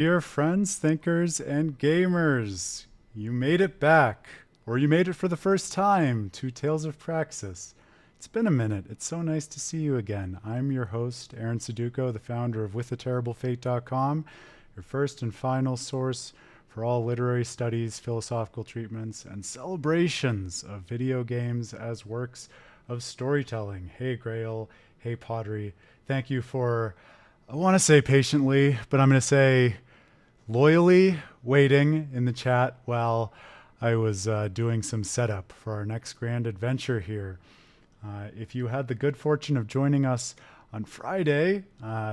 Dear friends, thinkers, and gamers, you made it back, or you made it for the first time to Tales of Praxis. It's been a minute. It's so nice to see you again. I'm your host, Aaron Suduko, the founder of withaterriblefate.com, your first and final source for all literary studies, philosophical treatments, and celebrations of video games as works of storytelling. Hey, Grail. Hey, Pottery. Thank you for, I want to say patiently, but I'm going to say loyally waiting in the chat while I was doing some setup for our next grand adventure here. If you had the good fortune of joining us on Friday,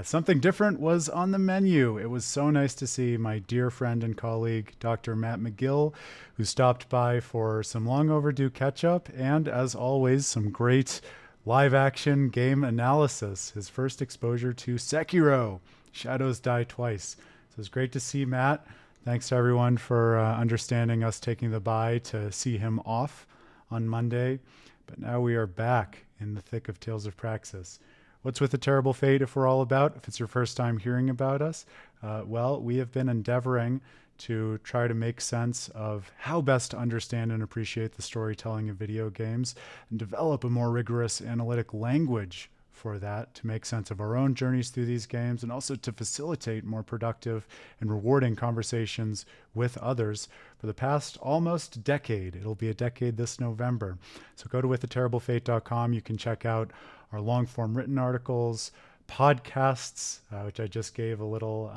something different was on the menu. It was so nice to see my dear friend and colleague, Dr. Matt McGill, who stopped by for some long overdue catch up and, as always, some great live action game analysis. His first exposure to Sekiro, Shadows Die Twice. So it's great to see Matt. Thanks to everyone for understanding us taking the bye to see him off on Monday. But now we are back in the thick of Tales of Praxis. What's with the terrible fate if we're all about? If it's your first time hearing about us, well, we have been endeavoring to try to make sense of how best to understand and appreciate the storytelling of video games and develop a more rigorous analytic language for that to make sense of our own journeys through these games and also to facilitate more productive and rewarding conversations with others for the past almost decade. It'll be a decade this November. So go to withaterriblefate.com. You can check out our long form written articles, podcasts, which I just gave a little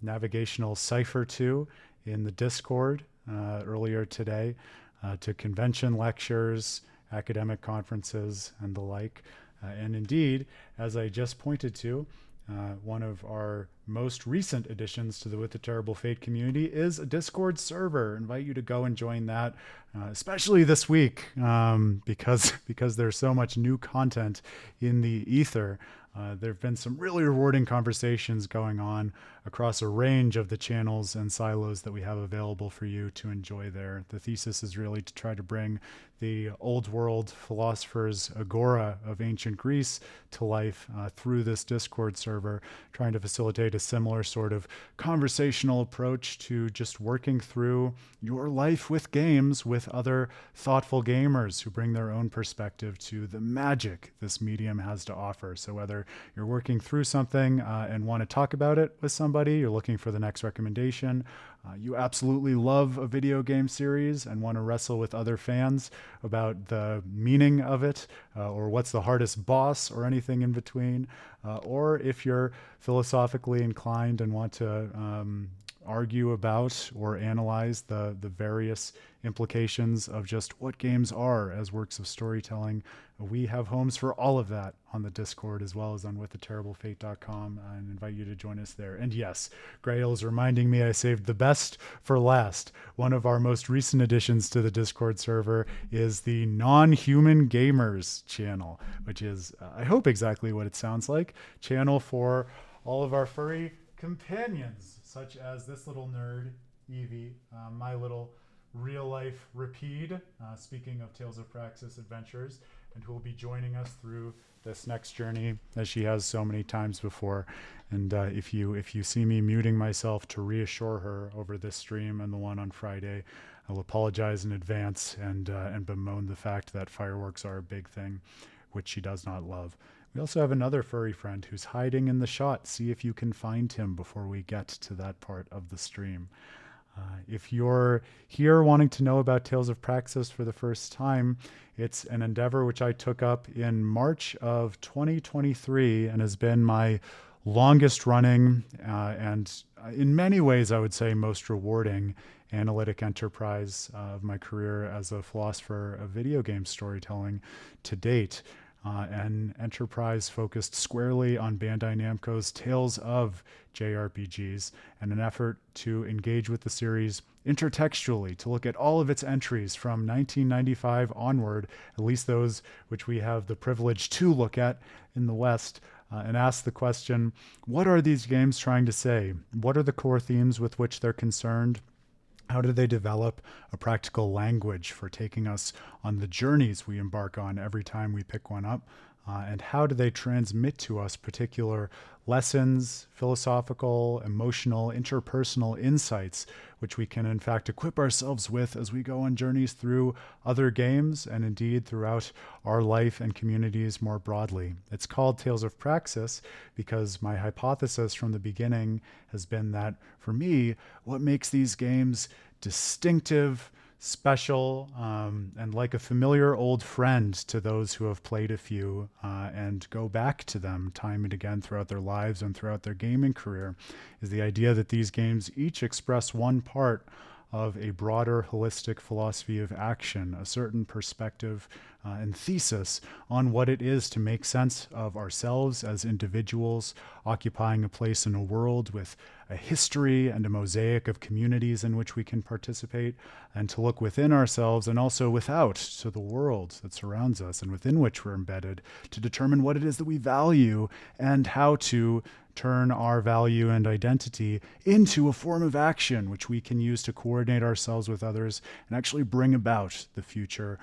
navigational cipher to in the Discord earlier today, to convention lectures, academic conferences, and the like. And indeed, as I just pointed to, one of our most recent additions to the With the Terrible Fate community is a Discord server. I invite you to go and join that, especially this week, because there's so much new content in the ether. There have been some really rewarding conversations going on across a range of the channels and silos that we have available for you to enjoy there. The thesis is really to try to bring the old world philosophers' agora of ancient Greece to life through this Discord server, trying to facilitate a similar sort of conversational approach to just working through your life with games with other thoughtful gamers who bring their own perspective to the magic this medium has to offer. So whether you're working through something and want to talk about it with somebody, you're looking for the next recommendation, you absolutely love a video game series and want to wrestle with other fans about the meaning of it, or what's the hardest boss, or anything in between, or if you're philosophically inclined and want to argue about or analyze the various implications of just what games are as works of storytelling, we have homes for all of that on the Discord as well as on withaterriblefate.com, and invite you to join us there. And yes, Grail is reminding me I saved the best for last. One of our most recent additions to the Discord server is the Non-Human Gamers channel, which is, I hope, exactly what it sounds like, channel for all of our furry companions, such as this little nerd, Evie, my little real-life Rapide, speaking of Tales of Praxis adventures, and who will be joining us through this next journey, as she has so many times before. And if you see me muting myself to reassure her over this stream and the one on Friday, I'll apologize in advance and bemoan the fact that fireworks are a big thing, which she does not love. We also have another furry friend who's hiding in the shot. See if you can find him before we get to that part of the stream. If you're here wanting to know about Tales of Praxis for the first time, it's an endeavor which I took up in March of 2023 and has been my longest running and in many ways I would say most rewarding analytic enterprise of my career as a philosopher of video game storytelling to date. An enterprise focused squarely on Bandai Namco's Tales of JRPGs, and an effort to engage with the series intertextually, to look at all of its entries from 1995 onward, at least those which we have the privilege to look at in the West, and ask the question, what are these games trying to say? What are the core themes with which they're concerned? How do they develop a practical language for taking us on the journeys we embark on every time we pick one up? and how do they transmit to us particular lessons, philosophical, emotional, interpersonal insights, which we can in fact equip ourselves with as we go on journeys through other games and indeed throughout our life and communities more broadly. It's called Tales of Praxis because my hypothesis from the beginning has been that, for me, what makes these games distinctive, special, and like a familiar old friend to those who have played a few and go back to them time and again throughout their lives and throughout their gaming career, is the idea that these games each express one part of a broader holistic philosophy of action, a certain perspective and thesis on what it is to make sense of ourselves as individuals, occupying a place in a world with a history and a mosaic of communities in which we can participate, and to look within ourselves and also without to the world that surrounds us and within which we're embedded, to determine what it is that we value and how to turn our value and identity into a form of action which we can use to coordinate ourselves with others and actually bring about the future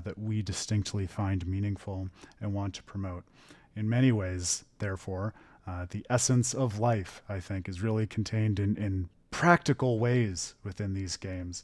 that we distinctly find meaningful and want to promote. In many ways, therefore, the essence of life, I think, is really contained in practical ways within these games,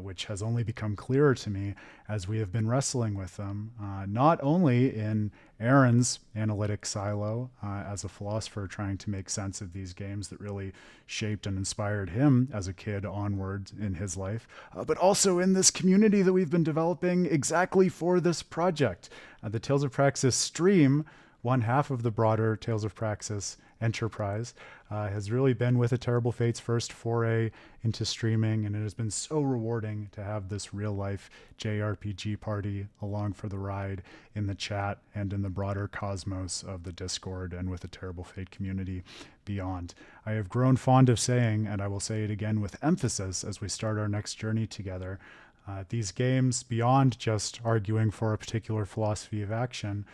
which has only become clearer to me as we have been wrestling with them, not only in Aaron's analytic silo as a philosopher trying to make sense of these games that really shaped and inspired him as a kid onward in his life, but also in this community that we've been developing exactly for this project. The Tales of Praxis stream, one half of the broader Tales of Praxis enterprise, has really been with A Terrible Fate's first foray into streaming, and it has been so rewarding to have this real-life JRPG party along for the ride in the chat and in the broader cosmos of the Discord and with the Terrible Fate community beyond. I have grown fond of saying, and I will say it again with emphasis as we start our next journey together, these games, beyond just arguing for a particular philosophy of action,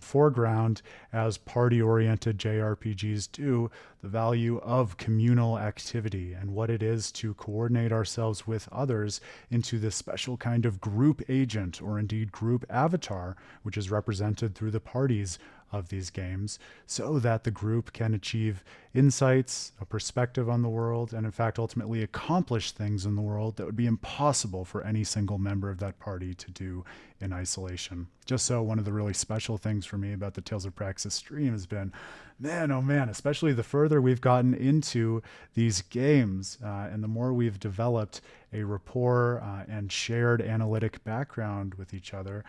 foreground, as party-oriented JRPGs do, the value of communal activity and what it is to coordinate ourselves with others into this special kind of group agent or indeed group avatar, which is represented through the parties of these games, so that the group can achieve insights, a perspective on the world, and in fact ultimately accomplish things in the world that would be impossible for any single member of that party to do in isolation. Just so, one of the really special things for me about the Tales of Praxis stream has been, man, oh man, especially the further we've gotten into these games and the more we've developed a rapport and shared analytic background with each other,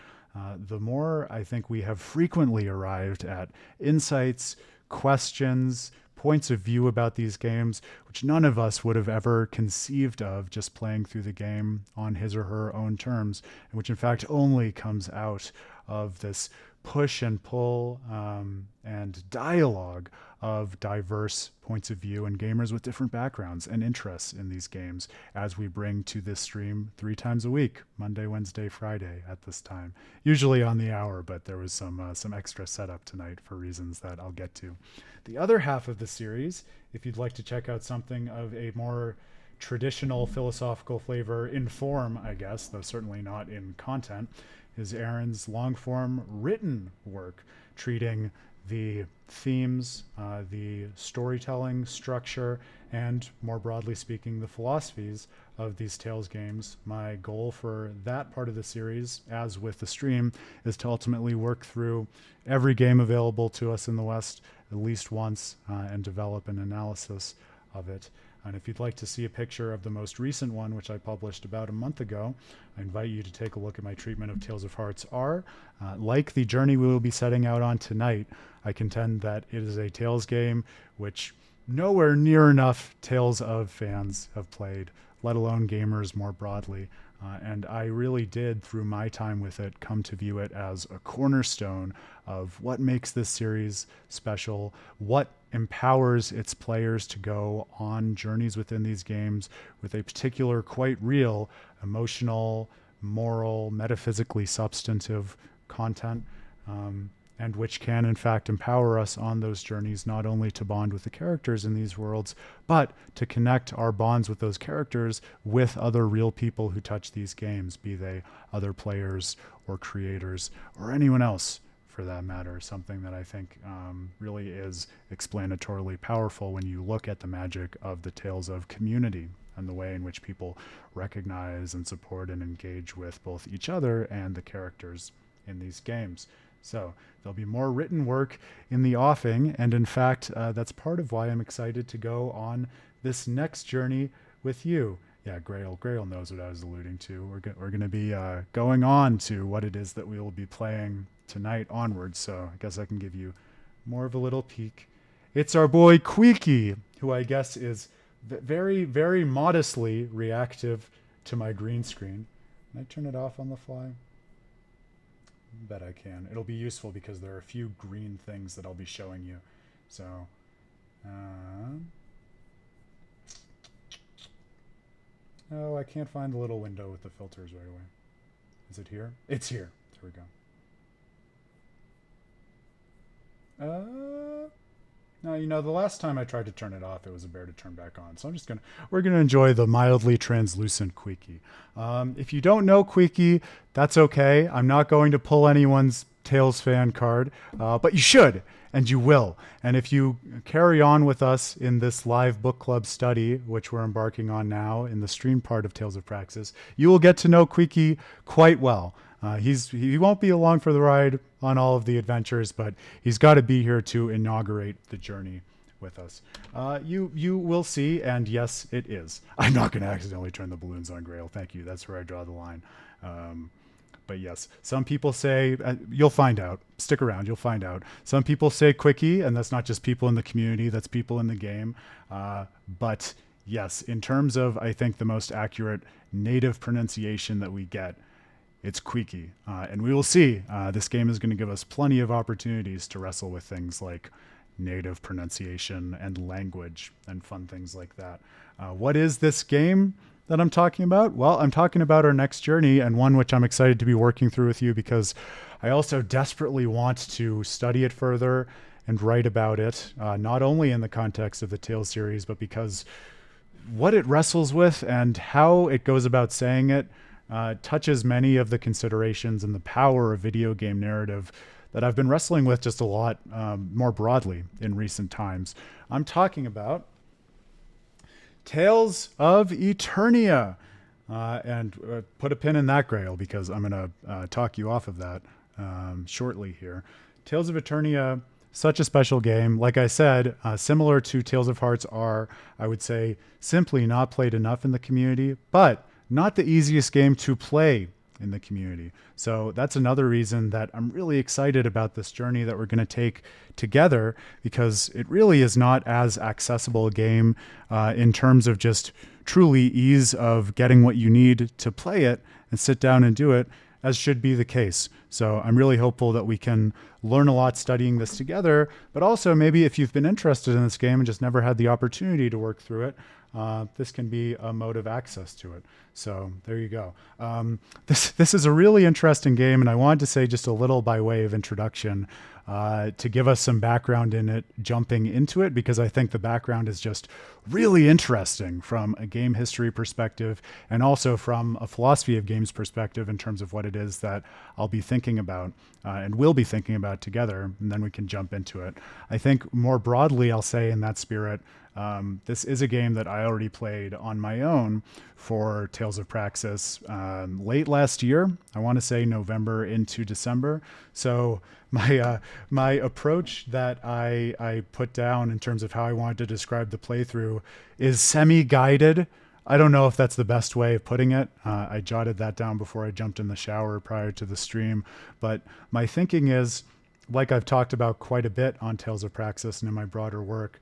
the more I think we have frequently arrived at insights, questions, points of view about these games, which none of us would have ever conceived of just playing through the game on his or her own terms, and which in fact only comes out of this push and pull and dialogue of diverse points of view and gamers with different backgrounds and interests in these games as we bring to this stream 3 times a week, Monday, Wednesday, Friday at this time, usually on the hour, but there was some extra setup tonight for reasons that I'll get to. The other half of the series, if you'd like to check out something of a more traditional philosophical flavor in form, I guess, though certainly not in content, is Aaron's long-form written work, treating the themes, the storytelling structure, and more broadly speaking, the philosophies of these Tales games. My goal for that part of the series, as with the stream, is to ultimately work through every game available to us in the West at least once and develop an analysis of it. And if you'd like to see a picture of the most recent one, which I published about a month ago, I invite you to take a look at my treatment of Tales of Hearts R. Like the journey we will be setting out on tonight, I contend that it is a Tales game which nowhere near enough Tales of fans have played, let alone gamers more broadly. And I really did, through my time with it, come to view it as a cornerstone of what makes this series special, what empowers its players to go on journeys within these games with a particular, quite real, emotional, moral, metaphysically substantive content, and which can in fact empower us on those journeys, not only to bond with the characters in these worlds, but to connect our bonds with those characters with other real people who touch these games, be they other players or creators or anyone else for that matter, something that I think really is explanatorily powerful when you look at the magic of the Tales of community and the way in which people recognize and support and engage with both each other and the characters in these games. So there'll be more written work in the offing, and in fact, that's part of why I'm excited to go on this next journey with you. Yeah, Grail knows what I was alluding to. We're going to be going on to what it is that we will be playing tonight onwards, so I guess I can give you more of a little peek. It's our boy Queeky, who I guess is very, very modestly reactive to my green screen. Can I turn it off on the fly? I bet I can. It'll be useful because there are a few green things that I'll be showing you. So, oh, I can't find the little window with the filters right away. Is it here? It's here. There we go. No, you know, the last time I tried to turn it off, it was a bear to turn back on. So we're gonna enjoy the mildly translucent Queeky. If you don't know Queeky, that's okay. I'm not going to pull anyone's Tales fan card, but you should, and you will. And if you carry on with us in this live book club study, which we're embarking on now in the stream part of Tales of Praxis, you will get to know Queeky quite well. He won't be along for the ride on all of the adventures, but he's got to be here to inaugurate the journey with us. You will see, and yes, it is. I'm not going to accidentally turn the balloons on, Grail. Thank you. That's where I draw the line. But yes, some people say, you'll find out. Stick around, you'll find out. Some people say Quickie, and that's not just people in the community, that's people in the game. But yes, in terms of, I think, the most accurate native pronunciation that we get, it's Queeky. And we will see. This game is going to give us plenty of opportunities to wrestle with things like native pronunciation and language and fun things like that. What is this game that I'm talking about? Well, I'm talking about our next journey, and one which I'm excited to be working through with you because I also desperately want to study it further and write about it, not only in the context of the Tales series, but because what it wrestles with and how it goes about saying it touches many of the considerations and the power of video game narrative that I've been wrestling with just a lot more broadly in recent times. I'm talking about Tales of Eternia. And put a pin in that, Grail, because I'm going to talk you off of that shortly here. Tales of Eternia, such a special game. Like I said, similar to Tales of Hearts are, I would say, simply not played enough in the community, but not the easiest game to play in the community. So that's another reason that I'm really excited about this journey that we're going to take together, because it really is not as accessible a game in terms of just truly ease of getting what you need to play it and sit down and do it, as should be the case. So I'm really hopeful that we can learn a lot studying this together, but also maybe if you've been interested in this game and just never had the opportunity to work through it, this can be a mode of access to it. So there you go. This is a really interesting game, and I wanted to say just a little by way of introduction to give us some background in it, jumping into it, because I think the background is just really interesting from a game history perspective and also from a philosophy of games perspective in terms of what it is that I'll be thinking about and will be thinking about together, and then we can jump into it. I think more broadly, I'll say in that spirit, this is a game that I already played on my own for Tales of Praxis late last year. I want to say November into December. So my approach that I put down in terms of how I wanted to describe the playthrough is semi-guided. I don't know if that's the best way of putting it. I jotted that down before I jumped in the shower prior to the stream. But my thinking is, like I've talked about quite a bit on Tales of Praxis and in my broader work,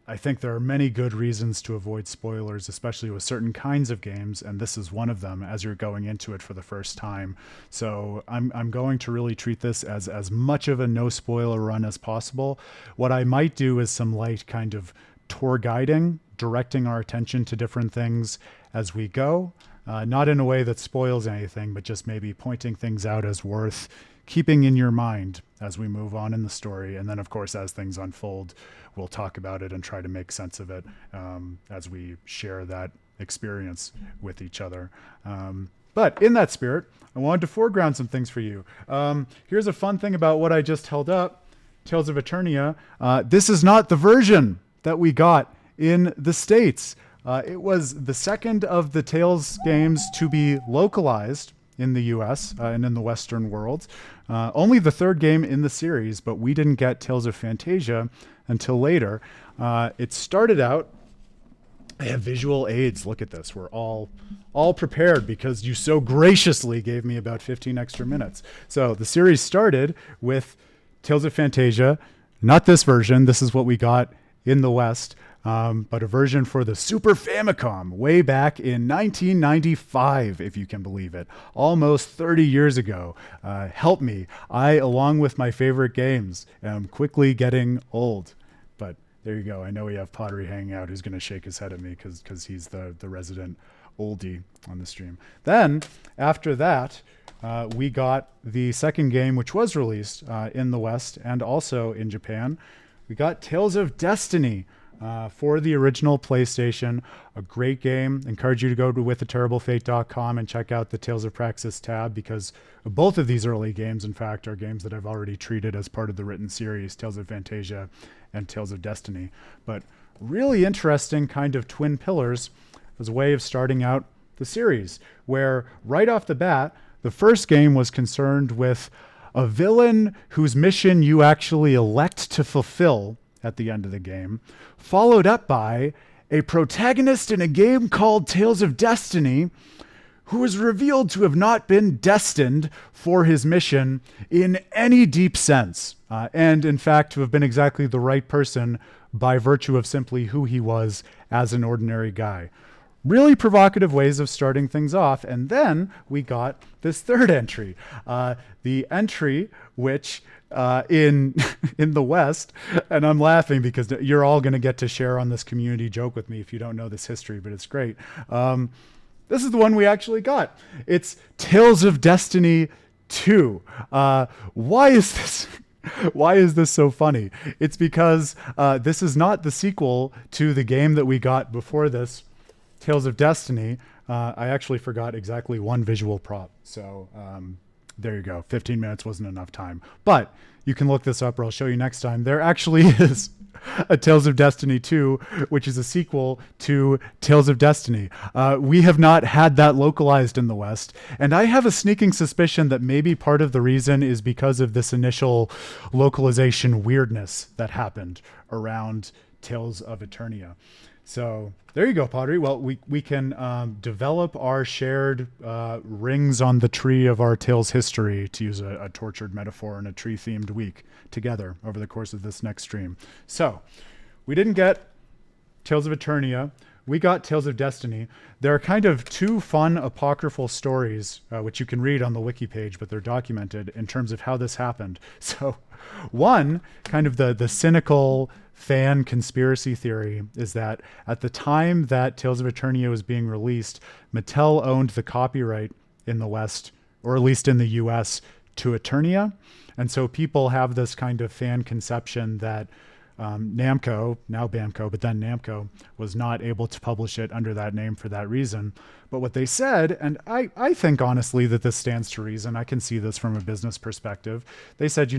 I think there are many good reasons to avoid spoilers, especially with certain kinds of games, and this is one of them as you're going into it for the first time. So I'm going to really treat this as much of a no spoiler run as possible. What I might do is some light kind of tour guiding, directing our attention to different things as we go, not in a way that spoils anything, but just maybe pointing things out as worth keeping in your mind as we move on in the story. And then, of course, as things unfold, we'll talk about it and try to make sense of it as we share that experience with each other. But But in that spirit, I wanted to foreground some things for you. Here's a fun thing about what I just held up, Tales of Eternia. This is not the version that we got in the States. It was the second of the Tales games to be localized in the US and in the Western world. Only the third game in the series, but we didn't get Tales of Fantasia until later. It started out, I have visual aids. Look at this. We're all prepared because you so graciously gave me about 15 extra minutes. So the series started with Tales of Fantasia, not this version. This is what we got in the West, but a version for the Super Famicom way back in 1995, if you can believe it. Almost 30 years ago. Help me. I, along with my favorite games, am quickly getting old. But there you go. I know we have Pottery hanging out who's going to shake his head at me because he's the resident oldie on the stream. Then, after that, we got the second game, which was released in the West and also in Japan. We got Tales of Destiny for the original PlayStation. A great game. Encourage you to go to withaterriblefate.com and check out the Tales of Praxis tab, because both of these early games, in fact, are games that I've already treated as part of the written series, Tales of Fantasia and Tales of Destiny. But really interesting kind of twin pillars as a way of starting out the series, where right off the bat, the first game was concerned with a villain whose mission you actually elect to fulfill at the end of the game, followed up by a protagonist in a game called Tales of Destiny who is revealed to have not been destined for his mission in any deep sense, and in fact to have been exactly the right person by virtue of simply who he was as an ordinary guy. Really provocative ways of starting things off. And then we got this third entry, the entry which in the West, and I'm laughing because you're all going to get to share on this community joke with me if you don't know this history, but it's great. This is the one we actually got. It's Tales of Destiny 2. Why is this? Why is this so funny? It's because this is not the sequel to the game that we got before this, Tales of Destiny. I actually forgot exactly one visual prop. So there you go. 15 minutes wasn't enough time. But you can look this up, or I'll show you next time. There actually is a Tales of Destiny 2, which is a sequel to Tales of Destiny. We have not had that localized in the West, and I have a sneaking suspicion that maybe part of the reason is because of this initial localization weirdness that happened around Tales of Eternia. So there you go, Pottery. Well, we can develop our shared rings on the tree of our Tales history, to use a tortured metaphor, in a tree-themed week together over the course of this next stream. So we didn't get Tales of Eternia. We got Tales of Destiny. There are kind of two fun apocryphal stories, which you can read on the wiki page, but they're documented in terms of how this happened. So one, kind of the cynical fan conspiracy theory, is that at the time that Tales of Eternia was being released, Mattel owned the copyright in the West, or at least in the US, to Eternia. And so people have this kind of fan conception that Namco, now Bamco, but then Namco, was not able to publish it under that name for that reason. But what they said, and I think honestly that this stands to reason, I can see this from a business perspective. They said,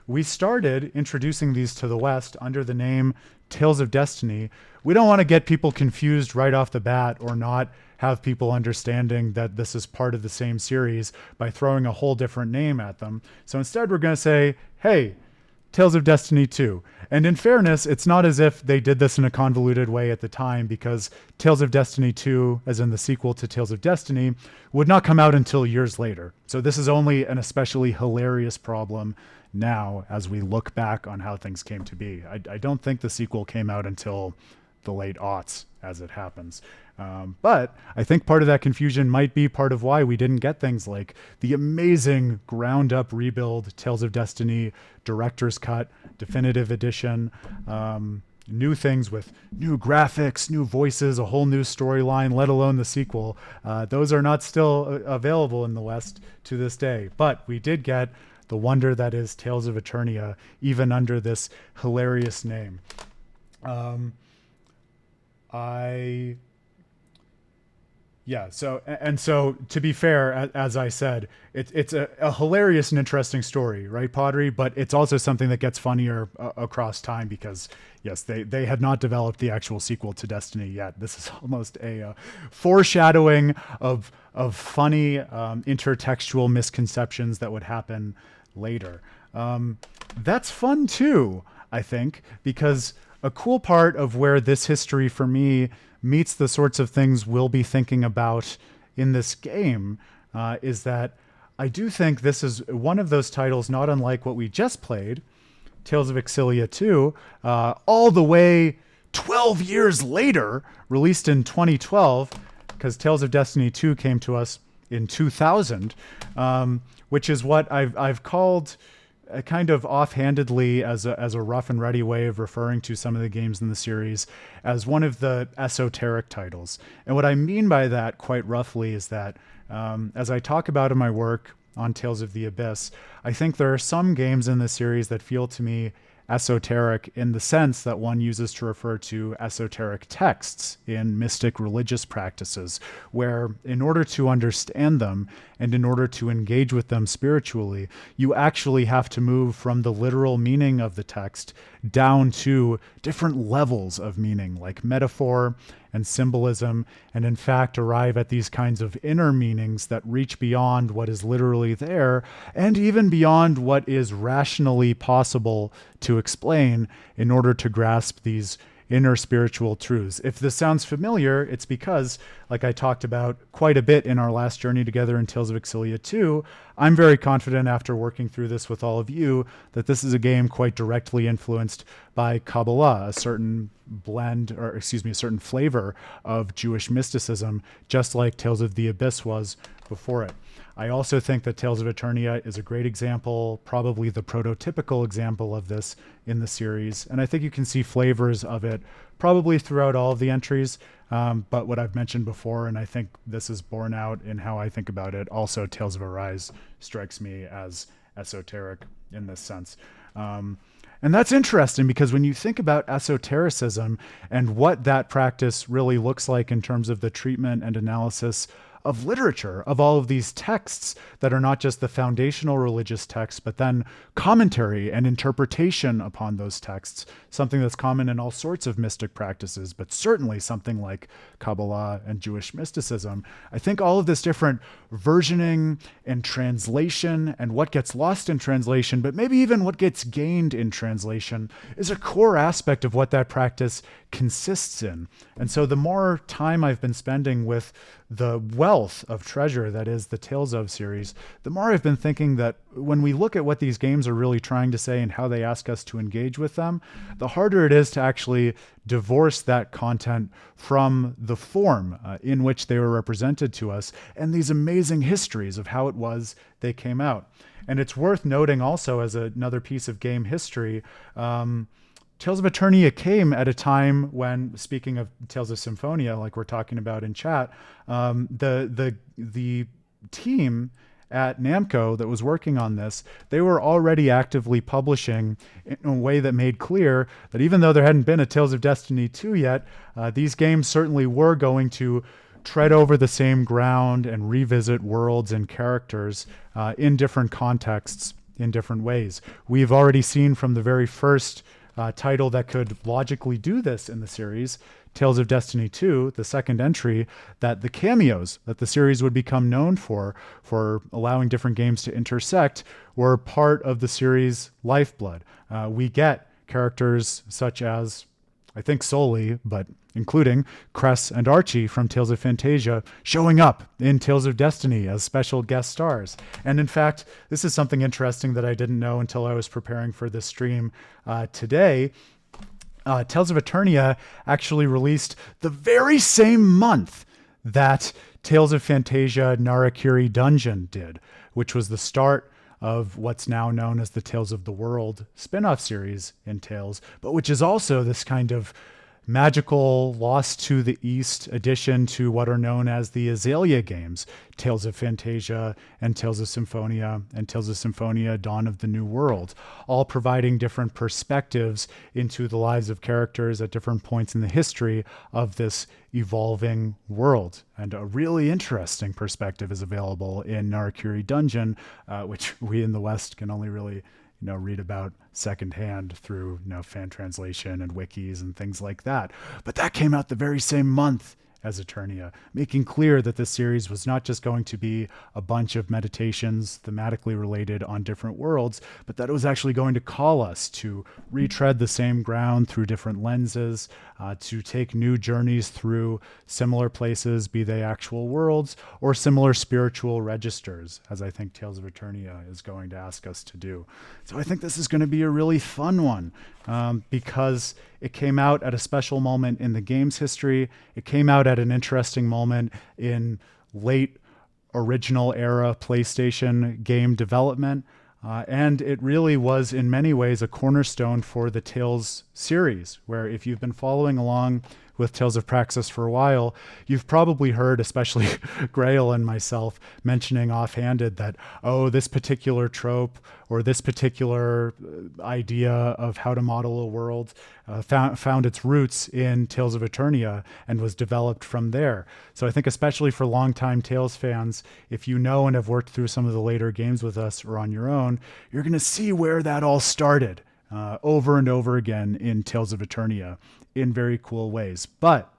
we started introducing these to the West under the name Tales of Destiny. We don't want to get people confused right off the bat, or not have people understanding that this is part of the same series by throwing a whole different name at them. So instead we're going to say, hey, Tales of Destiny 2. And in fairness, it's not as if they did this in a convoluted way at the time, because Tales of Destiny 2, as in the sequel to Tales of Destiny, would not come out until years later. So this is only an especially hilarious problem now as we look back on how things came to be. I don't think the sequel came out until the late aughts, as it happens. But I think part of that confusion might be part of why we didn't get things like the amazing ground-up rebuild Tales of Destiny Director's Cut, Definitive Edition, new things with new graphics, new voices, a whole new storyline, let alone the sequel. Those are not still available in the West to this day. But we did get the wonder that is Tales of Eternia, even under this hilarious name. Yeah. So to be fair, as I said, it's a hilarious and interesting story, right, Pottery? But it's also something that gets funnier across time because yes, they had not developed the actual sequel to Destiny yet. This is almost a foreshadowing of funny intertextual misconceptions that would happen later. That's fun too, I think, because a cool part of where this history for me meets the sorts of things we'll be thinking about in this game is that I do think this is one of those titles, not unlike what we just played, Tales of Xillia 2, all the way 12 years later, released in 2012, because Tales of Destiny 2 came to us in 2000, which is what I've called kind of offhandedly as a rough and ready way of referring to some of the games in the series as one of the esoteric titles. And what I mean by that quite roughly is that as I talk about in my work on Tales of the Abyss, I think there are some games in the series that feel to me esoteric in the sense that one uses to refer to esoteric texts in mystic religious practices, where in order to understand them and in order to engage with them spiritually, you actually have to move from the literal meaning of the text down to different levels of meaning, like metaphor and symbolism, and in fact arrive at these kinds of inner meanings that reach beyond what is literally there and even beyond what is rationally possible to explain in order to grasp these inner spiritual truths. If this sounds familiar, it's because, like I talked about quite a bit in our last journey together in Tales of Xillia 2, I'm very confident after working through this with all of you that this is a game quite directly influenced by Kabbalah, a certain a certain flavor of Jewish mysticism, just like Tales of the Abyss was before it. I also think that Tales of Eternia is a great example, probably the prototypical example of this in the series. And I think you can see flavors of it probably throughout all of the entries. But what I've mentioned before, and I think this is borne out in how I think about it, also Tales of Arise strikes me as esoteric in this sense. And that's interesting because when you think about esotericism and what that practice really looks like in terms of the treatment and analysis of literature, of all of these texts that are not just the foundational religious texts, but then commentary and interpretation upon those texts, something that's common in all sorts of mystic practices, but certainly something like Kabbalah and Jewish mysticism. I think all of this different versioning and translation and what gets lost in translation, but maybe even what gets gained in translation, is a core aspect of what that practice consists in. And so the more time I've been spending with the wealth of treasure that is the Tales of series, the more I've been thinking that when we look at what these games are really trying to say and how they ask us to engage with them, the harder it is to actually divorce that content from the form in which they were represented to us and these amazing histories of how it was they came out. And it's worth noting also as another piece of game history, Tales of Eternia came at a time when, speaking of Tales of Symphonia, like we're talking about in chat, the team at Namco that was working on this, they were already actively publishing in a way that made clear that even though there hadn't been a Tales of Destiny 2 yet, these games certainly were going to tread over the same ground and revisit worlds and characters in different contexts, in different ways. We've already seen from the very first title that could logically do this in the series, Tales of Destiny 2, the second entry, that the cameos that the series would become known for allowing different games to intersect, were part of the series' lifeblood. We get characters such as, I think solely, but including Cress and Archie from Tales of Fantasia showing up in Tales of Destiny as special guest stars. And in fact, this is something interesting that I didn't know until I was preparing for this stream today. Tales of Eternia actually released the very same month that Tales of Fantasia Narakiri Dungeon did, which was the start of what's now known as the Tales of the World spin-off series in Tales, but which is also this kind of magical Lost to the East addition to what are known as the Xillia games, Tales of Fantasia and Tales of Symphonia and Tales of Symphonia Dawn of the New World, all providing different perspectives into the lives of characters at different points in the history of this evolving world. And a really interesting perspective is available in Narakiri Dungeon, which we in the West can only really read about secondhand through, fan translation and wikis and things like that. But that came out the very same month as Eternia, making clear that this series was not just going to be a bunch of meditations thematically related on different worlds, but that it was actually going to call us to retread the same ground through different lenses, to take new journeys through similar places, be they actual worlds or similar spiritual registers, as I think Tales of Eternia is going to ask us to do. So I think this is going to be a really fun one, because it came out at a special moment in the game's history. It came out at an interesting moment in late original era PlayStation game development. And it really was in many ways a cornerstone for the Tales series, where if you've been following along with Tales of Praxis for a while, you've probably heard, especially Grail and myself, mentioning offhanded that, this particular trope or this particular idea of how to model a world found its roots in Tales of Eternia and was developed from there. So I think especially for longtime Tales fans, if you know and have worked through some of the later games with us or on your own, you're going to see where that all started over and over again in Tales of Eternia in very cool ways. But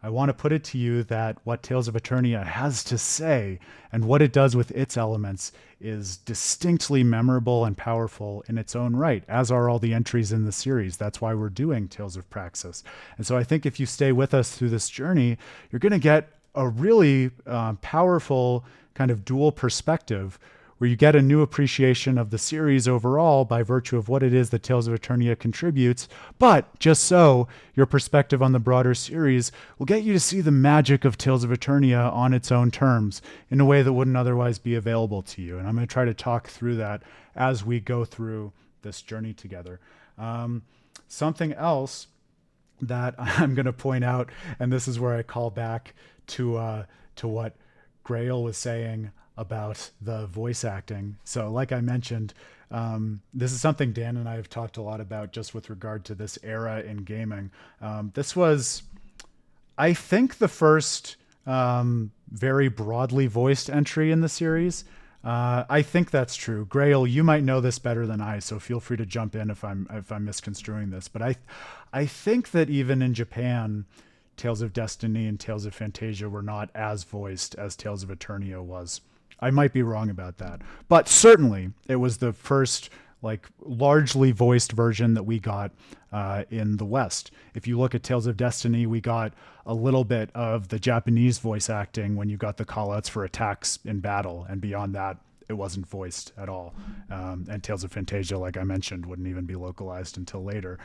I want to put it to you that what Tales of Eternia has to say and what it does with its elements is distinctly memorable and powerful in its own right, as are all the entries in the series. That's why we're doing Tales of Praxis. And so I think if you stay with us through this journey, you're going to get a really powerful kind of dual perspective, where you get a new appreciation of the series overall by virtue of what it is that Tales of Eternia contributes. But just so, your perspective on the broader series will get you to see the magic of Tales of Eternia on its own terms in a way that wouldn't otherwise be available to you. And I'm going to try to talk through that as we go through this journey together. Something else that I'm going to point out, and this is where I call back to what Grail was saying about the voice acting. So like I mentioned, this is something Dan and I have talked a lot about just with regard to this era in gaming. This was, I think, the first very broadly voiced entry in the series. I think that's true. Grail, you might know this better than I, so feel free to jump in if I'm misconstruing this. But I think that even in Japan, Tales of Destiny and Tales of Fantasia were not as voiced as Tales of Eternia was. I might be wrong about that, but certainly it was the first largely voiced version that we got in the West. If you look at Tales of Destiny, we got a little bit of the Japanese voice acting when you got the callouts for attacks in battle, and beyond that, it wasn't voiced at all. And Tales of Fantasia, like I mentioned, wouldn't even be localized until later.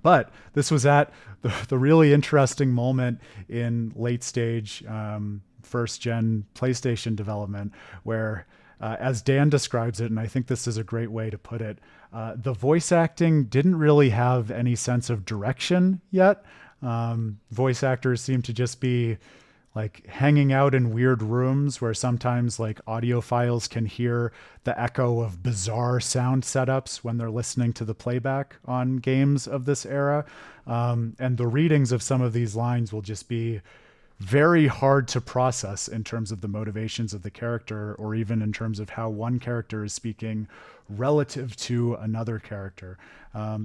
But this was at the really interesting moment in late stage first gen PlayStation development, where as Dan describes it, and I think this is a great way to put it, the voice acting didn't really have any sense of direction yet. Voice actors seem to just be hanging out in weird rooms where sometimes audiophiles can hear the echo of bizarre sound setups when they're listening to the playback on games of this era. And the readings of some of these lines will just be very hard to process in terms of the motivations of the character, or even in terms of how one character is speaking relative to another character.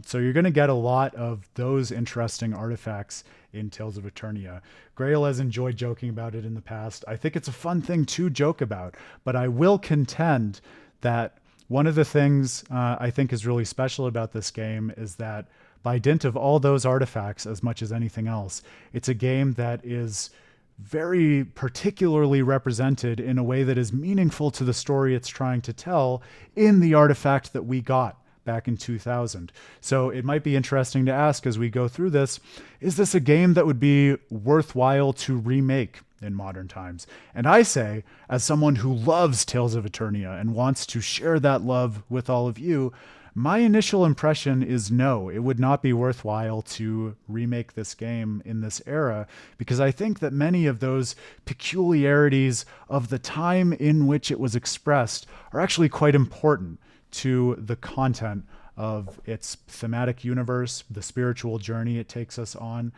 So you're going to get a lot of those interesting artifacts in Tales of Eternia. Grail has enjoyed joking about it in the past. I think it's a fun thing to joke about, but I will contend that one of the things I think is really special about this game is that by dint of all those artifacts, as much as anything else, it's a game that is very particularly represented in a way that is meaningful to the story it's trying to tell in the artifact that we got back in 2000. So it might be interesting to ask as we go through this, is this a game that would be worthwhile to remake in modern times? And I say, as someone who loves Tales of Eternia and wants to share that love with all of you, My initial impression is no, it would not be worthwhile to remake this game in this era, because I think that many of those peculiarities of the time in which it was expressed are actually quite important to the content of its thematic universe, the spiritual journey it takes us on.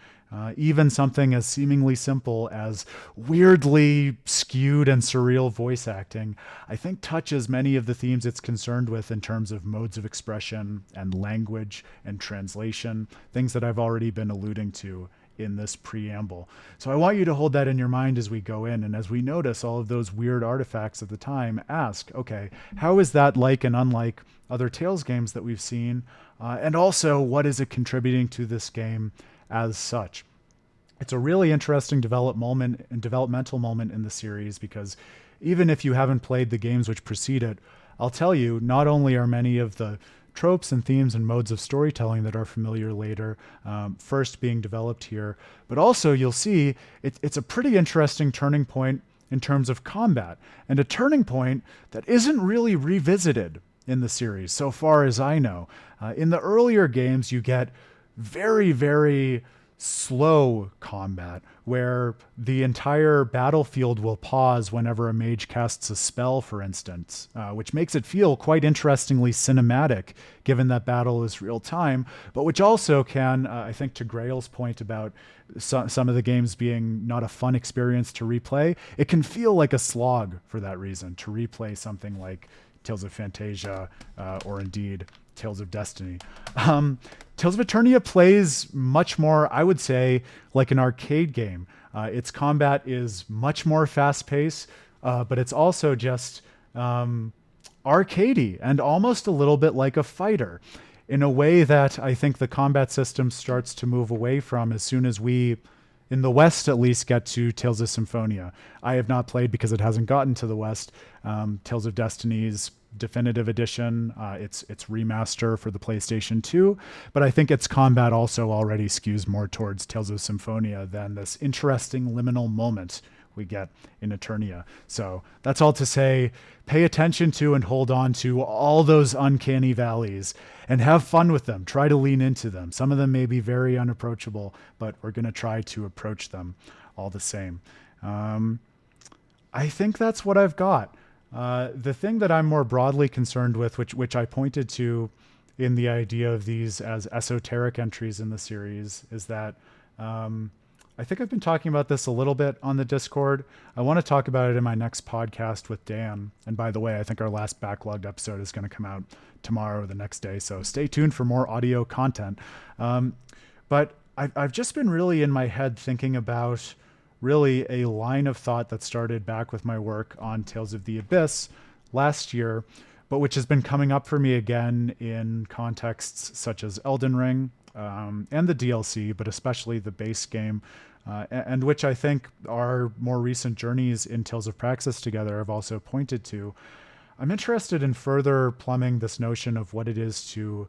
Even something as seemingly simple as weirdly skewed and surreal voice acting, I think touches many of the themes it's concerned with in terms of modes of expression and language and translation, things that I've already been alluding to in this preamble. So I want you to hold that in your mind as we go in, and as we notice all of those weird artifacts of the time, ask, okay, how is that like and unlike other Tales games that we've seen? And also, what is it contributing to this game as such? It's a really interesting developmental moment in the series, because even if you haven't played the games which precede it, I'll tell you, not only are many of the tropes and themes and modes of storytelling that are familiar later first being developed here, but also you'll see it's a pretty interesting turning point in terms of combat, and a turning point that isn't really revisited in the series so far as I know. In the earlier games, you get very, very slow combat, where the entire battlefield will pause whenever a mage casts a spell, for instance, which makes it feel quite interestingly cinematic, given that battle is real time, but which also can, I think to Grail's point about some of the games being not a fun experience to replay, it can feel like a slog for that reason, to replay something like Tales of Fantasia, or indeed Tales of Destiny. Tales of Eternia plays much more, I would say, like an arcade game. Its combat is much more fast-paced, but it's also just arcadey and almost a little bit like a fighter, in a way that I think the combat system starts to move away from as soon as we, in the West at least, get to Tales of Symphonia. I have not played because it hasn't gotten to the West. Tales of Destiny's definitive edition, its remaster for the PlayStation 2, but I think its combat also already skews more towards Tales of Symphonia than this interesting liminal moment we get in Eternia. So that's all to say, pay attention to and hold on to all those uncanny valleys and have fun with them. Try to lean into them. Some of them may be very unapproachable, but we're going to try to approach them all the same. I think that's what I've got. The thing that I'm more broadly concerned with, which I pointed to in the idea of these as esoteric entries in the series, is that I think I've been talking about this a little bit on the Discord. I want to talk about it in my next podcast with Dan. And by the way, I think our last backlogged episode is going to come out tomorrow or the next day, so stay tuned for more audio content. But I've just been really in my head thinking about really a line of thought that started back with my work on Tales of the Abyss last year, but which has been coming up for me again in contexts such as Elden Ring, and the DLC, but especially the base game, and which I think our more recent journeys in Tales of Praxis together have also pointed to. I'm interested in further plumbing this notion of what it is to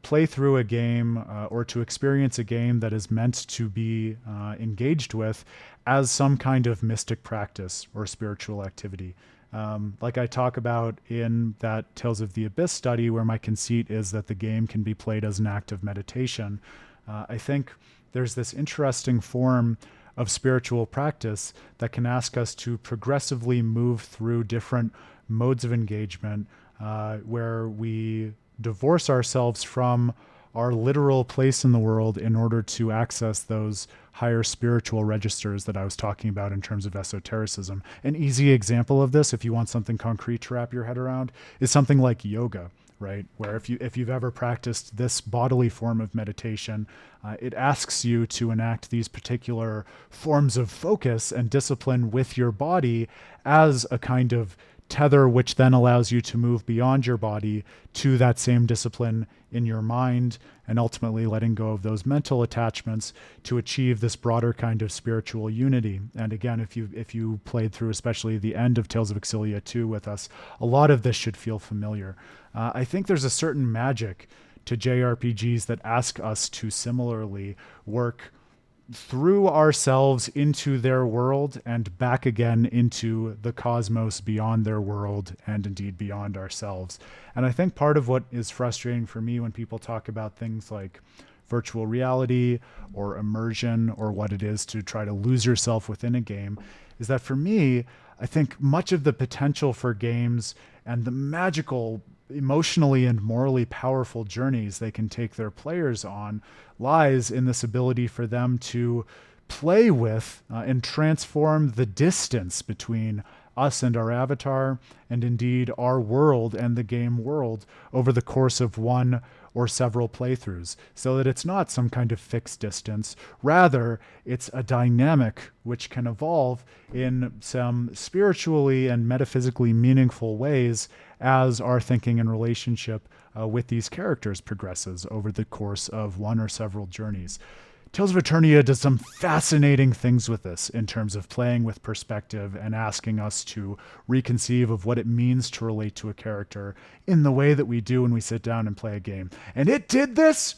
play through a game or to experience a game that is meant to be engaged with as some kind of mystic practice or spiritual activity. Like I talk about in that Tales of the Abyss study, where my conceit is that the game can be played as an act of meditation. I think there's this interesting form of spiritual practice that can ask us to progressively move through different modes of engagement, where we divorce ourselves from our literal place in the world in order to access those higher spiritual registers that I was talking about in terms of esotericism. An easy example of this, if you want something concrete to wrap your head around, is something like yoga, right? Where if you've ever practiced this bodily form of meditation, it asks you to enact these particular forms of focus and discipline with your body as a kind of tether, which then allows you to move beyond your body to that same discipline in your mind, and ultimately letting go of those mental attachments to achieve this broader kind of spiritual unity. And again, if you played through especially the end of Tales of Xillia 2 with us, a lot of this should feel familiar. I think there's a certain magic to JRPGs that ask us to similarly work through ourselves into their world and back again into the cosmos beyond their world and indeed beyond ourselves. And I think part of what is frustrating for me when people talk about things like virtual reality or immersion or what it is to try to lose yourself within a game is that for me, I think much of the potential for games and the magical, emotionally and morally powerful journeys they can take their players on lies in this ability for them to play with and transform the distance between us and our avatar, and indeed our world and the game world over the course of one or several playthroughs, so that it's not some kind of fixed distance. Rather, it's a dynamic which can evolve in some spiritually and metaphysically meaningful ways as our thinking and relationship with these characters progresses over the course of one or several journeys. Tales of Eternia does some fascinating things with this in terms of playing with perspective and asking us to reconceive of what it means to relate to a character in the way that we do when we sit down and play a game. And it did this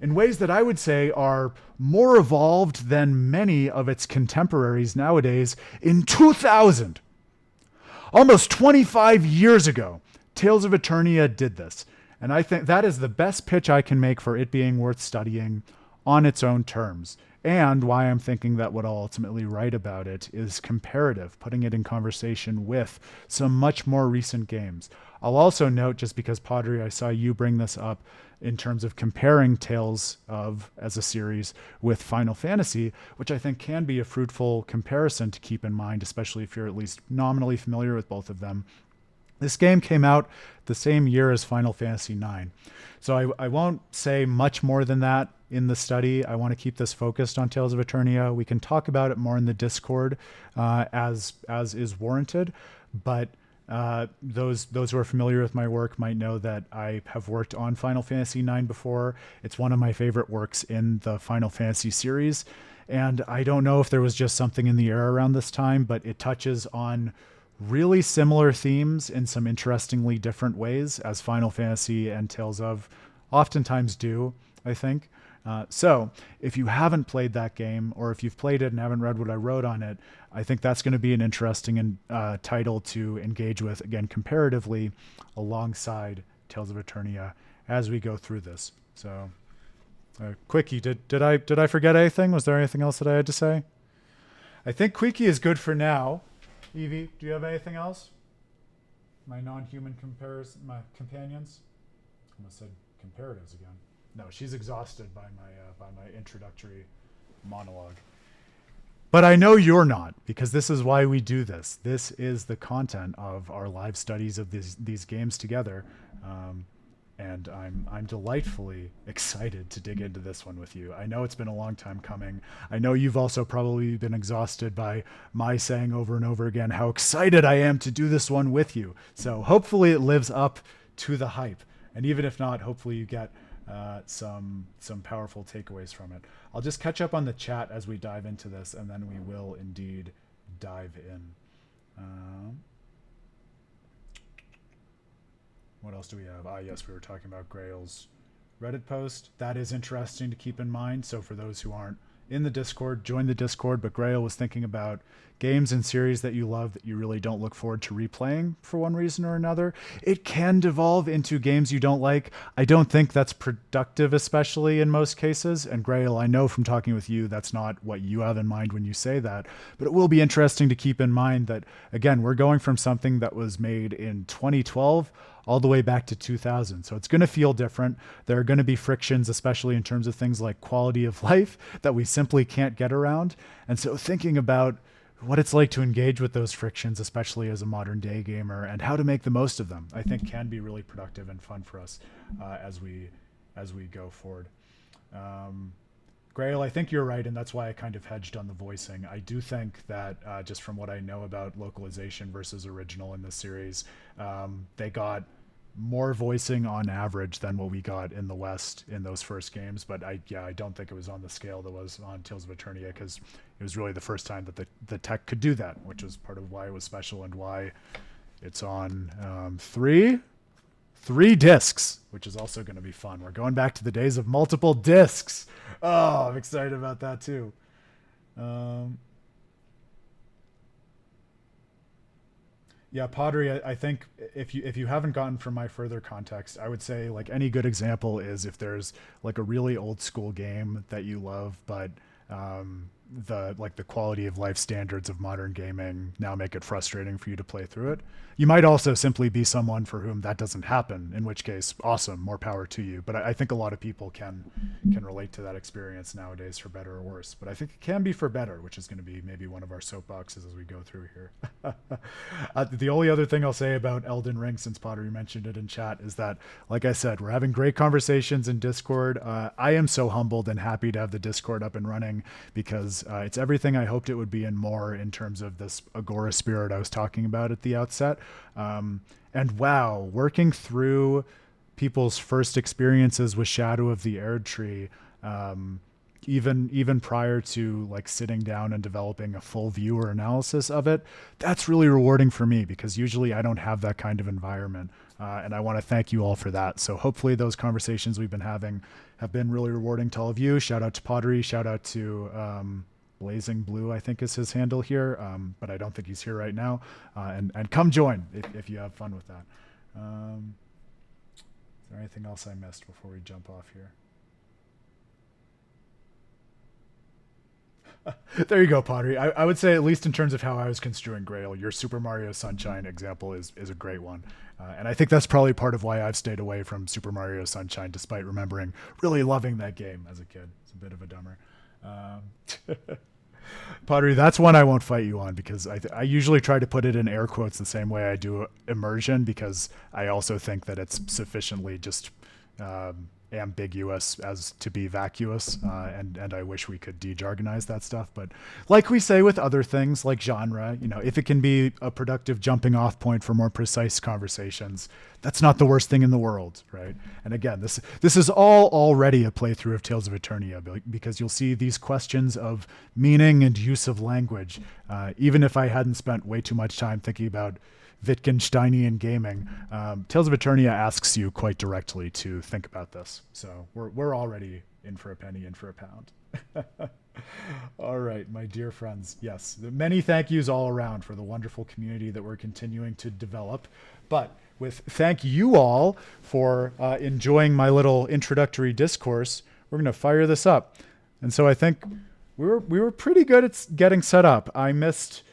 in ways that I would say are more evolved than many of its contemporaries nowadays. In 2000, almost 25 years ago, Tales of Eternia did this. And I think that is the best pitch I can make for it being worth studying on its own terms, and why I'm thinking that what I'll ultimately write about it is comparative, putting it in conversation with some much more recent games. I'll also note, just because Padre, I saw you bring this up in terms of comparing Tales of as a series with Final Fantasy, which I think can be a fruitful comparison to keep in mind, especially if you're at least nominally familiar with both of them. This game came out the same year as Final Fantasy IX. So I won't say much more than that in the study. I want to keep this focused on Tales of Eternia. We can talk about it more in the Discord as is warranted. But those who are familiar with my work might know that I have worked on Final Fantasy IX before. It's one of my favorite works in the Final Fantasy series. And I don't know if there was just something in the air around this time, but it touches on really similar themes in some interestingly different ways, as Final Fantasy and Tales of oftentimes do, I think. So if you haven't played that game, or if you've played it and haven't read what I wrote on it, I think that's going to be an interesting title to engage with, again, comparatively, alongside Tales of Eternia as we go through this. So, Quickie, did I forget anything? Was there anything else that I had to say? I think Quickie is good for now. Evie, do you have anything else? My non-human my companions? I almost said comparatives again. No, she's exhausted by my introductory monologue. But I know you're not, because this is why we do this. This is the content of our live studies of these games together. And I'm delightfully excited to dig into this one with you. I know it's been a long time coming. I know you've also probably been exhausted by my saying over and over again how excited I am to do this one with you. So hopefully it lives up to the hype. And even if not, hopefully you get some powerful takeaways from it. I'll just catch up on the chat as we dive into this, and then we will indeed dive in. What else do we have? Yes, we were talking about Grail's Reddit post. That is interesting to keep in mind. So for those who aren't in the Discord, join the Discord. But Grail was thinking about games and series that you love that you really don't look forward to replaying for one reason or another. It can devolve into games you don't like. I don't think that's productive, especially in most cases. And Grail, I know from talking with you, that's not what you have in mind when you say that. But it will be interesting to keep in mind that, again, we're going from something that was made in 2012 all the way back to 2000. So it's going to feel different. There are going to be frictions, especially in terms of things like quality of life that we simply can't get around. And so thinking about what it's like to engage with those frictions, especially as a modern day gamer, and how to make the most of them, I think can be really productive and fun for us as we go forward. Grail, I think you're right, and that's why I kind of hedged on the voicing. I do think that just from what I know about localization versus original in this series, they got more voicing on average than what we got in the West in those first games. But I don't think it was on the scale that was on Tales of Eternia, because it was really the first time that the tech could do that, which was part of why it was special and why it's on three discs, which is also going to be fun. We're going back to the days of multiple discs. Oh, I'm excited about that too. Um, Yeah, pottery. I think if you haven't gotten from my further context, I would say like any good example is if there's like a really old school game that you love, but the quality of life standards of modern gaming now make it frustrating for you to play through it. You might also simply be someone for whom that doesn't happen, in which case, awesome, more power to you. But I think a lot of people can relate to that experience nowadays, for better or worse. But I think it can be for better, which is going to be maybe one of our soapboxes as we go through here. The only other thing I'll say about Elden Ring, since Pottery mentioned it in chat, is that, like I said, we're having great conversations in Discord. I am so humbled and happy to have the Discord up and running because it's everything I hoped it would be and more in terms of this Agora spirit I was talking about at the outset. And wow, working through people's first experiences with Shadow of the Erdtree, even prior to like sitting down and developing a full view or analysis of it, that's really rewarding for me because usually I don't have that kind of environment. And I want to thank you all for that. So hopefully those conversations we've been having have been really rewarding to all of you. Shout out to Pottery. Shout out to Blazing Blue, I think is his handle here, but I don't think he's here right now. And come join if you have fun with that. Is there anything else I missed before we jump off here? There you go, Pottery. I would say, at least in terms of how I was construing Grail, your Super Mario Sunshine example is a great one. And I think that's probably part of why I've stayed away from Super Mario Sunshine, despite remembering really loving that game as a kid. It's a bit of a dummer. Pottery, that's one I won't fight you on because I usually try to put it in air quotes the same way I do immersion because I also think that it's sufficiently just ambiguous as to be vacuous, and I wish we could de-jargonize that stuff. But like we say with other things like genre, if it can be a productive jumping off point for more precise conversations, that's not the worst thing in the world, right? And again, this is all already a playthrough of Tales of Eternia because you'll see these questions of meaning and use of language. Even if I hadn't spent way too much time thinking about Wittgensteinian gaming, Tales of Eternia asks you quite directly to think about this. So we're already in for a penny, in for a pound. All right, my dear friends. Yes, many thank yous all around for the wonderful community that we're continuing to develop. But with thank you all for enjoying my little introductory discourse, we're going to fire this up. And so I think we were pretty good at getting set up. I missed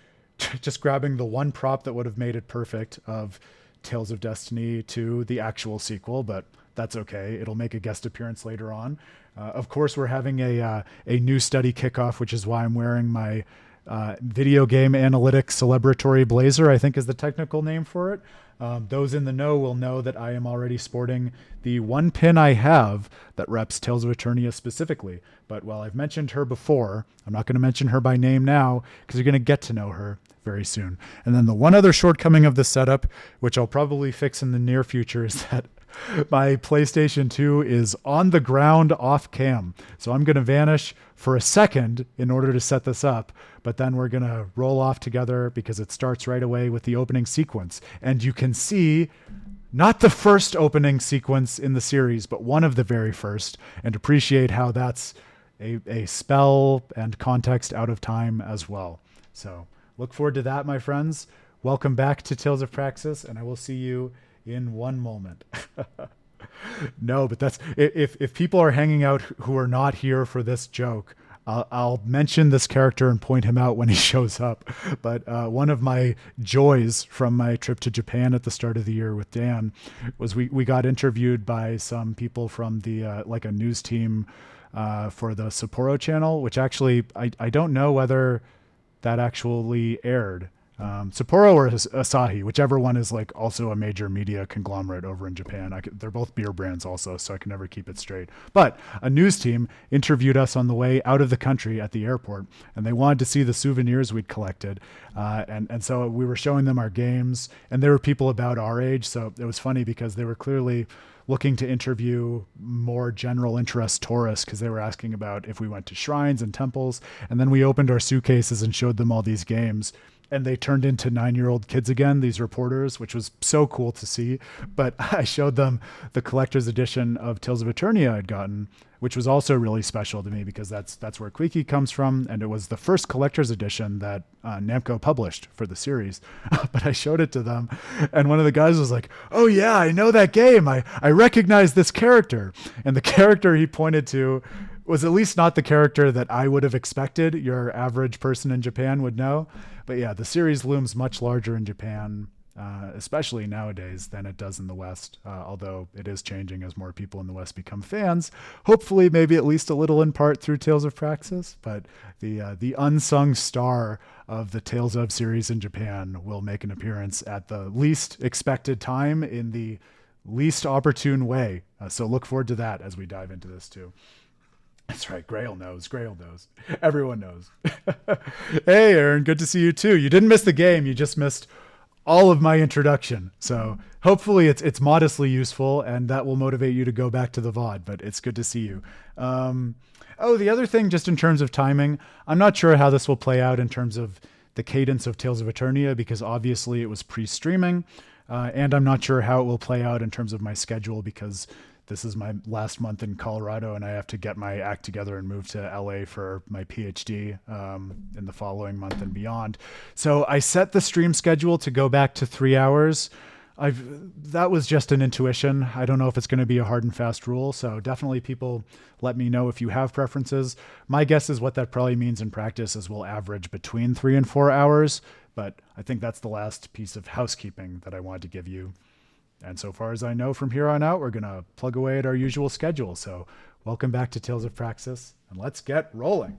just grabbing the one prop that would have made it perfect of Tales of Destiny 2, the actual sequel, but that's okay. It'll make a guest appearance later on. Of course, we're having a new study kickoff, which is why I'm wearing my video game analytics celebratory blazer, I think is the technical name for it. Those in the know will know that I am already sporting the one pin I have that reps Tales of Eternia specifically. But while I've mentioned her before, I'm not going to mention her by name now because you're going to get to know her very soon. And then the one other shortcoming of this setup, which I'll probably fix in the near future, is that my PlayStation 2 is on the ground off cam. So I'm going to vanish for a second in order to set this up, but then we're going to roll off together because it starts right away with the opening sequence. And you can see not the first opening sequence in the series, but one of the very first, and appreciate how that's a spell and context out of time as well. So look forward to that, my friends. Welcome back to Tales of Praxis, and I will see you in one moment. No, but that's if people are hanging out who are not here for this joke, I'll mention this character and point him out when he shows up. But one of my joys from my trip to Japan at the start of the year with Dan was we got interviewed by some people from the like a news team for the Sapporo channel, which actually I don't know whether that actually aired. Sapporo or Asahi, whichever one is like also a major media conglomerate over in Japan. They're both beer brands also, so I can never keep it straight. But a news team interviewed us on the way out of the country at the airport, and they wanted to see the souvenirs we'd collected. And so we were showing them our games, and there were people about our age, so it was funny because they were clearly looking to interview more general interest tourists because they were asking about if we went to shrines and temples. And then we opened our suitcases and showed them all these games. and they turned into 9-year-old kids again, these reporters, which was so cool to see. But I showed them the collector's edition of Tales of Eternia I'd gotten, which was also really special to me because that's where Quickie comes from, and it was the first collector's edition that Namco published for the series. But I showed it to them, and one of the guys was like, "Oh yeah, I know that game. I recognize this character." And the character he pointed to was at least not the character that I would have expected your average person in Japan would know. But yeah, the series looms much larger in Japan, especially nowadays, than it does in the West, although it is changing as more people in the West become fans, hopefully maybe at least a little in part through Tales of Praxis. But the unsung star of the Tales of series in Japan will make an appearance at the least expected time in the least opportune way. So look forward to that as we dive into this too. That's right. Grail knows. Everyone knows. Hey, Aaron, good to see you too. You didn't miss the game. You just missed all of my introduction. So hopefully it's modestly useful and that will motivate you to go back to the VOD, but it's good to see you. The other thing, just in terms of timing, I'm not sure how this will play out in terms of the cadence of Tales of Eternia, because obviously it was pre-streaming, and I'm not sure how it will play out in terms of my schedule, because this is my last month in Colorado and I have to get my act together and move to LA for my PhD in the following month and beyond. So I set the stream schedule to go back to 3 hours. That was just an intuition. I don't know if it's going to be a hard and fast rule. So definitely people let me know if you have preferences. My guess is what that probably means in practice is we'll average between 3 and 4 hours. But I think that's the last piece of housekeeping that I wanted to give you. And so far as I know, from here on out, we're going to plug away at our usual schedule. So welcome back to Tales of Praxis, and let's get rolling.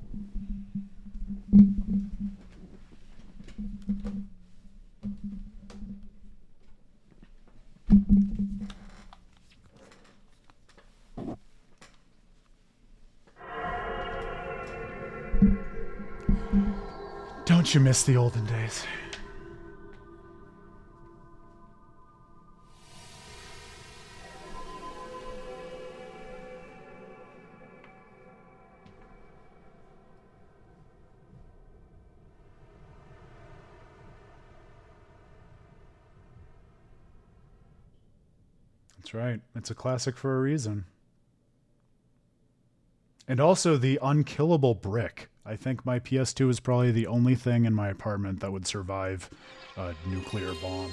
Don't you miss the olden days? That's right. It's a classic for a reason. And also the unkillable brick. I think my PS2 is probably the only thing in my apartment that would survive a nuclear bomb.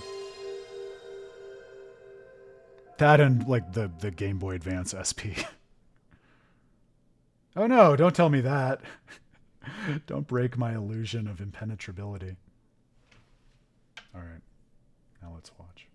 That and like the Game Boy Advance SP. Oh no, don't tell me that. Don't break my illusion of impenetrability. All right, now let's watch.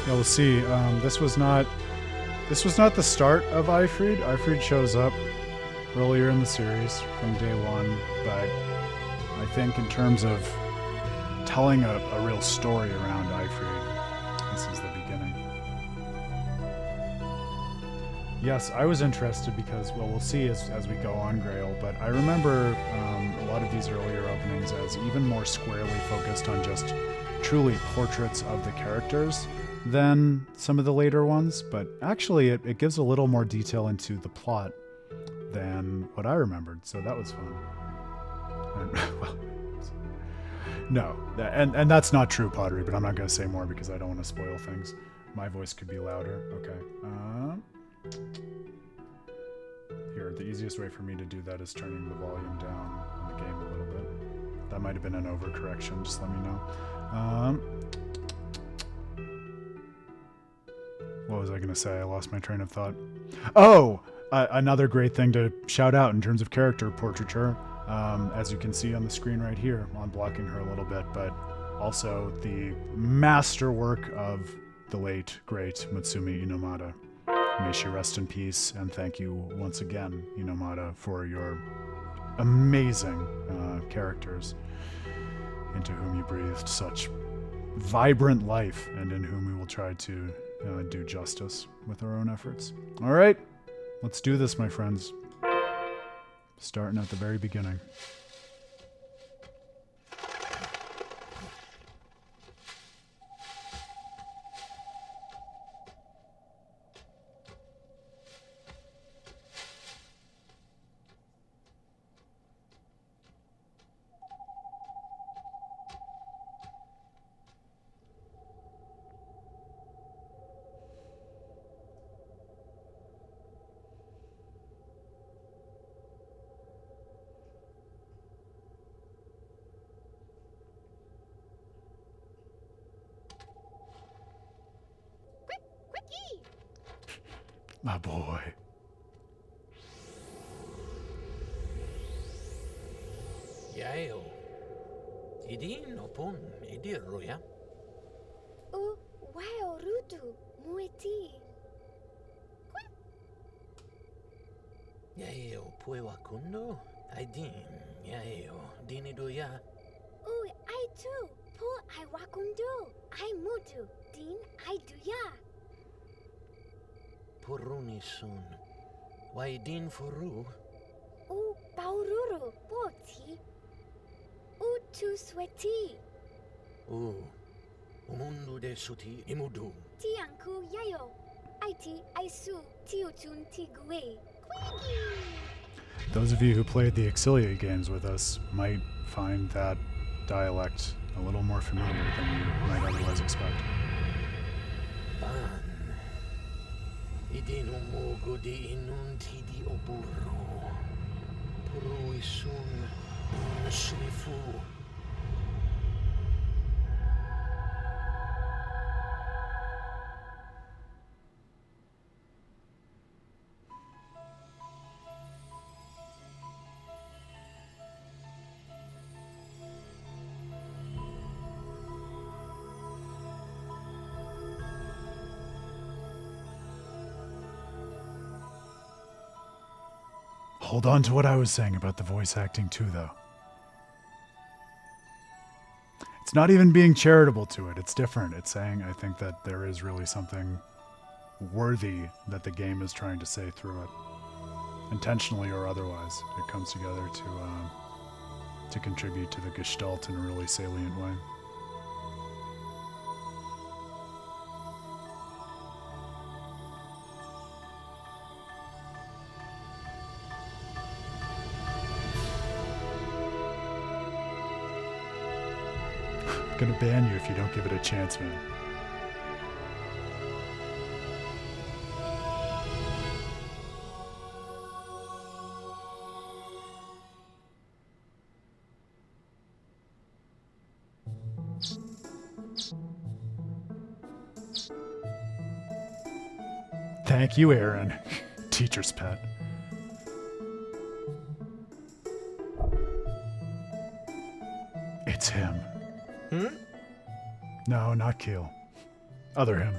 Yeah, we'll see. This was not the start of Eifried. Eifried shows up earlier in the series from day one, but I think in terms of telling a real story around Eifried, this is the beginning. Yes, I was interested because, well, we'll see as we go on, Grail, but I remember a lot of these earlier openings as even more squarely focused on just truly portraits of the characters than some of the later ones, but actually it gives a little more detail into the plot than what I remembered, so that was fun. And, well, no, and that's not true, Pottery, but I'm not going to say more because I don't want to spoil things. My voice could be louder. Okay. Here, the easiest way for me to do that is turning the volume down on the game a little bit. That might have been an overcorrection, just let me know. What was I going to say? I lost my train of thought. Oh! Another great thing to shout out in terms of character portraiture, as you can see on the screen right here. I'm blocking her a little bit, but also the masterwork of the late, great Mutsumi Inomata. May she rest in peace, and thank you once again, Inomata, for your amazing characters into whom you breathed such vibrant life and in whom we will try to do justice with our own efforts. All right, let's do this, my friends. Starting at the very beginning. My boy. Yael. Idin opon idirroya. O wow rutu mueti. Yael puewa kundo. Aidin. Yael dinidoya. O I too. Po I wakundo. I mutu. Din I duya. Puruni sun. Waidin furu. O baururu poti. O tu sweti. Umundu de suti imudu. Tianku yayo. Aiti aisu tiutun tigwe. Those of you who played the Xillia games with us might find that dialect a little more familiar than you might otherwise expect. Ban. Idin umugo di inunti di oburo. Puru isun sunifu. Hold on to what I was saying about the voice acting too, though. It's not even being charitable to it. It's different. It's saying, I think, that there is really something worthy that the game is trying to say through it. Intentionally or otherwise. It comes together to contribute to the gestalt in a really salient way. I'm gonna ban you if you don't give it a chance, man. Thank you, Aaron. Teacher's pet. It's him. Hmm? No, not Keel. Other him.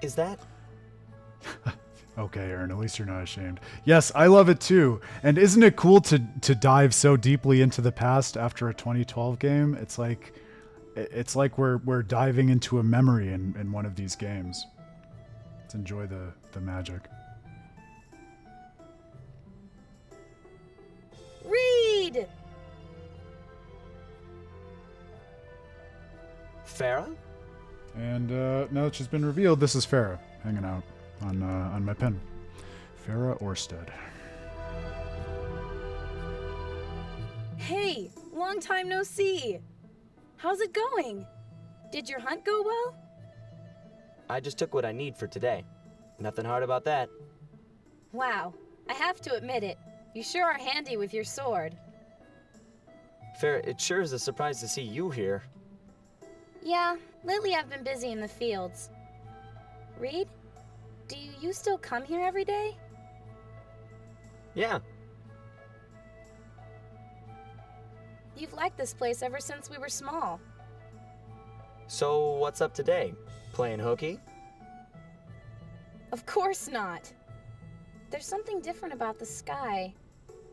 is that? Okay, Aaron, at least you're not ashamed. Yes, I love it too. And isn't it cool to dive so deeply into the past after a 2012 game? It's like we're diving into a memory in one of these games. Let's enjoy the magic. Read! Farah? And now that she's been revealed, this is Farah hanging out on my pen. Farah Orsted. Hey, long time no see. How's it going? Did your hunt go well? I just took what I need for today. Nothing hard about that. Wow, I have to admit it. You sure are handy with your sword. Farah, it sure is a surprise to see you here. Yeah, lately I've been busy in the fields. Reed, do you still come here every day? Yeah, You've liked this place ever since we were small. so what's up today? Playing hooky? Of course not. There's something different about the sky,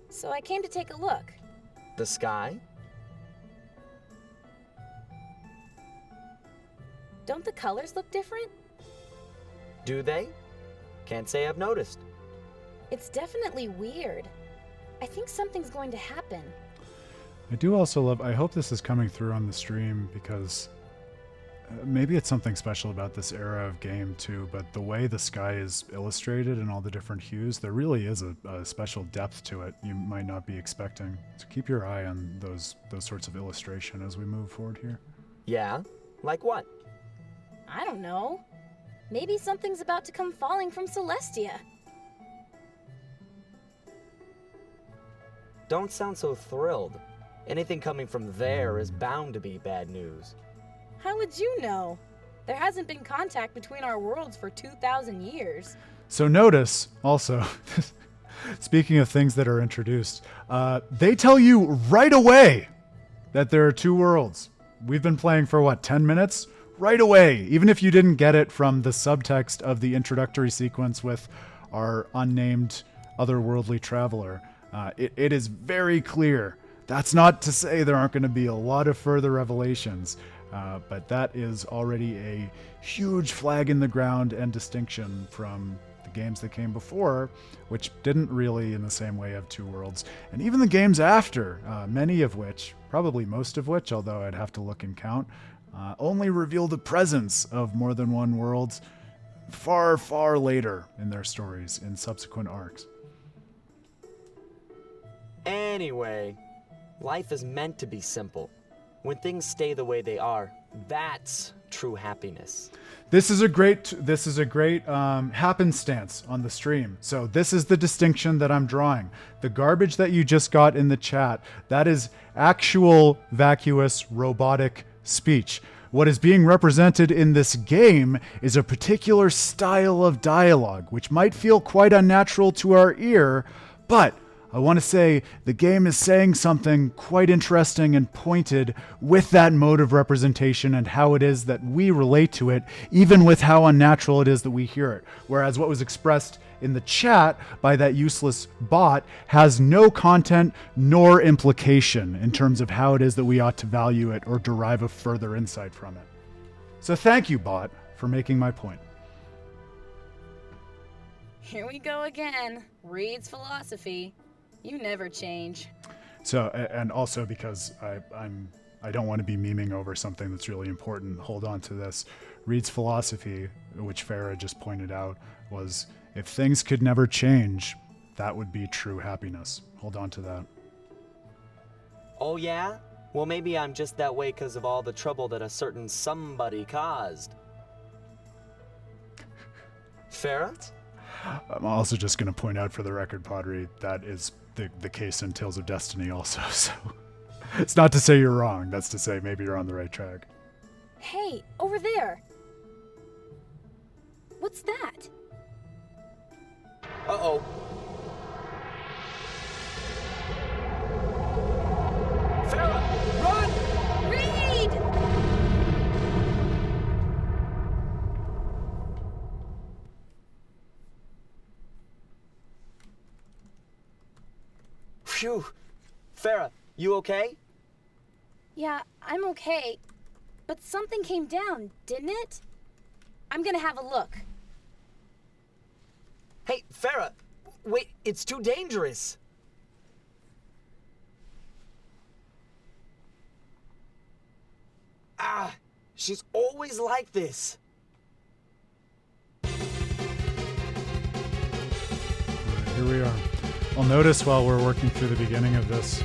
so I came to take a look. The sky? Don't the colors look different? Do they? Can't say I've noticed. It's definitely weird. I think something's going to happen. I do also love, I hope this is coming through on the stream because maybe it's something special about this era of game too, but the way the sky is illustrated and all the different hues, there really is a special depth to it you might not be expecting. So keep your eye on those sorts of illustration as we move forward here. Yeah? Like what? I don't know. Maybe something's about to come falling from Celestia. Don't sound so thrilled. Anything coming from there is bound to be bad news. How would you know? There hasn't been contact between our worlds for 2,000 years. So notice also, speaking of things that are introduced, they tell you right away that there are two worlds. We've been playing for what, 10 minutes? Right away, even if you didn't get it from the subtext of the introductory sequence with our unnamed otherworldly traveler, it is very clear. That's not to say there aren't going to be a lot of further revelations, but that is already a huge flag in the ground and distinction from the games that came before, which didn't really in the same way have two worlds. And even the games after, many of which, probably most of which, although I'd have to look and count, only reveal the presence of more than one world far, far later in their stories, in subsequent arcs. Anyway, life is meant to be simple. When things stay the way they are, that's true happiness. This is a great happenstance on the stream. So this is the distinction that I'm drawing. The garbage that you just got in the chat, that is actual vacuous robotic speech. What is being represented in this game is a particular style of dialogue, which might feel quite unnatural to our ear, but I want to say the game is saying something quite interesting and pointed with that mode of representation and how it is that we relate to it, even with how unnatural it is that we hear it. Whereas what was expressed in the chat by that useless bot has no content nor implication in terms of how it is that we ought to value it or derive a further insight from it. So thank you, bot, for making my point. Here we go again. Reed's philosophy. You never change. So, and also because I don't want to be memeing over something that's really important. Hold on to this. Reed's philosophy, which Farah just pointed out, was if things could never change, that would be true happiness. Hold on to that. Oh yeah? Well, maybe I'm just that way because of all the trouble that a certain somebody caused. Farah? I'm also just going to point out for the record, Padre, that is the case in Tales of Destiny also. So it's not to say you're wrong. That's to say maybe you're on the right track. Hey, over there. What's that? Uh-oh. Farah, run! Reed! Phew. Farah, you okay? Yeah, I'm okay. But something came down, didn't it? I'm gonna have a look. Hey, Farah, wait, it's too dangerous. Ah, she's always like this. Here we are. I'll notice while we're working through the beginning of this,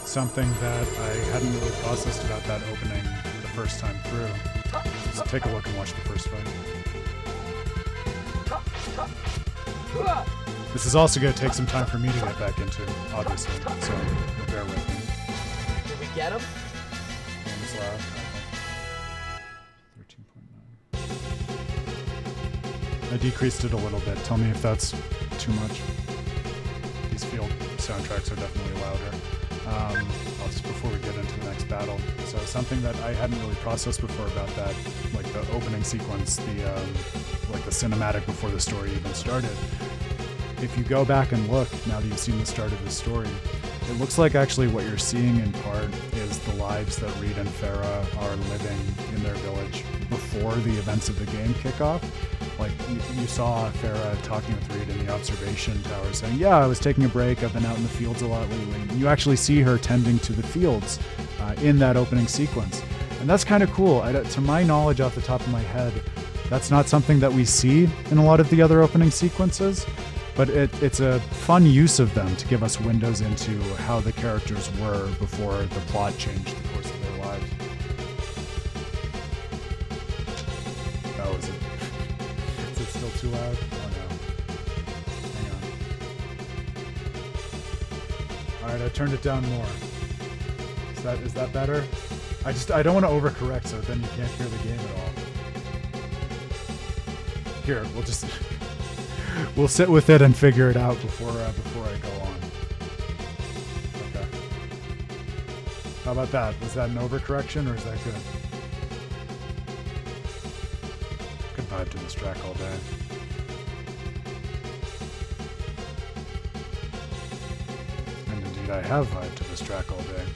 something that I hadn't really processed about that opening the first time through. Just take a look and watch the first fight. This is also going to take some time for me to get back into, obviously, so you'll bear with me. Did we get him? Game's loud. 13.9. I decreased it a little bit. Tell me if that's too much. These field soundtracks are definitely louder. I'll just before we get into the next battle. So something that I hadn't really processed before about that, like the opening sequence, like the cinematic before the story even started. If you go back and look, now that you've seen the start of the story, it looks like actually what you're seeing in part is the lives that Reed and Farah are living in their village before the events of the game kick off. Like, you saw Farah talking with Reed in the observation tower saying, yeah, I was taking a break, I've been out in the fields a lot lately. And you actually see her tending to the fields in that opening sequence. And that's kind of cool. To my knowledge, off the top of my head, that's not something that we see in a lot of the other opening sequences. But it's a fun use of them to give us windows into how the characters were before the plot changed the course of their lives. That was it. Is it still too loud? Oh no. Hang on. Alright, I turned it down more. Is that better? I don't want to overcorrect so then you can't hear the game at all. Here, we'll sit with it and figure it out before I go on. Okay. How about that? Was that an overcorrection or is that good? Could vibe to this track all day. And indeed I have vibed to this track all day.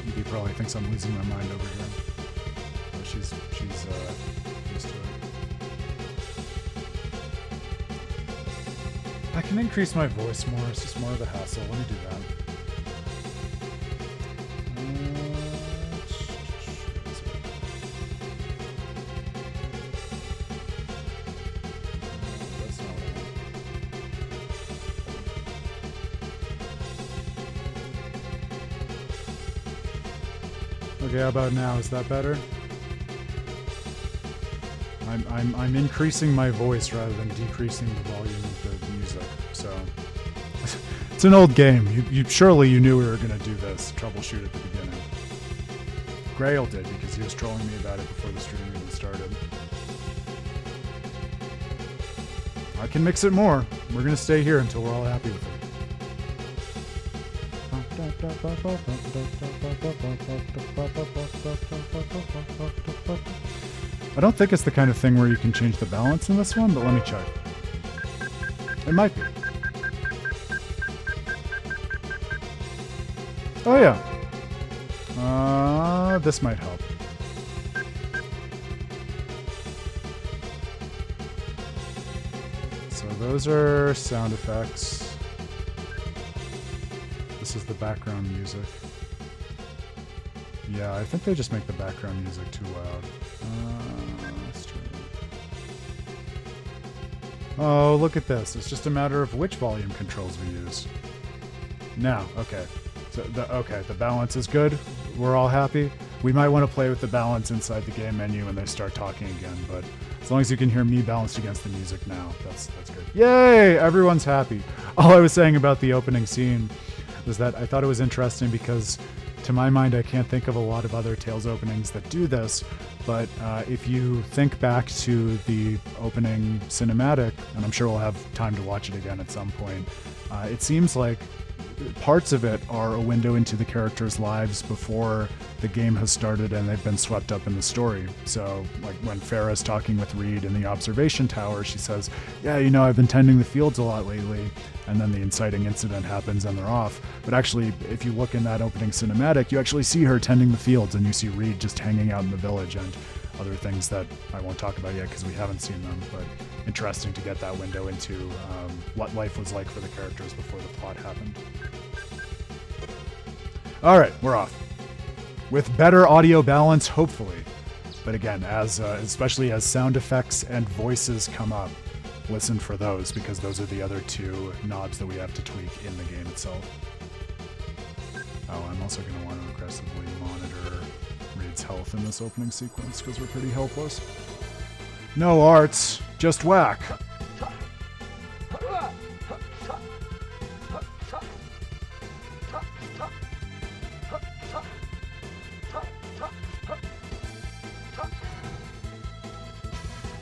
Evie probably thinks I'm losing my mind over here. But she's used to it. I can increase my voice more. It's just more of a hassle. Let me do that. That's not what I want. Okay, how about now? Is that better? I'm increasing my voice rather than decreasing the volume of the music. So it's an old game. Surely you knew we were gonna do this troubleshoot at the beginning. Grail did because he was trolling me about it before the stream even started. I can mix it more. We're gonna stay here until we're all happy with it. I don't think it's the kind of thing where you can change the balance in this one, but let me check. It might be. Oh yeah. This might help. So those are sound effects. This is the background music. Yeah, I think they just make the background music too loud. Let's try that. Oh, look at this. It's just a matter of which volume controls we use. Now, okay. So the balance is good. We're all happy. We might want to play with the balance inside the game menu when they start talking again, but as long as you can hear me balanced against the music now, that's good. Yay! Everyone's happy. All I was saying about the opening scene was that I thought it was interesting because to my mind, I can't think of a lot of other Tales openings that do this, but if you think back to the opening cinematic, and I'm sure we'll have time to watch it again at some point, it seems like parts of it are a window into the characters' lives before the game has started and they've been swept up in the story. So, like when Farah's talking with Reed in the observation tower, she says, yeah, you know, I've been tending the fields a lot lately. And then the inciting incident happens and they're off. But actually, if you look in that opening cinematic, you actually see her tending the fields and you see Reed just hanging out in the village and other things that I won't talk about yet because we haven't seen them. But interesting to get that window into what life was like for the characters before the plot happened. All right, we're off. With better audio balance, hopefully. But again, especially as sound effects and voices come up, listen for those because those are the other two knobs that we have to tweak in the game itself. Oh, I'm also going to want to aggressively monitor Reed's health in this opening sequence because we're pretty helpless. No arts, just whack.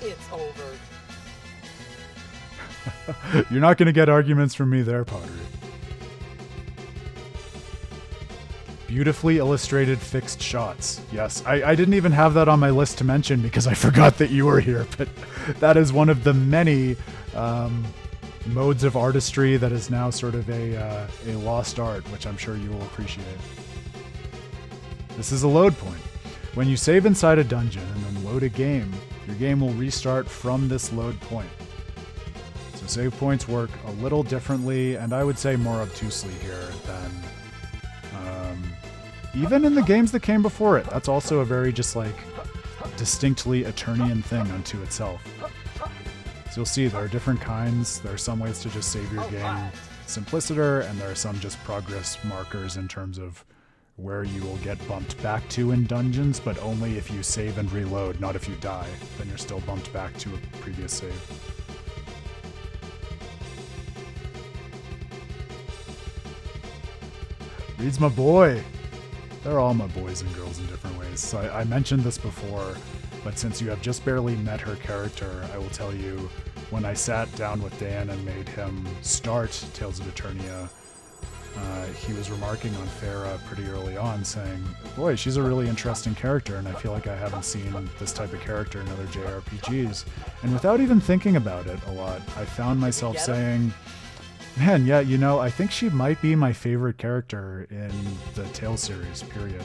It's over. You're not going to get arguments from me there, Pottery. Beautifully illustrated fixed shots. Yes, I didn't even have that on my list to mention because I forgot that you were here, but that is one of the many modes of artistry that is now sort of a lost art, which I'm sure you will appreciate. This is a load point. When you save inside a dungeon and then load a game, your game will restart from this load point. So save points work a little differently, and I would say more obtusely here than even in the games that came before it. That's also a very just like distinctly Eternian thing unto itself. So you'll see there are different kinds. There are some ways to just save your game simpliciter, and there are some just progress markers in terms of where you will get bumped back to in dungeons, but only if you save and reload, not if you die. Then you're still bumped back to a previous save. Reed's my boy. They're all my boys and girls in different ways. So I mentioned this before, but since you have just barely met her character, I will tell you, when I sat down with Dan and made him start Tales of Eternia, he was remarking on Farah pretty early on, saying, boy, she's a really interesting character, and I feel like I haven't seen this type of character in other JRPGs. And without even thinking about it a lot, I found myself saying, man, yeah, you know, I think she might be my favorite character in the Tales series, period.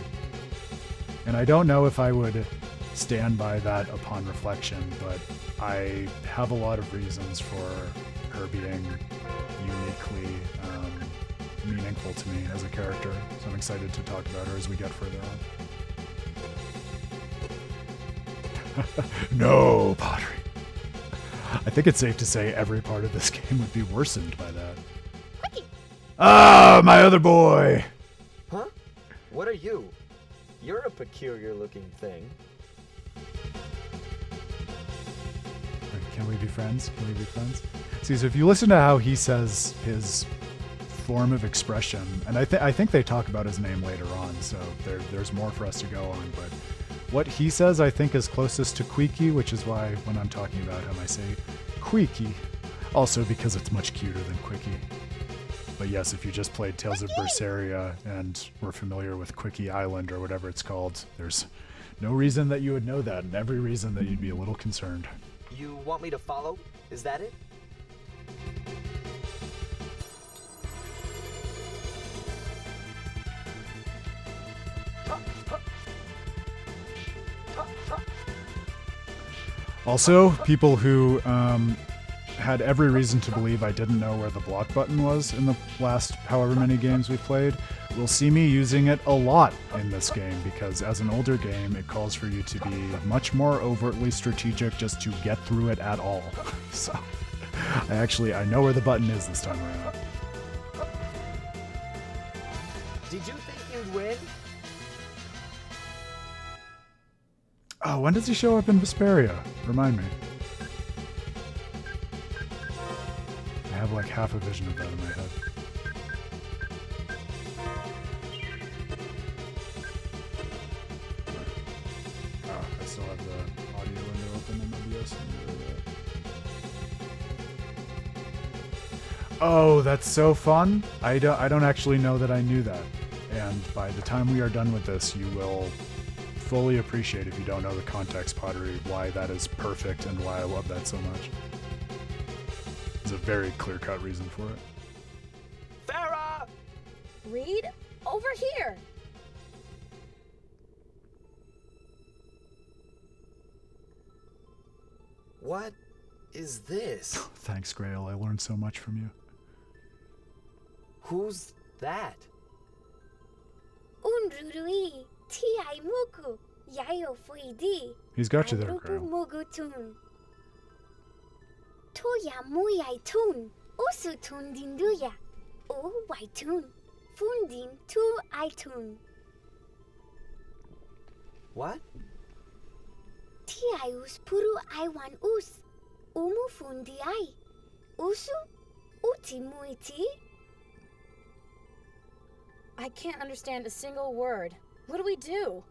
And I don't know if I would stand by that upon reflection, but I have a lot of reasons for her being uniquely meaningful to me as a character. So I'm excited to talk about her as we get further on. No, Pottery. I think it's safe to say every part of this game would be worsened by that. Quickie! Ah, my other boy! Huh? What are you? You're a peculiar looking thing. Can we be friends? Can we be friends? See, so if you listen to how he says his form of expression, and I think they talk about his name later on, so there's more for us to go on, but what he says I think is closest to Queeky, which is why when I'm talking about him I say Queeky, also because it's much cuter than Quickie. But yes, if you just played Tales of Berseria and were familiar with Quickie Island or whatever it's called, there's no reason that you would know that, and every reason that you'd be a little concerned. You want me to follow? Is that it? Also, people who had every reason to believe I didn't know where the block button was in the last however many games we played will see me using it a lot in this game, because as an older game, it calls for you to be much more overtly strategic just to get through it at all. So, I know where the button is this time around. Did you think you'd win? Oh, when does he show up in Vesperia? Remind me. I have like half a vision of that in my head. Oh, I still have the audio window open in OBS. Oh, that's so fun. I don't actually know that I knew that. And by the time we are done with this, you will fully appreciate, if you don't know the context, Pottery, why that is perfect and why I love that so much. There's a very clear-cut reason for it. Farah! Reed, over here. What is this? Thanks, Grail. I learned so much from you. Who's that? Unrurui, Ti Muku, Yayo Fuidi. He's got you there, Arupu Grail. Mugutun. Toya Muyai Tun, Usu Tun Dinduya, O Waitun, Fundin Tu Aitun. What? Ti us puru aiwan us, Umu Fundi ai, Usu, Uti Muiti. I can't understand a single word. What do we do?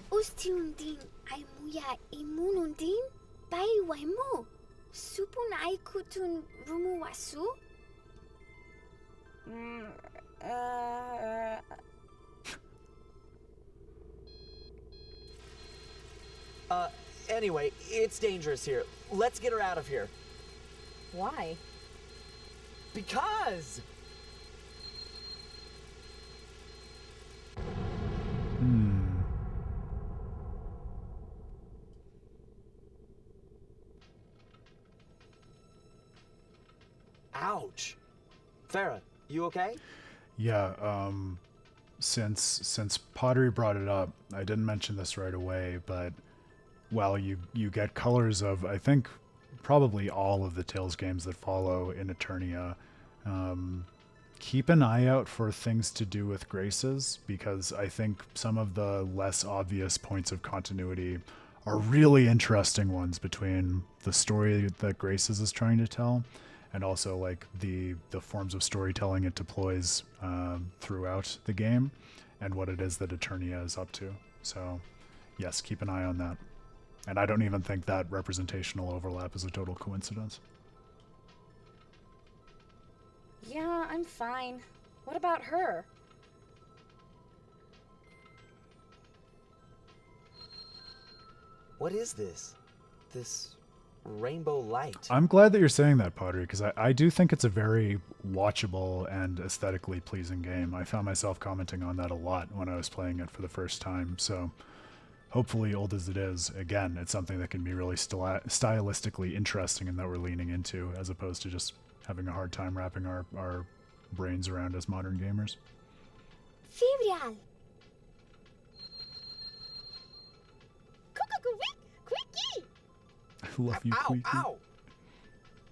Ustiundin ai muya imunundin, bai waimu, supun ai kutun rumu wasu. Anyway, it's dangerous here. Let's get her out of here. Why? Because! Ouch. Farah, you okay? Yeah, since Pottery brought it up, I didn't mention this right away, but while you get colors of, I think, probably all of the Tales games that follow in Eternia, keep an eye out for things to do with Graces, because I think some of the less obvious points of continuity are really interesting ones between the story that Graces is trying to tell and also like the forms of storytelling it deploys throughout the game and what it is that Eternia is up to. So yes, keep an eye on that. And I don't even think that representational overlap is a total coincidence. Yeah, I'm fine. What about her? What is this? This rainbow light? I'm glad that you're saying that, Pottery, because I do think it's a very watchable and aesthetically pleasing game. I found myself commenting on that a lot when I was playing it for the first time, so hopefully, old as it is, again, it's something that can be really stylistically interesting and that we're leaning into, as opposed to just having a hard time wrapping our brains around as modern gamers. Fibral. Quickie. I love you, Ow, Queeky. ow!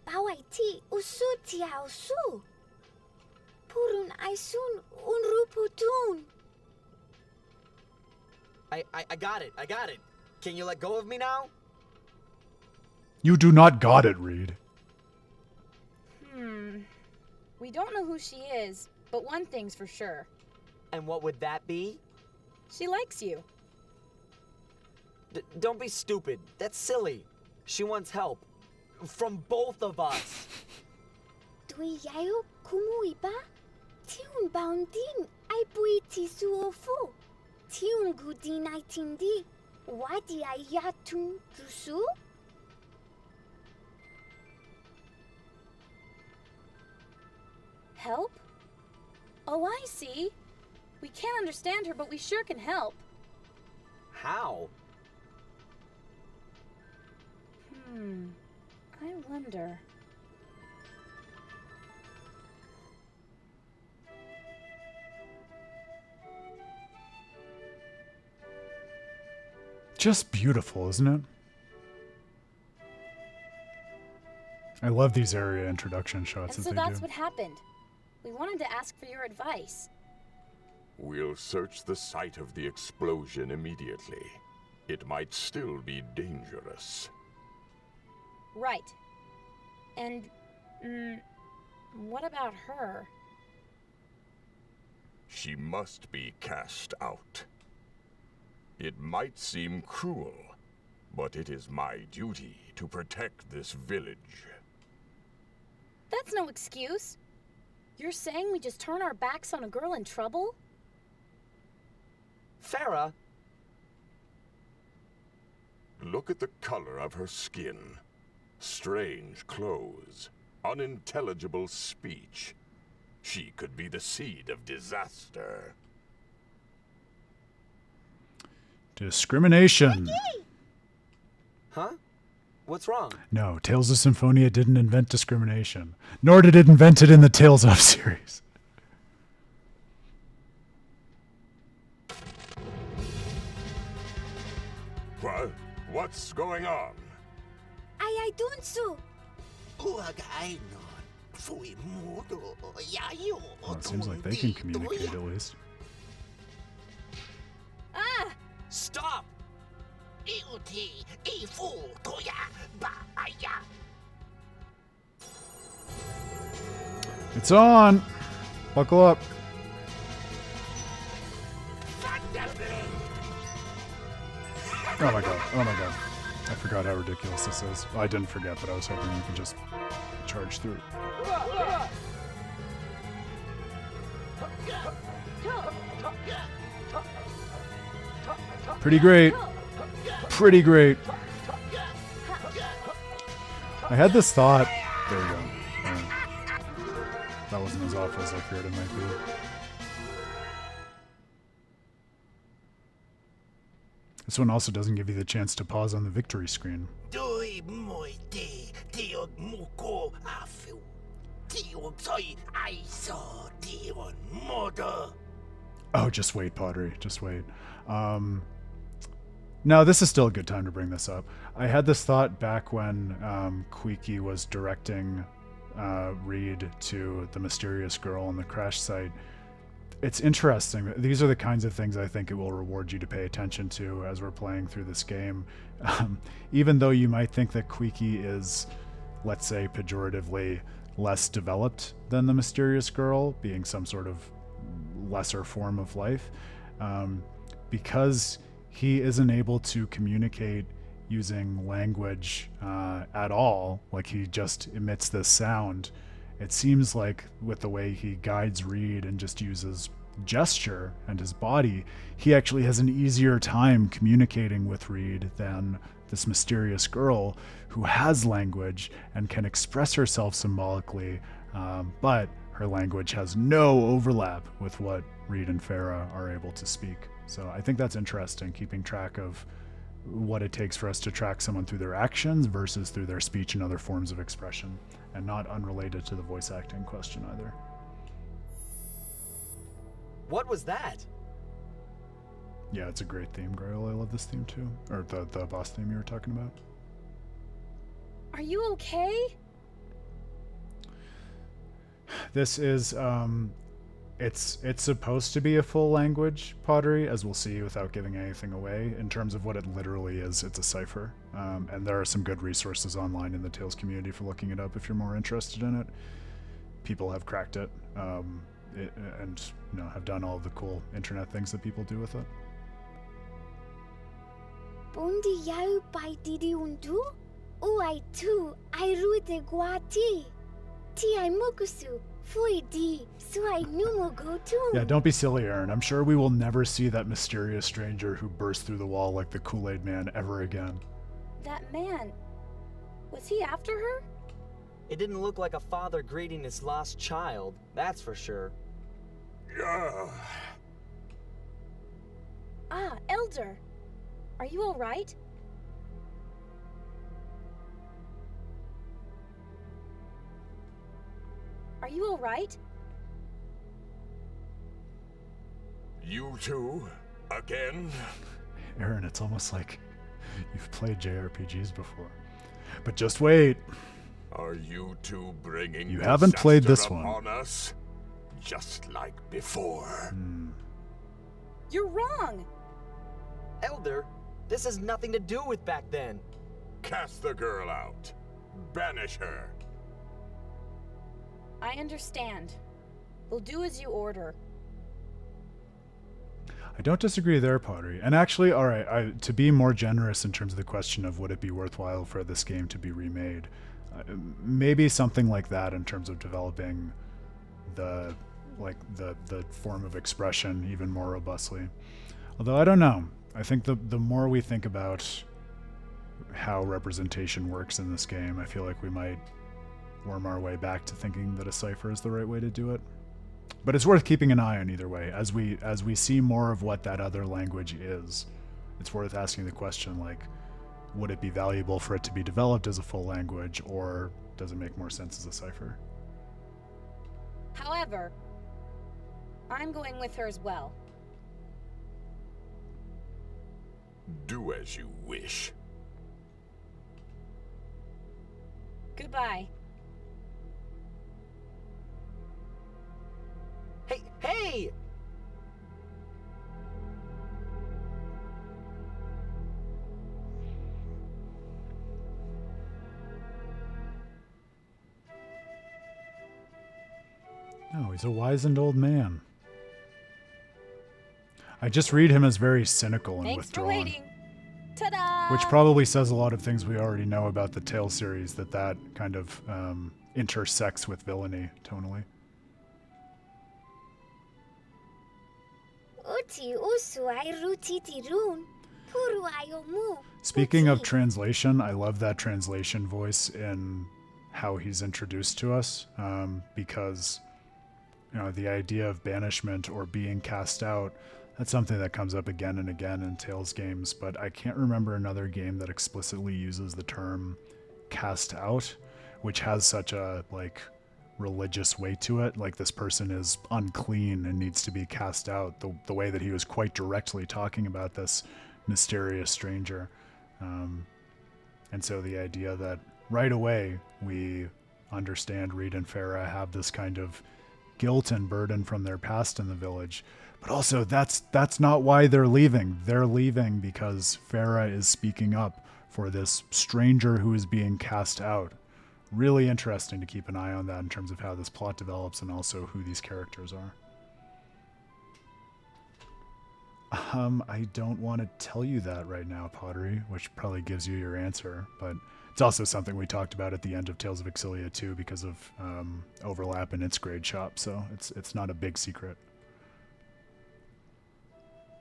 Bawaiti usu tia usu. Purun aisun unruputun. I got it. Can you let go of me now? You do not got it, Reed. We don't know who she is, but one thing's for sure. And what would that be? She likes you. Don't be stupid. That's silly. She wants help. From both of us. Dui yayo kumuiba. Tiun boundin ai puiti suofu. Tiun gudin ai tindi. Wadi ai yatun dusu. Help? Oh, I see. We can't understand her, but we sure can help. How? I wonder. Just beautiful, isn't it? I love these area introduction shots And that so they that's do. what happened. We wanted to ask for your advice. We'll search the site of the explosion immediately. It might still be dangerous. Right. And, what about her? She must be cast out. It might seem cruel, but it is my duty to protect this village. That's no excuse. You're saying we just turn our backs on a girl in trouble? Farah, Look at the color of her skin. Strange clothes. Unintelligible speech. She could be the seed of disaster. Discrimination. huh? What's wrong? No, Tales of Symphonia didn't invent discrimination, nor did it invent it in the Tales of series. What's going on? I don't so. Well, it seems like they can communicate at least. Ah! Stop! It's on! Buckle up. Oh my god, oh my god. I forgot how ridiculous this is. I didn't forget, but I was hoping you could just charge through. Pretty great. Pretty great. I had this thought. There we go. That wasn't as awful as I feared it might be. This one also doesn't give you the chance to pause on the victory screen. Oh, just wait, Pottery. Just wait. No, this is still a good time to bring this up. I had this thought back when Queeky was directing Reed to the mysterious girl on the crash site. It's interesting. These are the kinds of things I think it will reward you to pay attention to as we're playing through this game. Even though you might think that Queeky is, let's say, pejoratively less developed than the mysterious girl, being some sort of lesser form of life, because he isn't able to communicate using language at all, like he just emits this sound. It seems like with the way he guides Reed and just uses gesture and his body, he actually has an easier time communicating with Reed than this mysterious girl who has language and can express herself symbolically, but her language has no overlap with what Reed and Farah are able to speak. So I think that's interesting, keeping track of what it takes for us to track someone through their actions versus through their speech and other forms of expression, and not unrelated to the voice acting question either. What was that? Yeah, it's a great theme, Grail. I love this theme too. Or the boss theme you were talking about. Are you okay? This is it's supposed to be a full language, Pottery, as we'll see without giving anything away. In terms of what it literally is, it's a cipher. And there are some good resources online in the Tales community for looking it up if you're more interested in it. People have cracked it, and have done all the cool internet things that people do with it. Bondi yau pai didi undu? Uai tu, ai rute guati. Ti ai mukusu, fui di, su ai numo go tu. Yeah, don't be silly, Aaron. I'm sure we will never see that mysterious stranger who burst through the wall like the Kool-Aid Man ever again. That man, was he after her? It didn't look like a father greeting his lost child, that's for sure. Ah, Elder. Are you all right? Are you all right? You two? Again? Aaron, it's almost like you've played JRPGs before. But just wait. Are you two bringing You haven't played this disaster one. upon us? Just like before. You're wrong. Elder, this has nothing to do with back then. Cast the girl out. Banish her. I understand. We'll do as you order. I don't disagree there, Pottery. And actually, all right, to be more generous in terms of the question of would it be worthwhile for this game to be remade, Maybe something like that in terms of developing the form of expression even more robustly. Although I don't know. I think the more we think about how representation works in this game, I feel like we might worm our way back to thinking that a cipher is the right way to do it. But it's worth keeping an eye on either way. As we see more of what that other language is, it's worth asking the question, like, would it be valuable for it to be developed as a full language, or does it make more sense as a cipher? However, I'm going with her as well. Do as you wish. Goodbye. Hey, hey! No, he's a wizened old man. I just read him as very cynical and Thanks for withdrawn. waiting. Ta-da! Which probably says a lot of things we already know about the Tales series, that kind of intersects with villainy tonally. Uti usu ai rutiti run. Puru ayomu. Speaking of Uti. translation, I love that translation voice in how he's introduced to us, because the idea of banishment or being cast out, that's something that comes up again and again in Tales games, but I can't remember another game that explicitly uses the term cast out, which has such a religious weight to it. Like, this person is unclean and needs to be cast out, the way that he was quite directly talking about this mysterious stranger. And so the idea that right away we understand Reed and Farah have this kind of guilt and burden from their past in the village, but also that's not why they're leaving. They're leaving because Farah is speaking up for this stranger who is being cast out. Really interesting to keep an eye on that in terms of how this plot develops and also who these characters are. I don't want to tell you that right now, Pottery, which probably gives you your answer, but it's also something we talked about at the end of Tales of Xillia too, because of overlap in its grade shop, so it's not a big secret.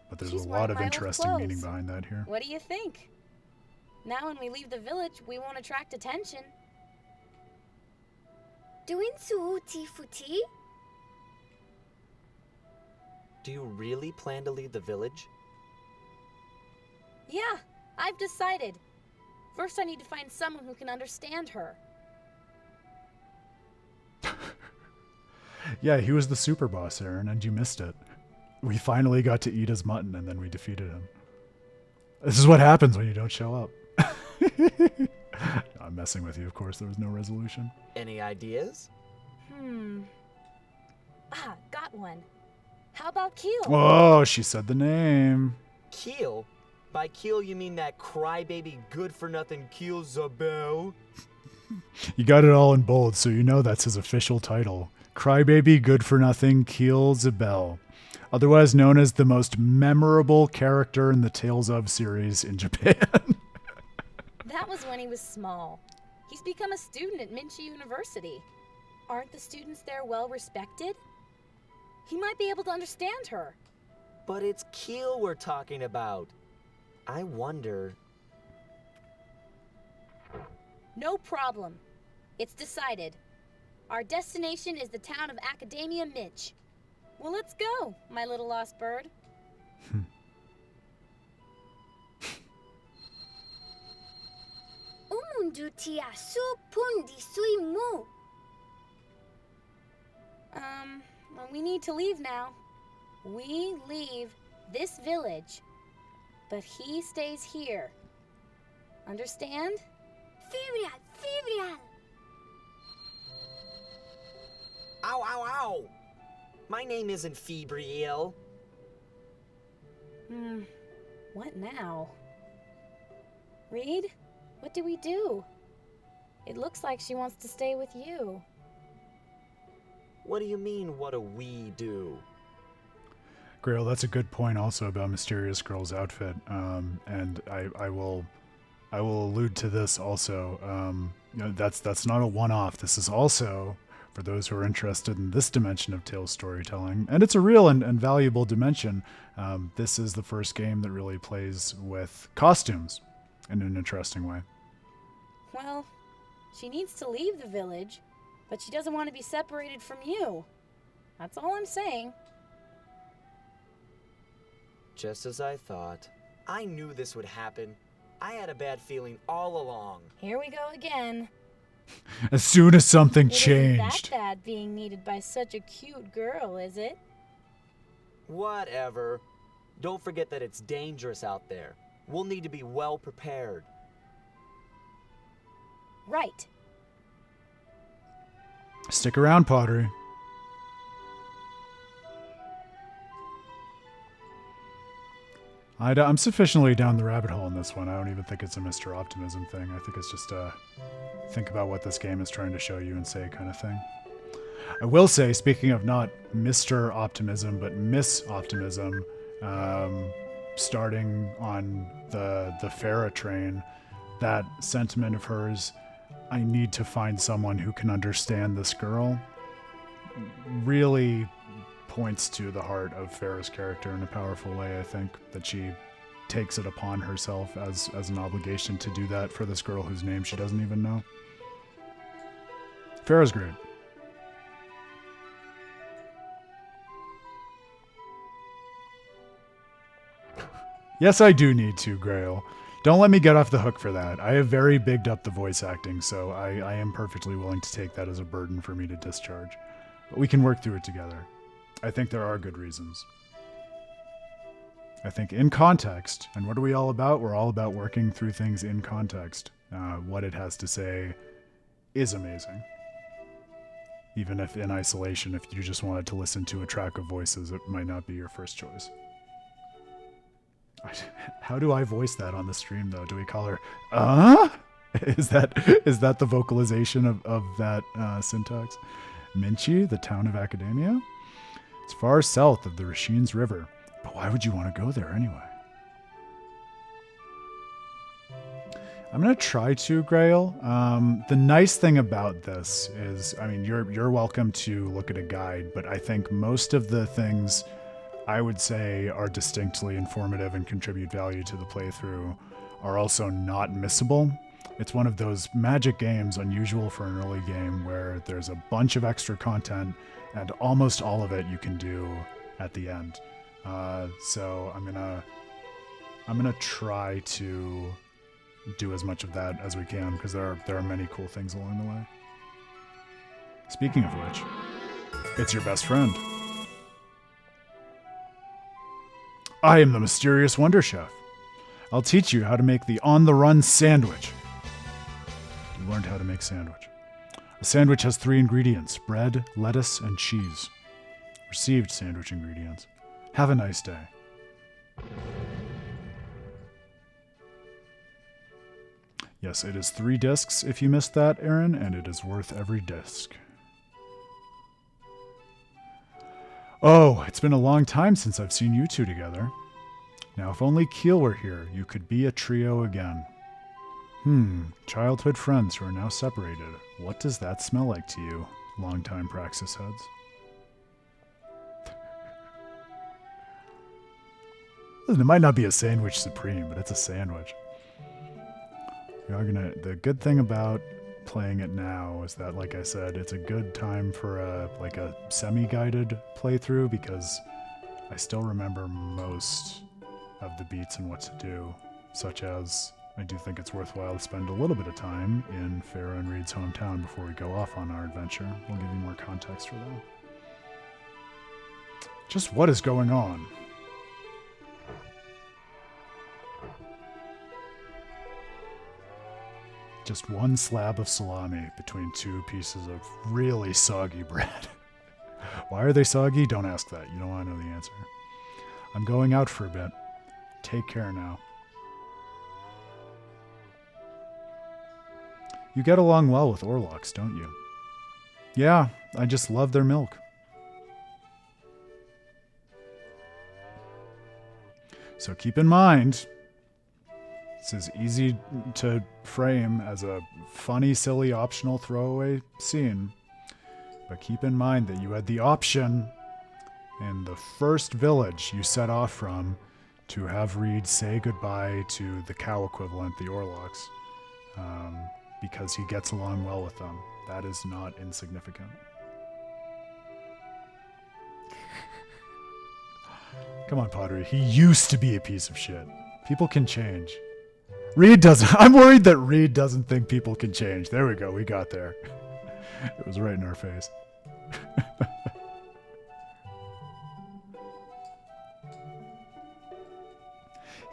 But there's She's a wearing lot of my old interesting meaning clothes. behind that here. What do you think? Now when we leave the village, we won't attract attention. Doin su uti futi. Do you really plan to leave the village? Yeah, I've decided. First I need to find someone who can understand her. Yeah, he was the super boss, Aaron, and you missed it. We finally got to eat his mutton, and then we defeated him. This is what happens when you don't show up. I'm messing with you, of course. There was no resolution. Any ideas? Got one. How about Keel? Oh, she said the name. Keel? By Keel, you mean that crybaby good-for-nothing Keel Zabel? You got it all in bold, so you know that's his official title. Crybaby Good-for-Nothing Keel Zabel. Otherwise known as the most memorable character in the Tales of series in Japan. That was when he was small. He's become a student at Minchi University. Aren't the students there well respected? He might be able to understand her. But it's Keel we're talking about. I wonder... No problem. It's decided. Our destination is the town of Academia Minch. Well, let's go, my little lost bird. Umundu tia su pundi sui mu. Well, we need to leave now. We leave this village, but he stays here. Understand? Firial, firial. Ow, ow, ow! My name isn't Febriel. What now? Reed, what do we do? It looks like she wants to stay with you. What do you mean, what do we do? Grail, that's a good point also about Mysterious Girl's outfit. And I will I will allude to this also. That's not a one-off. This is also for those who are interested in this dimension of Tales storytelling, and it's a real and valuable dimension. This is the first game that really plays with costumes in an interesting way. Well, she needs to leave the village, but she doesn't want to be separated from you. That's all I'm saying. Just as I thought. I knew this would happen. I had a bad feeling all along. Here we go again. As soon as something It isn't that changed. bad being needed by such a cute girl, is it? Whatever. Don't forget that it's dangerous out there. We'll need to be well prepared. Right. Stick around, Pottery. I'm sufficiently down the rabbit hole in this one. I don't even think it's a Mr. Optimism thing. I think it's just a think about what this game is trying to show you and say kind of thing. I will say, speaking of not Mr. Optimism, but Miss Optimism, starting on the Farah train, that sentiment of hers, I need to find someone who can understand this girl, really points to the heart of Farah's character in a powerful way. I think that she takes it upon herself as an obligation to do that for this girl whose name she doesn't even know. Farah's great. Yes, I do need to, Grail. Don't let me get off the hook for that. I have very bigged up the voice acting, so I am perfectly willing to take that as a burden for me to discharge. But we can work through it together. I think there are good reasons. I think in context, and what are we all about? We're all about working through things in context. What it has to say is amazing. Even if in isolation, if you just wanted to listen to a track of voices, it might not be your first choice. How do I voice that on the stream, though? Do we call her, Is that the vocalization of that syntax? Minchi, the town of Academia? It's far south of the Rasheen's River. But why would you want to go there anyway? I'm going to try to, Grail. The nice thing about this is, I mean, you're welcome to look at a guide, but I think most of the things I would say are distinctly informative and contribute value to the playthrough are also not missable. It's one of those magic games, unusual for an early game, where there's a bunch of extra content and almost all of it you can do at the end. So I'm gonna try to do as much of that as we can, because there are many cool things along the way. Speaking of which, it's your best friend. I am the mysterious Wonder Chef. I'll teach you how to make the on-the-run sandwich. You learned how to make sandwich. A sandwich has 3 ingredients: bread, lettuce, and cheese. Received sandwich ingredients. Have a nice day. Yes, it is 3 discs if you missed that, Aaron, and it is worth every disc. Oh, it's been a long time since I've seen you two together. Now, if only Keel were here, you could be a trio again. Childhood friends who are now separated. What does that smell like to you, longtime Praxis heads? Listen, it might not be a sandwich supreme, but it's a sandwich. The good thing about playing it now is that, like I said, it's a good time for a semi-guided playthrough, because I still remember most of the beats and what to do, such as I do think it's worthwhile to spend a little bit of time in Farah and Reed's hometown before we go off on our adventure. We'll give you more context for that. Just what is going on? Just one slab of salami between 2 pieces of really soggy bread. Why are they soggy? Don't ask that. You don't want to know the answer. I'm going out for a bit. Take care now. You get along well with Orlocks, don't you? Yeah, I just love their milk. So keep in mind, This is easy to frame as a funny, silly, optional throwaway scene. But keep in mind that you had the option in the first village you set off from to have Reed say goodbye to the cow equivalent, the Orlocks, because he gets along well with them. That is not insignificant. Come on, Pottery. He used to be a piece of shit. People can change. Reed doesn't. I'm worried that Reed doesn't think people can change. There we go. We got there. It was right in our face.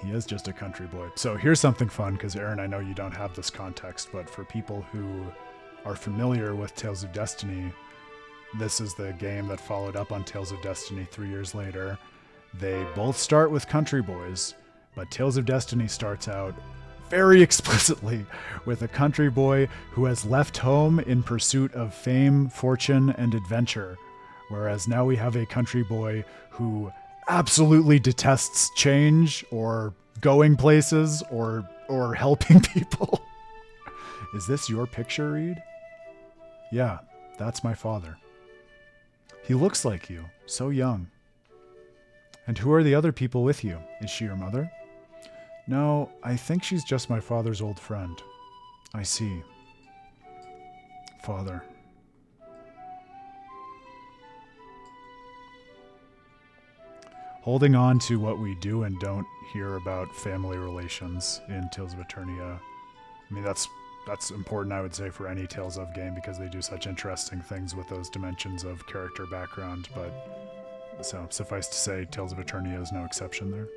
He is just a country boy. So here's something fun, because Aaron, I know you don't have this context, but for people who are familiar with Tales of Destiny, this is the game that followed up on Tales of Destiny 3 years later. They both start with country boys, but Tales of Destiny starts out very explicitly with a country boy who has left home in pursuit of fame, fortune, and adventure. Whereas now we have a country boy who absolutely detests change or going places or helping people. Is this your picture, Reed? Yeah, that's my father. He looks like you, so young. And who are the other people with you? Is she your mother? No, I think she's just my father's old friend. I see. Father. Holding on to what we do and don't hear about family relations in Tales of Eternia. I mean, that's important, I would say, for any Tales of game, because they do such interesting things with those dimensions of character background. But so suffice to say, Tales of Eternia is no exception there.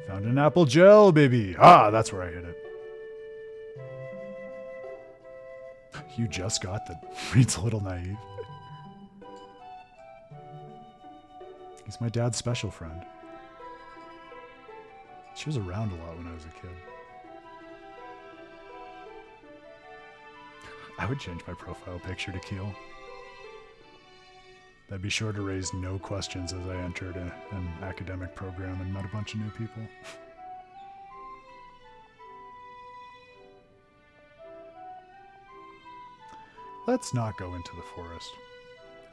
Found an apple gel, baby. Ah, that's where I hit it. You just got that. Reed's a little naive. He's my dad's special friend. She was around a lot when I was a kid. I would change my profile picture to Keel. I'd be sure to raise no questions as I entered an academic program and met a bunch of new people. Let's not go into the forest.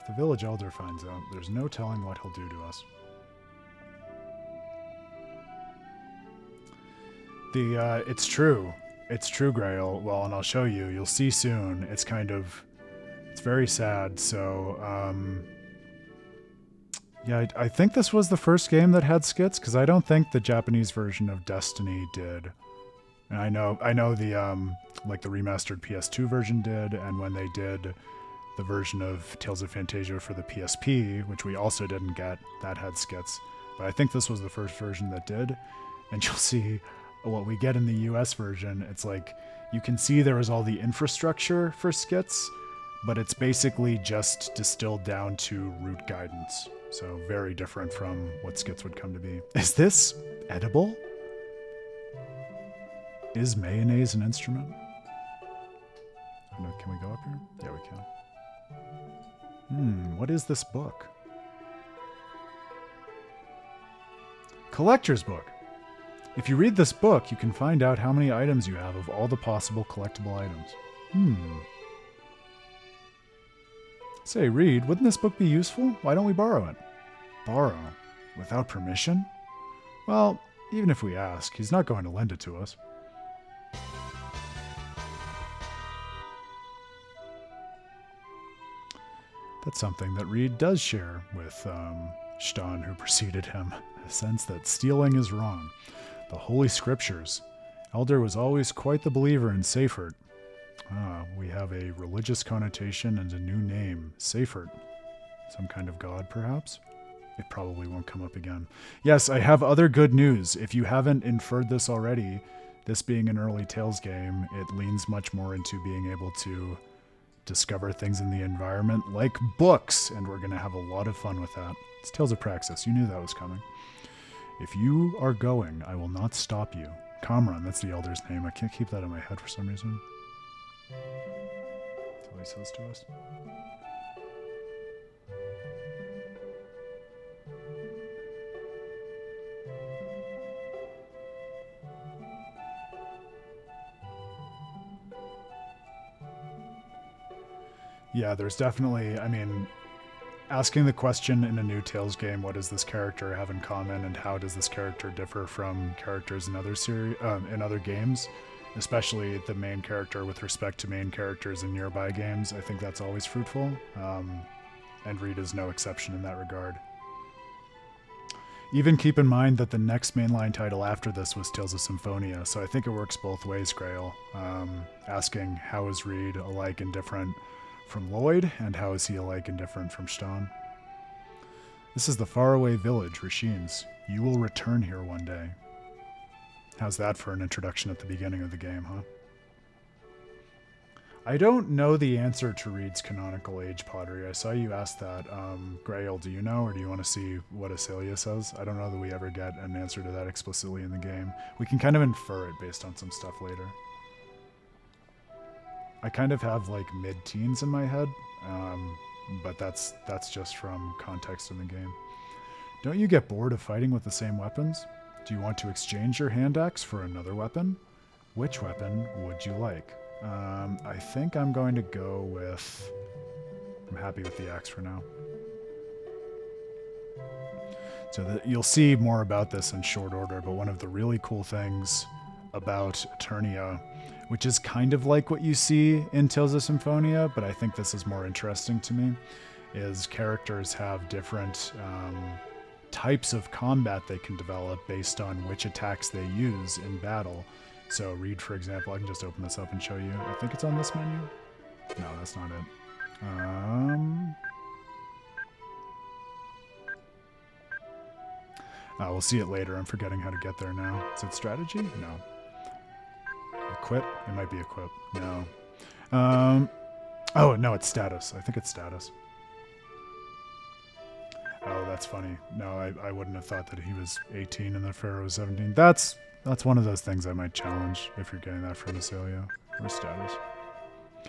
If the village elder finds out, there's no telling what he'll do to us. It's true. It's true, Grail. Well, and I'll show you. You'll see soon. It's very sad. So, yeah, I think this was the first game that had skits, because I don't think the Japanese version of Destiny did. And I know the like the remastered PS2 version did, and when they did the version of Tales of Phantasia for the PSP, which we also didn't get, that had skits. But I think this was the first version that did. And you'll see what we get in the US version. It's like, you can see there was all the infrastructure for skits, but it's basically just distilled down to root guidance. So very different from what skits would come to be. Is this edible? Is mayonnaise an instrument? I don't know, can we go up here? Yeah, we can. What is this book? Collector's book. If you read this book, you can find out how many items you have of all the possible collectible items. Say, Reed, wouldn't this book be useful? Why don't we borrow it? Borrow? Without permission? Well, even if we ask, he's not going to lend it to us. That's something that Reed does share with Stan, who preceded him. A sense that stealing is wrong. The Holy Scriptures. Elder was always quite the believer in Seifert. We have a religious connotation and a new name, Seifert. Some kind of god, perhaps? It probably won't come up again. Yes, I have other good news. If you haven't inferred this already, this being an early Tales game, it leans much more into being able to discover things in the environment like books, and we're going to have a lot of fun with that. It's Tales of Praxis. You knew that was coming. If you are going, I will not stop you. Kamran, that's the elder's name. I can't keep that in my head for some reason. That's what he says to us. Yeah, there's definitely, I mean, asking the question in a new Tales game, what does this character have in common, and how does this character differ from characters in other in other games, especially the main character with respect to main characters in nearby games. I think that's always fruitful, and Reed is no exception in that regard. Even keep in mind that the next mainline title after this was Tales of Symphonia, so I think it works both ways, Grail. Asking how is Reed alike and different from Lloyd, and how is he alike and different from Stone? This is the faraway village, Rasheen's. You will return here one day. How's that for an introduction at the beginning of the game, huh? I don't know the answer to Reed's canonical age, Pottery. I saw you ask that. Grail, do you know, or do you want to see what Xillia says? I don't know that we ever get an answer to that explicitly in the game. We can kind of infer it based on some stuff later. I kind of have like mid-teens in my head, but that's just from context in the game. Don't you get bored of fighting with the same weapons? Do you want to exchange your hand axe for another weapon? Which weapon would you like? I think I'm going to go with... I'm happy with the axe for now. So you'll see more about this in short order, but one of the really cool things about Eternia, which is kind of like what you see in Tales of Symphonia, but I think this is more interesting to me, is characters have different types of combat they can develop based on which attacks they use in battle. So Reed, for example, I can just open this up and show you. I think it's on this menu. No, that's not it. We'll see it later. I'm forgetting how to get there now. Is it strategy? No. Equip? It might be equip. No. Oh, no, it's status. I think it's status. Oh, that's funny. No, I wouldn't have thought that he was 18 and the Pharaoh was 17. That's one of those things I might challenge if you're getting that from Xillia. Or status.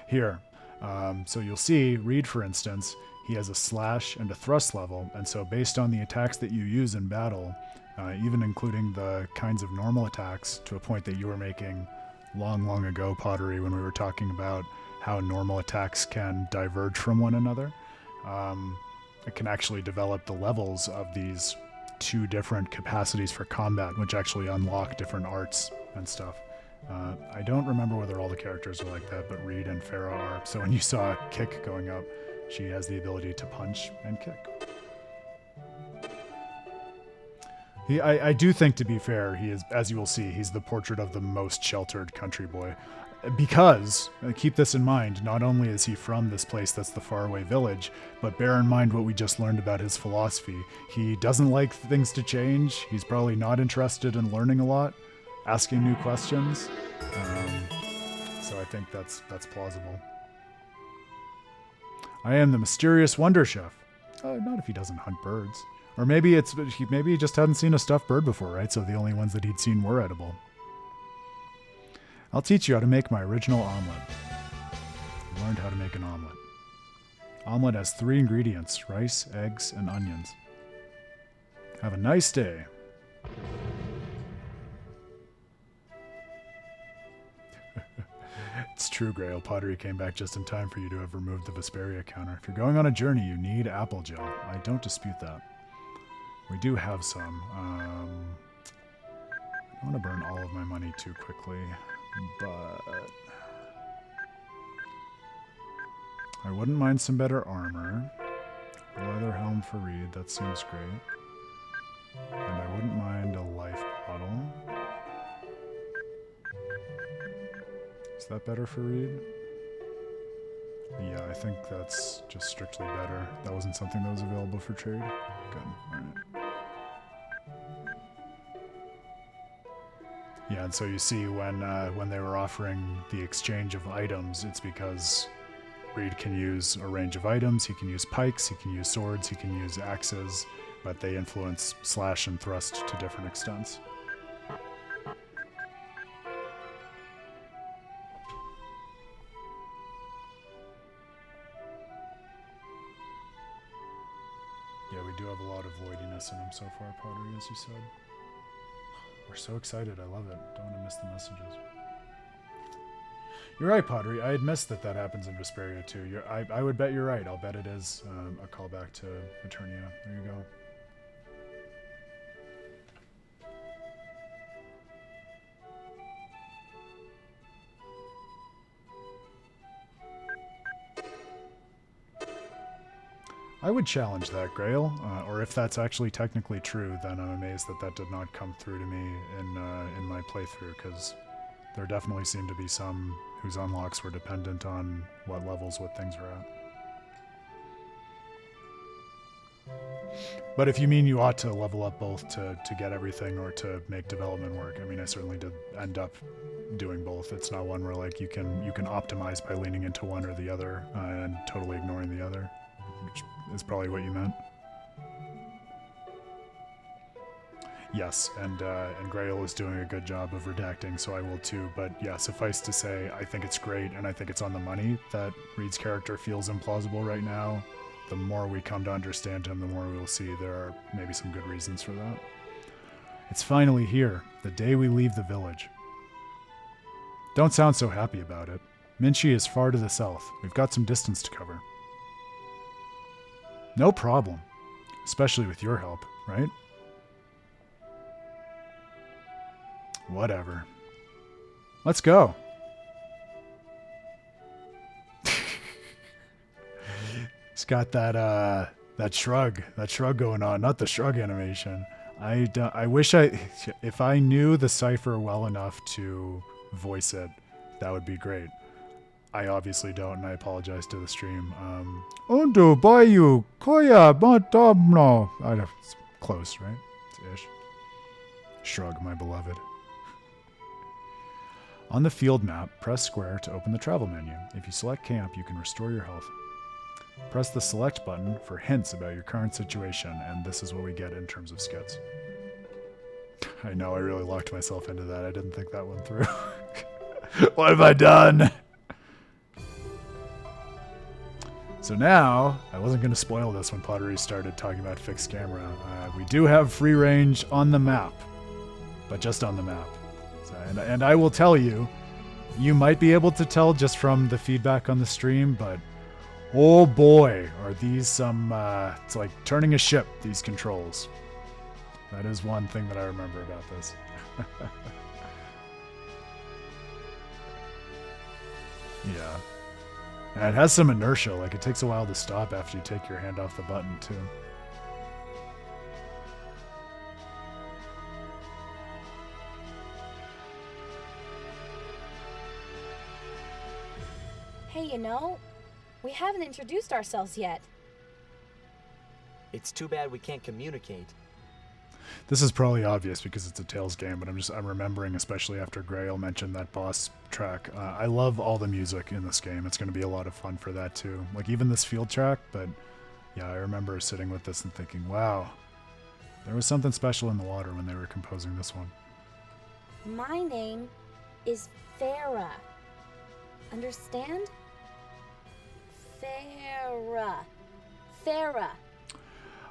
Here. So you'll see, Reed, for instance, he has a slash and a thrust level, and so based on the attacks that you use in battle, even including the kinds of normal attacks, to a point that you were making long ago, Pottery, when we were talking about how normal attacks can diverge from one another, it can actually develop the levels of these two different capacities for combat, which actually unlock different arts and stuff. I don't remember whether all the characters are like that, but Reed and Pharaoh are. So when you saw Kick going up, she has the ability to punch and kick. I do think, to be fair, he is, as you will see, he's the portrait of the most sheltered country boy. Because, keep this in mind, not only is he from this place that's the faraway village, but bear in mind what we just learned about his philosophy. He doesn't like things to change. He's probably not interested in learning a lot, asking new questions. So I think that's plausible. I am the mysterious Wonder Chef. Not if he doesn't hunt birds. Or maybe he just hadn't seen a stuffed bird before, right? So the only ones that he'd seen were edible. I'll teach you how to make my original omelet. I learned how to make an omelet. Omelet has 3 ingredients: rice, eggs, and onions. Have a nice day. It's true, Grail. Pottery came back just in time for you to have removed the Vesperia counter. If you're going on a journey, you need apple gel. I don't dispute that. We do have some. I don't want to burn all of my money too quickly, but I wouldn't mind some better armor. Leather helm for Reed, that seems great. And I wouldn't mind a life bottle. Is that better for Reed? Yeah, I think that's just strictly better. That wasn't something that was available for trade. Good. Alright. Yeah, and so you see when they were offering the exchange of items, it's because Reed can use a range of items. He can use pikes, he can use swords, he can use axes, but they influence slash and thrust to different extents. Yeah, we do have a lot of voidiness in him so far, Pottery, as you said. We're so excited, I love it. Don't want to miss the messages. You're right, Pottery. I had missed that happens in Vesperia too. I would bet you're right. I'll bet it is a callback to Eternia. There you go. I would challenge that, Grail, or if that's actually technically true, then I'm amazed that did not come through to me in my playthrough, because there definitely seemed to be some whose unlocks were dependent on what levels what things were at. But if you mean you ought to level up both to get everything or to make development work, I mean, I certainly did end up doing both. It's not one where like you can optimize by leaning into one or the other and totally ignoring the other, which is probably what you meant. Yes, and Grail is doing a good job of redacting, so I will too. But yeah, suffice to say, I think it's great, and I think it's on the money that Reed's character feels implausible right now. The more we come to understand him, the more we will see there are maybe some good reasons for that. It's finally here, the day we leave the village. Don't sound so happy about it. Minchi is far to the south. We've got some distance to cover. No problem. Especially with your help, right? Whatever. Let's go. It's got that shrug going on, not the shrug animation. I wish if I knew the cipher well enough to voice it, that would be great. I obviously don't, and I apologize to the stream. Undo Bayu Koya Matamno. It's close, right? It's ish. Shrug, my beloved. On the field map, press square to open the travel menu. If you select camp, you can restore your health. Press the select button for hints about your current situation, and this is what we get in terms of skits. I know, I really locked myself into that. I didn't think that one through. What have I done? So now, I wasn't going to spoil this when Pottery started talking about fixed camera. We do have free range on the map, but just on the map. So, and I will tell you, you might be able to tell just from the feedback on the stream, but oh boy, are these some, it's like turning a ship, these controls. That is one thing that I remember about this. Yeah. And it has some inertia, like it takes a while to stop after you take your hand off the button, too. Hey, we haven't introduced ourselves yet. It's too bad we can't communicate. This is probably obvious because it's a Tales game, but I'm remembering, especially after Grail mentioned that boss track. I love all the music in this game. It's going to be a lot of fun for that too. Like even this field track, but yeah, I remember sitting with this and thinking, wow, there was something special in the water when they were composing this one. My name is Farah. Understand? Farah.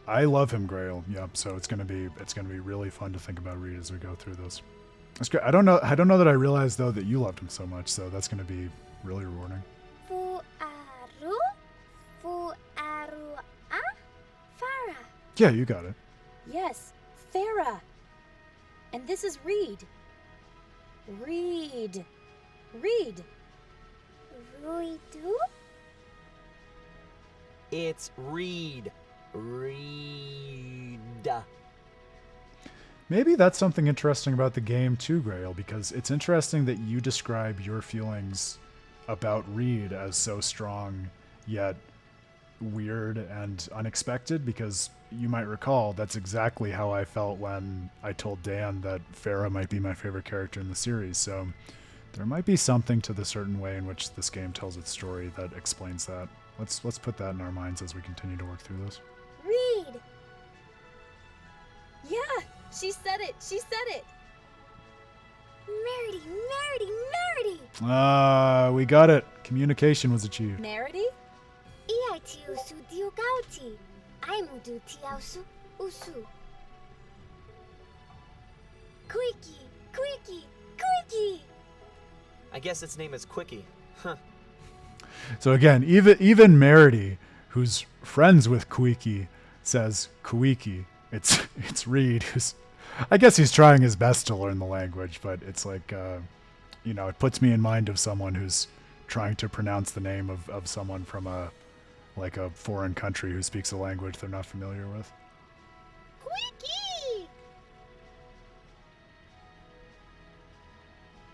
I love him, Grail. Yep. So it's gonna be really fun to think about Reed as we go through this. That's great. I don't know that I realized though that you loved him so much. So that's gonna be really rewarding. Farah. Yeah, you got it. Yes, Farah. And this is Reed. Reed. Ruidu? It's Reed. Reed. Maybe that's something interesting about the game too, Grail, because it's interesting that you describe your feelings about Reed as so strong, yet weird and unexpected, because you might recall that's exactly how I felt when I told Dan that Farah might be my favorite character in the series. So there might be something to the certain way in which this game tells its story that explains that. Let's put that in our minds as we continue to work through this. Reed. Yeah, she said it. Merity. We got it. Communication was achieved. Merity? Iaitiu diogauti. Aimudu tiausu usu. Quickie. I guess its name is Quickie. Huh. So again, even Merity, who's friends with Kuiki, says Kuiki. It's Reed, who's, I guess he's trying his best to learn the language, but it's like, it puts me in mind of someone who's trying to pronounce the name of someone from a foreign country who speaks a language they're not familiar with. Quickie!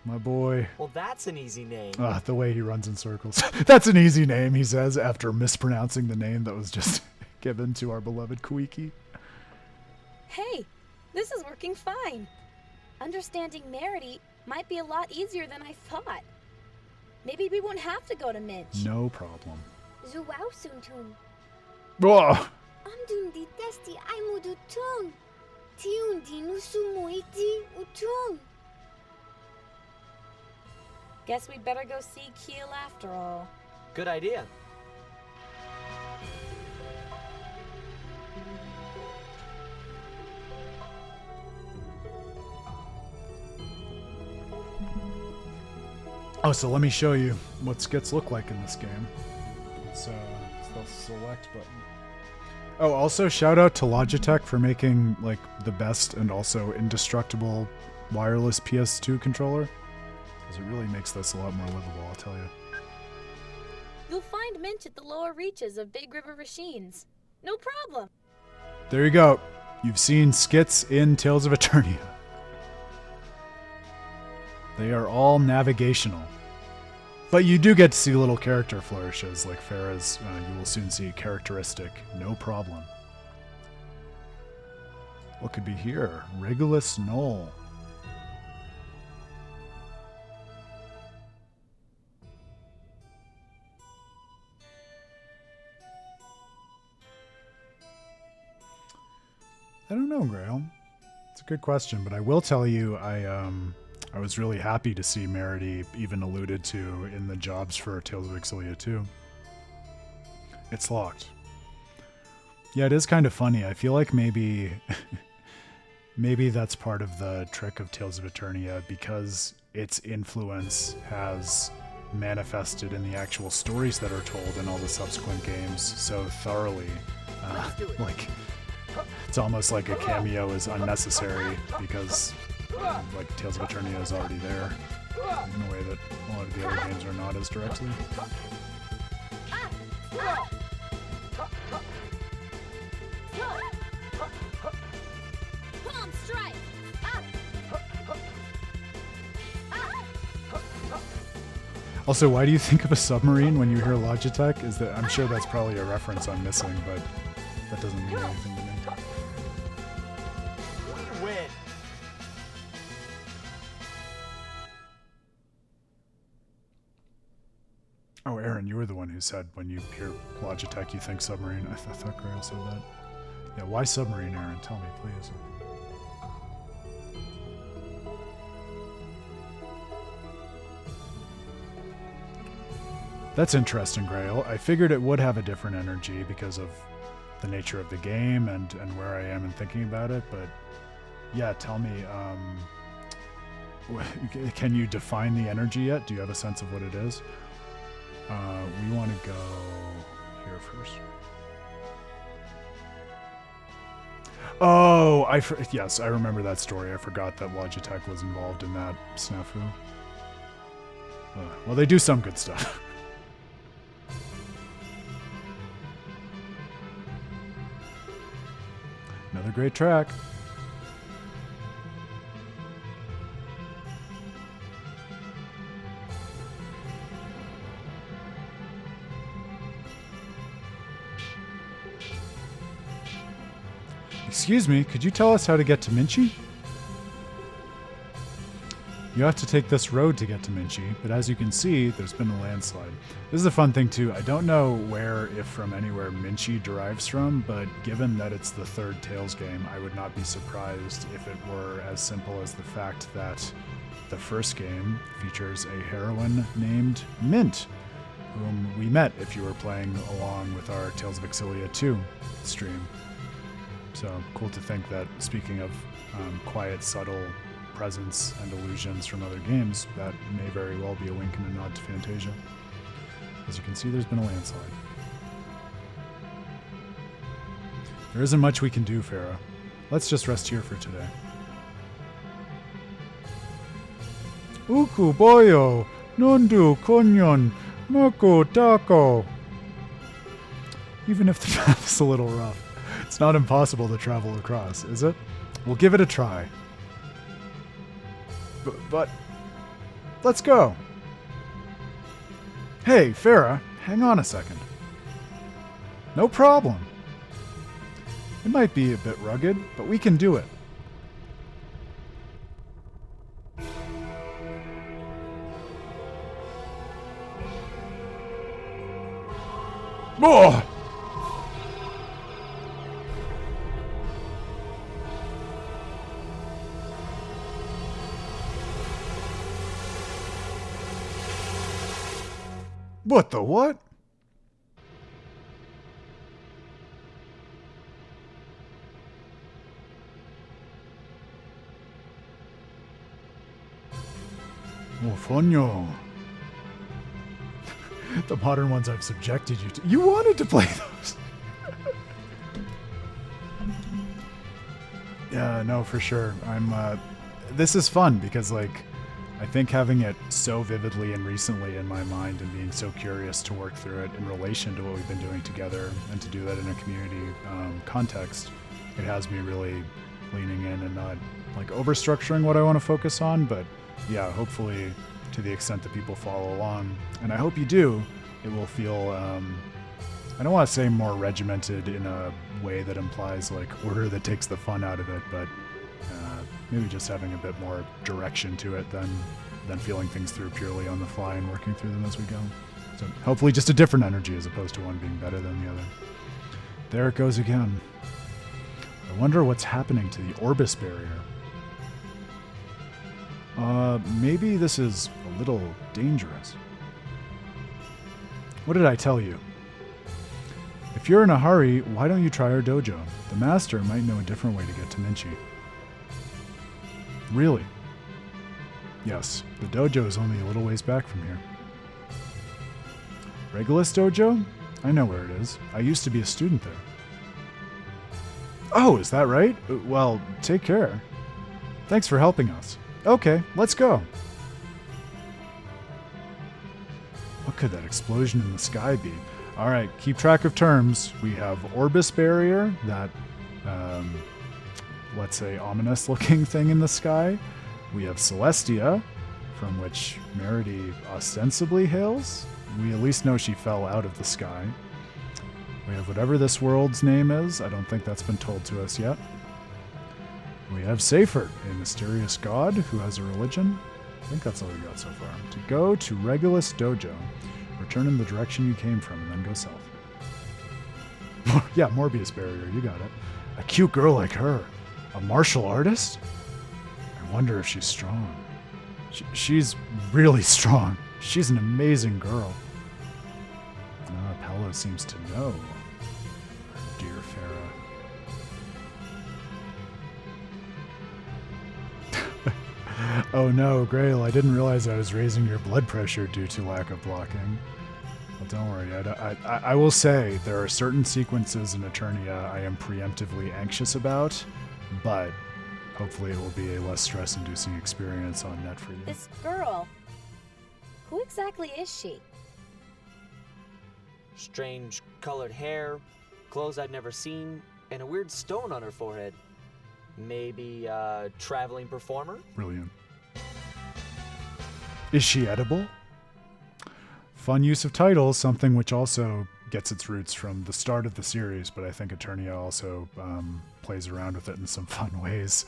My boy. Well, that's an easy name. The way he runs in circles. That's an easy name, he says, after mispronouncing the name that was just given to our beloved Kuiki. Hey, this is working fine. Understanding Merity might be a lot easier than I thought. Maybe we won't have to go to Minch. No problem. Zuwausuntun. Oh! Amdun di testi ai mudutun. Tiun di nusumuiti utun. Guess we'd better go see Keel after all. Good idea. Oh, so let me show you what skits look like in this game. It's the select button. Oh, also shout out to Logitech for making the best and also indestructible wireless PS2 controller, because it really makes this a lot more livable, I'll tell you. You'll find Minch at the lower reaches of Big River Machines. No problem. There you go. You've seen skits in Tales of Eternia. They are all navigational. But you do get to see little character flourishes, like Farah's, you will soon see characteristic, no problem. What could be here? Regulus Knoll. I don't know, Grail. It's a good question, but I will tell you, I was really happy to see Merity even alluded to in the jobs for Tales of Xillia 2. It's locked. Yeah, it is kind of funny. I feel like maybe that's part of the trick of Tales of Eternia, because its influence has manifested in the actual stories that are told in all the subsequent games so thoroughly. It's almost like a cameo is unnecessary, because Tales of Eternia is already there in a way that a lot of the other games are not as directly. Palm strike! Also, why do you think of a submarine when you hear Logitech? I'm sure that's probably a reference I'm missing, but that doesn't mean anything to me. We win. Oh, Aaron, you were the one who said when you hear Logitech, you think submarine. I thought Grail said that. Yeah, why submarine, Aaron? Tell me, please. That's interesting, Grail. I figured it would have a different energy because of the nature of the game and where I am in thinking about it, but yeah, tell me, can you define the energy yet? Do you have a sense of what it is? We want to go here first. Oh, yes, I remember that story. I forgot that Logitech was involved in that snafu. Well, they do some good stuff. Another great track. Excuse me, could you tell us how to get to Minchi? You have to take this road to get to Minchi, but as you can see, there's been a landslide. This is a fun thing too. I don't know where, if from anywhere, Minchi derives from, but given that it's the third Tales game, I would not be surprised if it were as simple as the fact that the first game features a heroine named Mint, whom we met if you were playing along with our Tales of Xillia 2 stream. So cool to think that, speaking of quiet, subtle presence and illusions from other games, that may very well be a wink and a nod to Fantasia. As you can see, there's been a landslide. There isn't much we can do, Farah. Let's just rest here for today. Uku boyo, nondu konyon, moko tako. Even if the path is a little rough, it's not impossible to travel across, is it? We'll give it a try. But let's go. Hey, Farah, hang on a second. No problem. It might be a bit rugged, but we can do it. Oh! What the what? Oh, Fonyo. The modern ones I've subjected you to. You wanted to play those. Yeah, no, for sure. This is fun because, like, I think having it so vividly and recently in my mind and being so curious to work through it in relation to what we've been doing together and to do that in a community context, it has me really leaning in and not like over-structuring what I want to focus on, but yeah, hopefully to the extent that people follow along, and I hope you do, it will feel, I don't want to say more regimented in a way that implies like order that takes the fun out of it, but maybe just having a bit more direction to it than feeling things through purely on the fly and working through them as we go. So hopefully just a different energy as opposed to one being better than the other. There it goes again. I wonder what's happening to the Orbis barrier. Maybe this is a little dangerous. What did I tell you? If you're in a hurry, why don't you try our dojo? The master might know a different way to get to Minchi. Really? Yes, the dojo is only a little ways back from here. Regulus Dojo? I know where it is. I used to be a student there. Oh, is that right? Well, take care. Thanks for helping us. Okay, let's go. What could that explosion in the sky be? All right, keep track of terms. We have Orbis barrier, that, let's say, ominous-looking thing in the sky. We have Celestia, from which Merity ostensibly hails. We at least know she fell out of the sky. We have whatever this world's name is. I don't think that's been told to us yet. We have Seifert, a mysterious god who has a religion. I think that's all we got so far. To go to Regulus Dojo. Return in the direction you came from and then go south. Yeah, Morbius barrier, you got it. A cute girl like her. A martial artist? I wonder if she's strong. She's really strong. She's an amazing girl. Paolo seems to know. Dear Farah. Oh no, Grail, I didn't realize I was raising your blood pressure due to lack of blocking. Well, don't worry, I will say there are certain sequences in Eternia I am preemptively anxious about, but hopefully it will be a less stress-inducing experience on net for you. This girl, who exactly is she? Strange colored hair, clothes I'd never seen, and a weird stone on her forehead. Maybe a traveling performer? Brilliant. Is she edible? Fun use of titles, something which also gets its roots from the start of the series, but I think Eternia also plays around with it in some fun ways.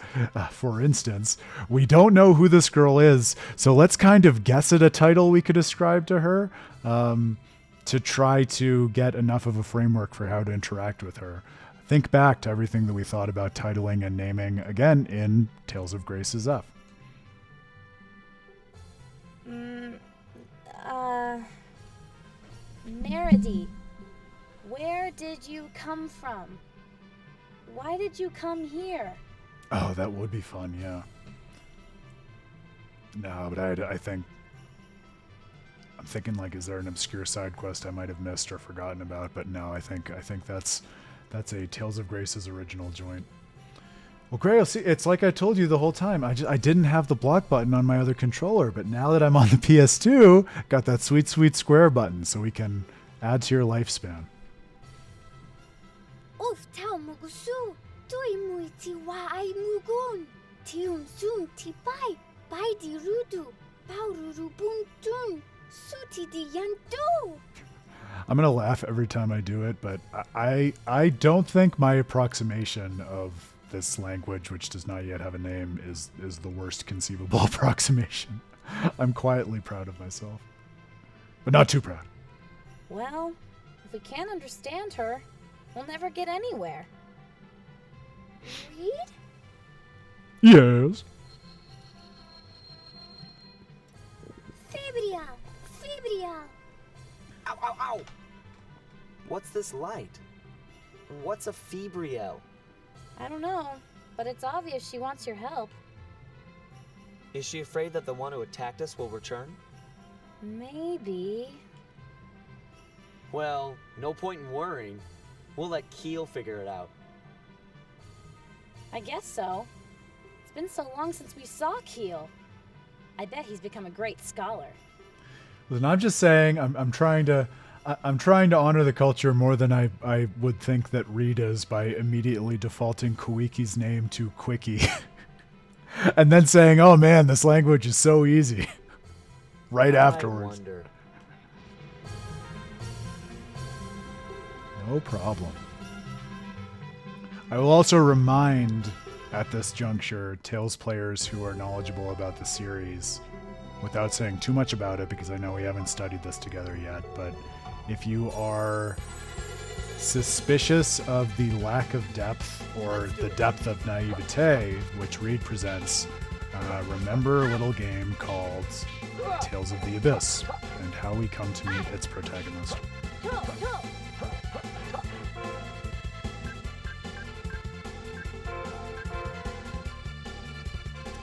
For instance, we don't know who this girl is, so let's kind of guess at a title we could ascribe to her to try to get enough of a framework for how to interact with her. Think back to everything that we thought about titling and naming, again, in Tales of Graces F. Meredy, where did you come from? Why did you come here? Oh, that would be fun, yeah. No, but I think... I'm thinking, like, is there an obscure side quest I might have missed or forgotten about? But no, I think that's a Tales of Grace's original joint. Well, Grail, see, it's like I told you the whole time. I didn't have the block button on my other controller, but now that I'm on the PS2, got that sweet, sweet square button so we can add to your lifespan. Of tau mugusu, tui muiti wa ai mugun, tiun sun tipai, pai di rudu, paururu buntun, suti di yantu. I'm going to laugh every time I do it, but I don't think my approximation of this language, which does not yet have a name, is the worst conceivable approximation. I'm quietly proud of myself. But not too proud. Well, if we can't understand her, we'll never get anywhere. Read? Yes. Fibrial, fibrial. Ow, ow, ow! What's this light? What's a febriel? I don't know, but it's obvious she wants your help. Is she afraid that the one who attacked us will return? Maybe. Well, no point in worrying. We'll let Keel figure it out. I guess so. It's been so long since we saw Keel. I bet he's become a great scholar. Listen, I'm just saying I'm trying to honor the culture more than I would think that Reed is by immediately defaulting Koiki's name to Quickie. And then saying, oh man, this language is so easy. Right afterwards. I wonder. No problem. I will also remind at this juncture Tales players who are knowledgeable about the series, without saying too much about it because I know we haven't studied this together yet, but if you are suspicious of the lack of depth or the depth of naivete which Reed presents, remember a little game called Tales of the Abyss and how we come to meet its protagonist.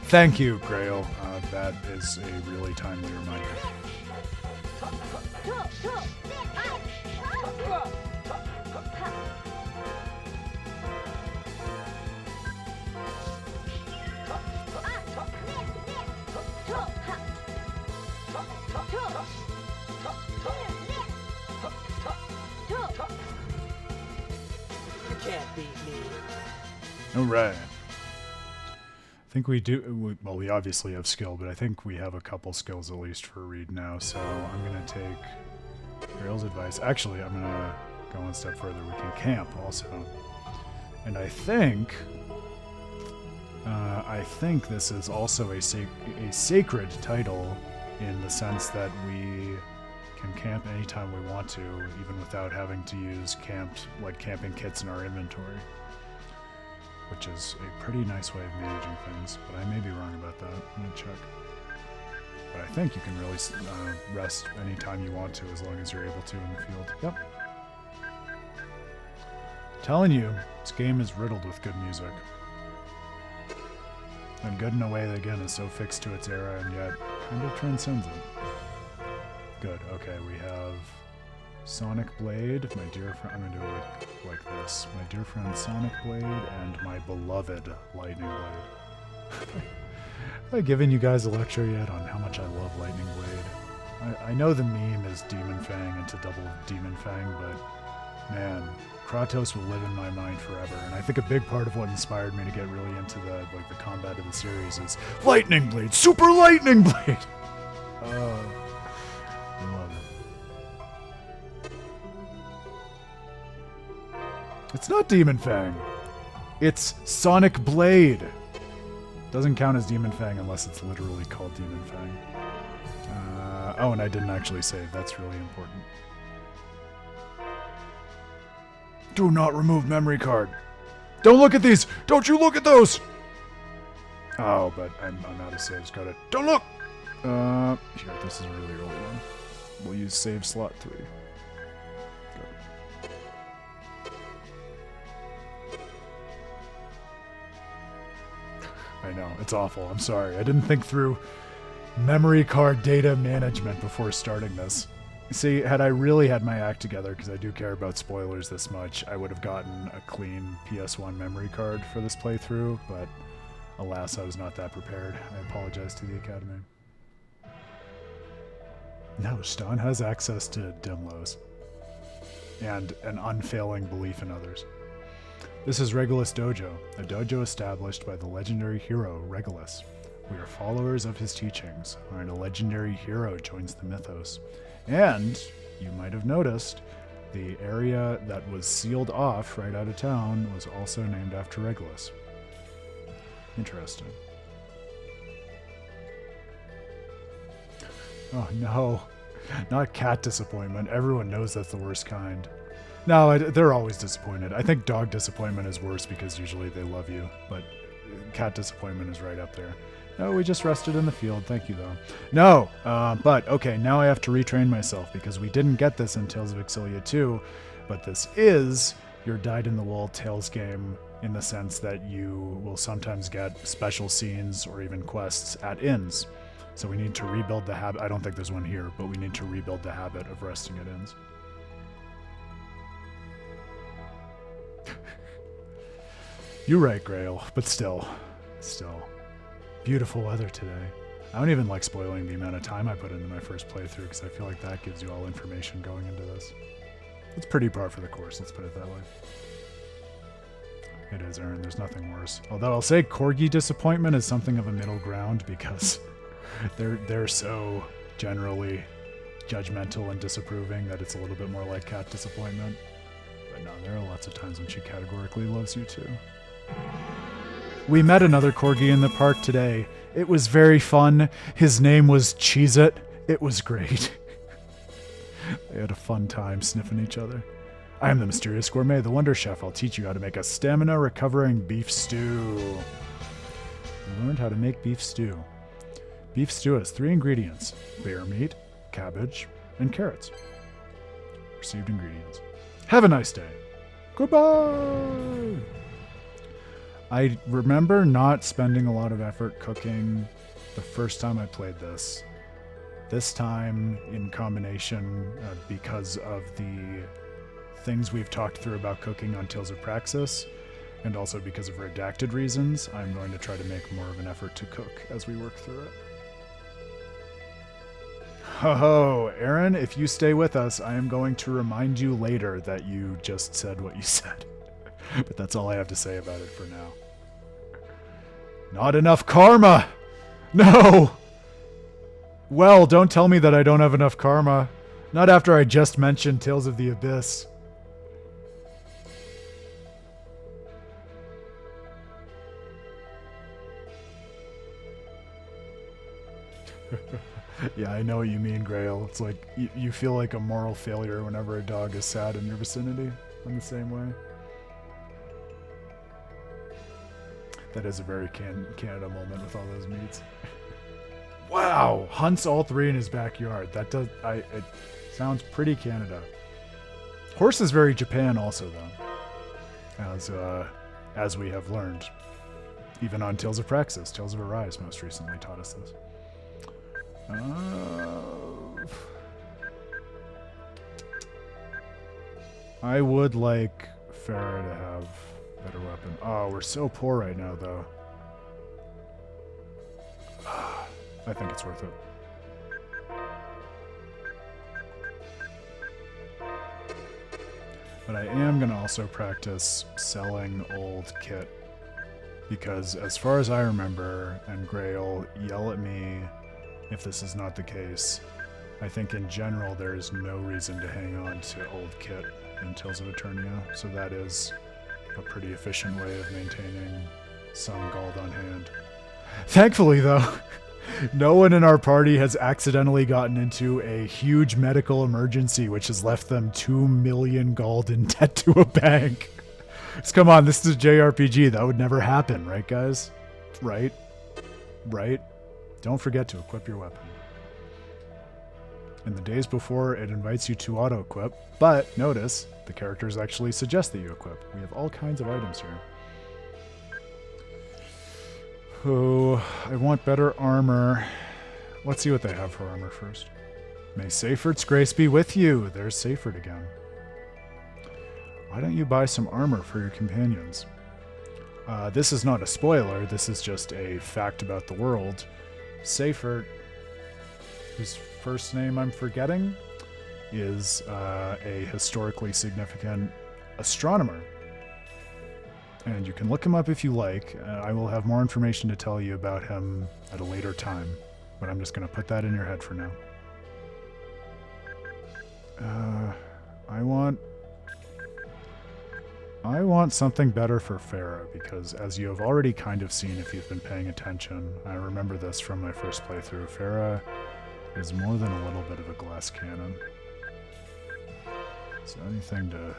Thank you, Grail. That is a really timely reminder. You can't beat me. All right. I think we do. Well, we obviously have skill, but I think we have a couple skills at least for Reed now. So I'm going to take Grail's advice. Actually, I'm going to go one step further. We can camp also. And I think this is also a sacred title in the sense that we can camp anytime we want to, even without having to use camping kits in our inventory. Which is a pretty nice way of managing things, but I may be wrong about that. I'm gonna check. But I think you can really rest anytime you want to, as long as you're able to in the field. Yep. Telling you, this game is riddled with good music. And good in a way that, again, is so fixed to its era and yet kind of transcends it. Good, okay, we have Sonic Blade, my dear friend. I'm gonna do it like this. My dear friend Sonic Blade and my beloved Lightning Blade. Have I given you guys a lecture yet on how much I love Lightning Blade? I know the meme is Demon Fang into double Demon Fang, but man, Kratos will live in my mind forever. And I think a big part of what inspired me to get really into the combat of the series is Lightning Blade, Super Lightning Blade. I love it. It's not Demon Fang. It's Sonic Blade. Doesn't count as Demon Fang unless it's literally called Demon Fang. Oh, and I didn't actually save. That's really important. Do not remove memory card. Don't look at these. Don't you look at those. Oh, but I'm out of saves. Got it. Don't look. Here, this is a really early one. We'll use save slot 3. I know, it's awful. I'm sorry. I didn't think through. Memory card data management before starting this. See, had I really had my act together, because I do care about spoilers this much, I would have gotten a clean PS1 memory card for this playthrough, but alas, I was not that prepared. I apologize to the Academy. No, Stan has access to Dimlos and an unfailing belief in others. This is Regulus Dojo, a dojo established by the legendary hero Regulus. We are followers of his teachings, and a legendary hero joins the mythos. And, you might have noticed, the area that was sealed off right out of town was also named after Regulus. Interesting. Oh no, not cat disappointment. Everyone knows that's the worst kind. No, they're always disappointed. I think dog disappointment is worse because usually they love you, but cat disappointment is right up there. No, we just rested in the field. Thank you, though. No, but okay, now I have to retrain myself because we didn't get this in Tales of Xillia 2, but this is your dyed-in-the-wool Tales game in the sense that you will sometimes get special scenes or even quests at inns. So we need to rebuild the habit. I don't think there's one here, but we need to rebuild the habit of resting at inns. You're right, Grail, but still. Beautiful weather today. I don't even like spoiling the amount of time I put into my first playthrough because I feel like that gives you all information going into this. It's pretty par for the course, let's put it that way. It is, Aaron, there's nothing worse. Although I'll say Corgi disappointment is something of a middle ground because they're so generally judgmental and disapproving that it's a little bit more like cat disappointment. But no, there are lots of times when she categorically loves you too. We met another Corgi in the park today. It was very fun. His name was Cheez-It. It was great. They had a fun time sniffing each other. I am the mysterious gourmet, the Wonder Chef. I'll teach you how to make a stamina-recovering beef stew. I learned how to make beef stew. Beef stew has 3 ingredients: bear meat, cabbage, and carrots. Received ingredients. Have a nice day. Goodbye! I remember not spending a lot of effort cooking the first time I played this. This time, in combination, because of the things we've talked through about cooking on Tales of Praxis, and also because of redacted reasons, I'm going to try to make more of an effort to cook as we work through it. Ho-ho, Aaron, if you stay with us, I am going to remind you later that you just said what you said. But that's all I have to say about it for now. Not enough karma! No! Well, don't tell me that I don't have enough karma. Not after I just mentioned Tales of the Abyss. Yeah, I know what you mean, Grail. It's like you feel like a moral failure whenever a dog is sad in your vicinity in the same way. That is a very Canada moment with all those meats. Wow! Hunts all 3 in his backyard. It sounds pretty Canada. Horse is very Japan also, though. As we have learned. Even on Tales of Praxis. Tales of Arise most recently taught us this. I would like Farah to have better weapon. Oh, we're so poor right now, though. I think it's worth it. But I am going to also practice selling old kit. Because as far as I remember, and Grail, yell at me if this is not the case, I think in general there is no reason to hang on to old kit in Tales of Eternia. So that is a pretty efficient way of maintaining some gold on hand. Thankfully, though, no one in our party has accidentally gotten into a huge medical emergency which has left them 2 million gold in debt to a bank. So come on, this is a JRPG. That would never happen, right, guys? Right? Don't forget to equip your weapon. In the days before, it invites you to auto-equip, but notice, the characters actually suggest that you equip. We have all kinds of items here. Oh, I want better armor. Let's see what they have for armor first. May Seyford's grace be with you. There's Seyford again. Why don't you buy some armor for your companions? This is not a spoiler. This is just a fact about the world. Seyford, whose first name I'm forgetting, is a historically significant astronomer. And you can look him up if you like. I will have more information to tell you about him at a later time. But I'm just going to put that in your head for now. I want something better for Farah, because as you have already kind of seen if you've been paying attention, I remember this from my first playthrough, Farah is more than a little bit of a glass cannon. So anything to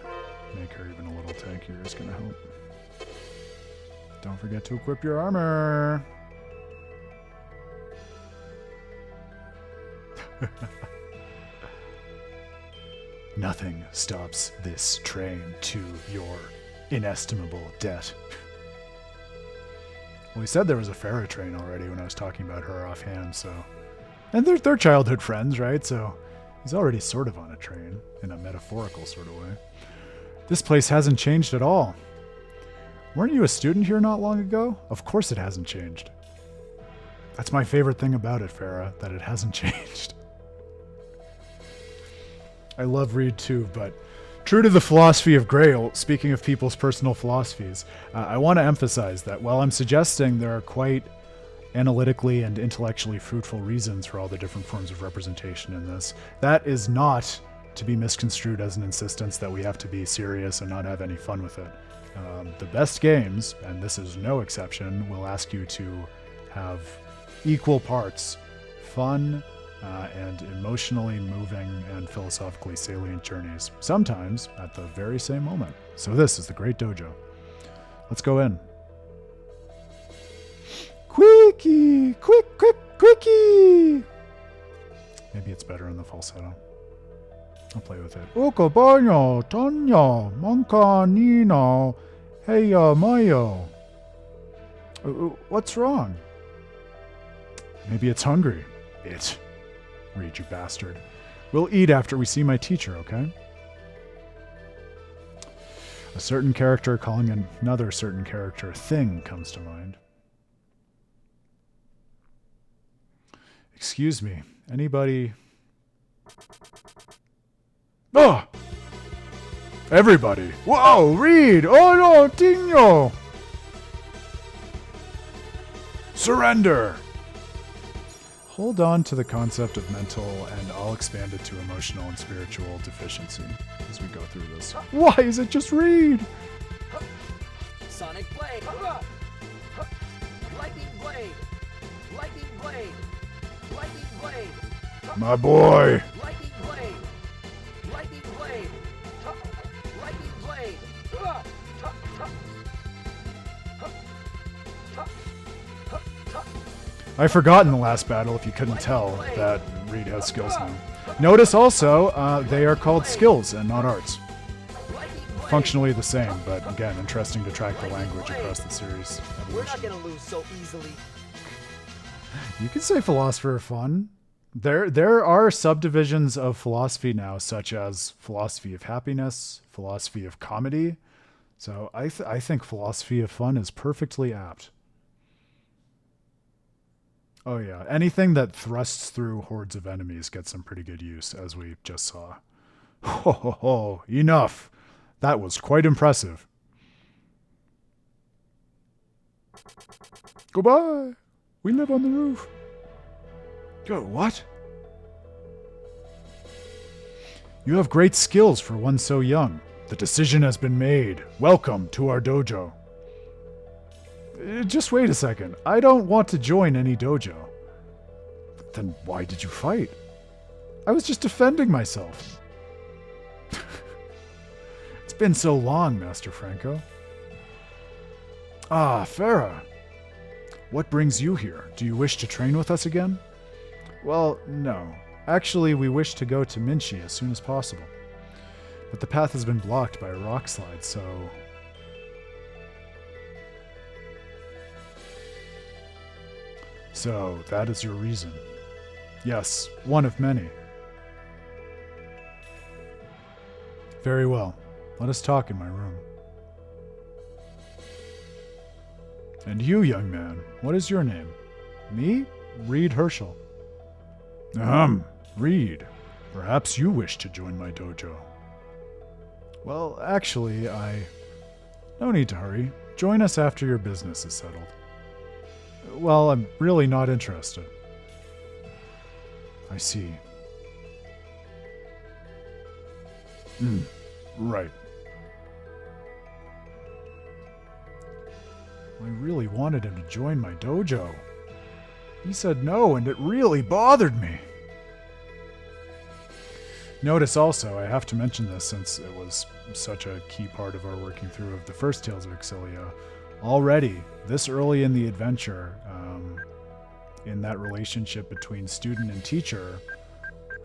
make her even a little tankier is going to help. Don't forget to equip your armor! Nothing stops this train to your inestimable debt. Well, he said there was a Farah train already when I was talking about her offhand, so... And they're childhood friends, right? So he's already sort of on a train, in a metaphorical sort of way. This place hasn't changed at all. Weren't you a student here not long ago? Of course it hasn't changed. That's my favorite thing about it, Farah, that it hasn't changed. I love Reed too, but true to the philosophy of Grail, speaking of people's personal philosophies, I want to emphasize that while I'm suggesting there are quite analytically and intellectually fruitful reasons for all the different forms of representation in this, that is not to be misconstrued as an insistence that we have to be serious and not have any fun with it. The best games, and this is no exception, will ask you to have equal parts fun and emotionally moving and philosophically salient journeys, sometimes at the very same moment. So this is the Great Dojo. Let's go in. Quickie! Quickie! Maybe it's better in the falsetto. I'll play with it. Okabanyo, Tanya, Manka, Nina, Heya, Mayo. What's wrong? Maybe it's hungry. Read, you bastard. We'll eat after we see my teacher, okay? A certain character calling another certain character thing comes to mind. Excuse me, anybody... Oh! Everybody! Whoa, Reed! Oh no, Tino! Surrender! Hold on to the concept of mental, and I'll expand it to emotional and spiritual deficiency as we go through this. Why is it just Reed? Sonic Blade! Lightning Blade! Lightning Blade! Lightning Blade! My boy! Lightning Blade! Lightning Blade! Lightning Blade! I've forgotten the last battle, if you couldn't tell, that Reed has skills now. Notice also, they are called skills and not arts. Functionally the same, but again, interesting to track the language across the series. We're not gonna lose so easily. You can say philosopher of fun. There are subdivisions of philosophy now, such as philosophy of happiness, philosophy of comedy. So I think philosophy of fun is perfectly apt. Oh yeah, anything that thrusts through hordes of enemies gets some pretty good use, as we just saw. Ho ho ho, enough! That was quite impressive. Goodbye! We live on the roof. Go, what? You have great skills for one so young. The decision has been made. Welcome to our dojo. Just wait a second. I don't want to join any dojo. Then why did you fight? I was just defending myself. It's been so long, Master Franco. Ah, Farah. What brings you here? Do you wish to train with us again? Well, no. Actually, we wish to go to Minchi as soon as possible. But the path has been blocked by a rock slide, so... So, that is your reason. Yes, one of many. Very well. Let us talk in my room. And you, young man, what is your name? Me? Reed Herschel. Reed. Perhaps you wish to join my dojo. Well, actually, No need to hurry. Join us after your business is settled. Well, I'm really not interested. I see. Right. I really wanted him to join my dojo. He said no, and it really bothered me. Notice also, I have to mention this since it was such a key part of our working through of the first Tales of Xillia. Already, this early in the adventure, in that relationship between student and teacher,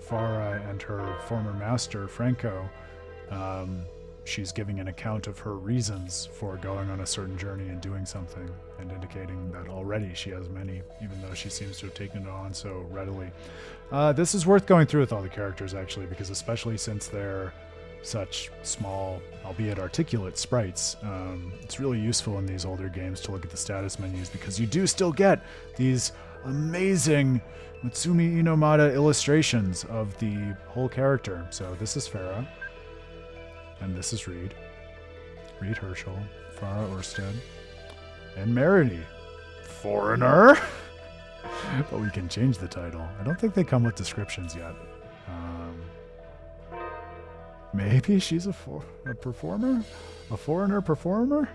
Farah and her former master, Franco, she's giving an account of her reasons for going on a certain journey and doing something, and indicating that already she has many, even though she seems to have taken it on so readily. This is worth going through with all the characters, actually, because especially since they're such small, albeit articulate sprites, it's really useful in these older games to look at the status menus, because you do still get these amazing Mutsumi Inomata illustrations of the whole character. So this is Farah. And this is Reed. Reed Herschel, Farah Orsted, and Merity. Foreigner? But we can change the title. I don't think they come with descriptions yet. Maybe she's a performer? A foreigner performer?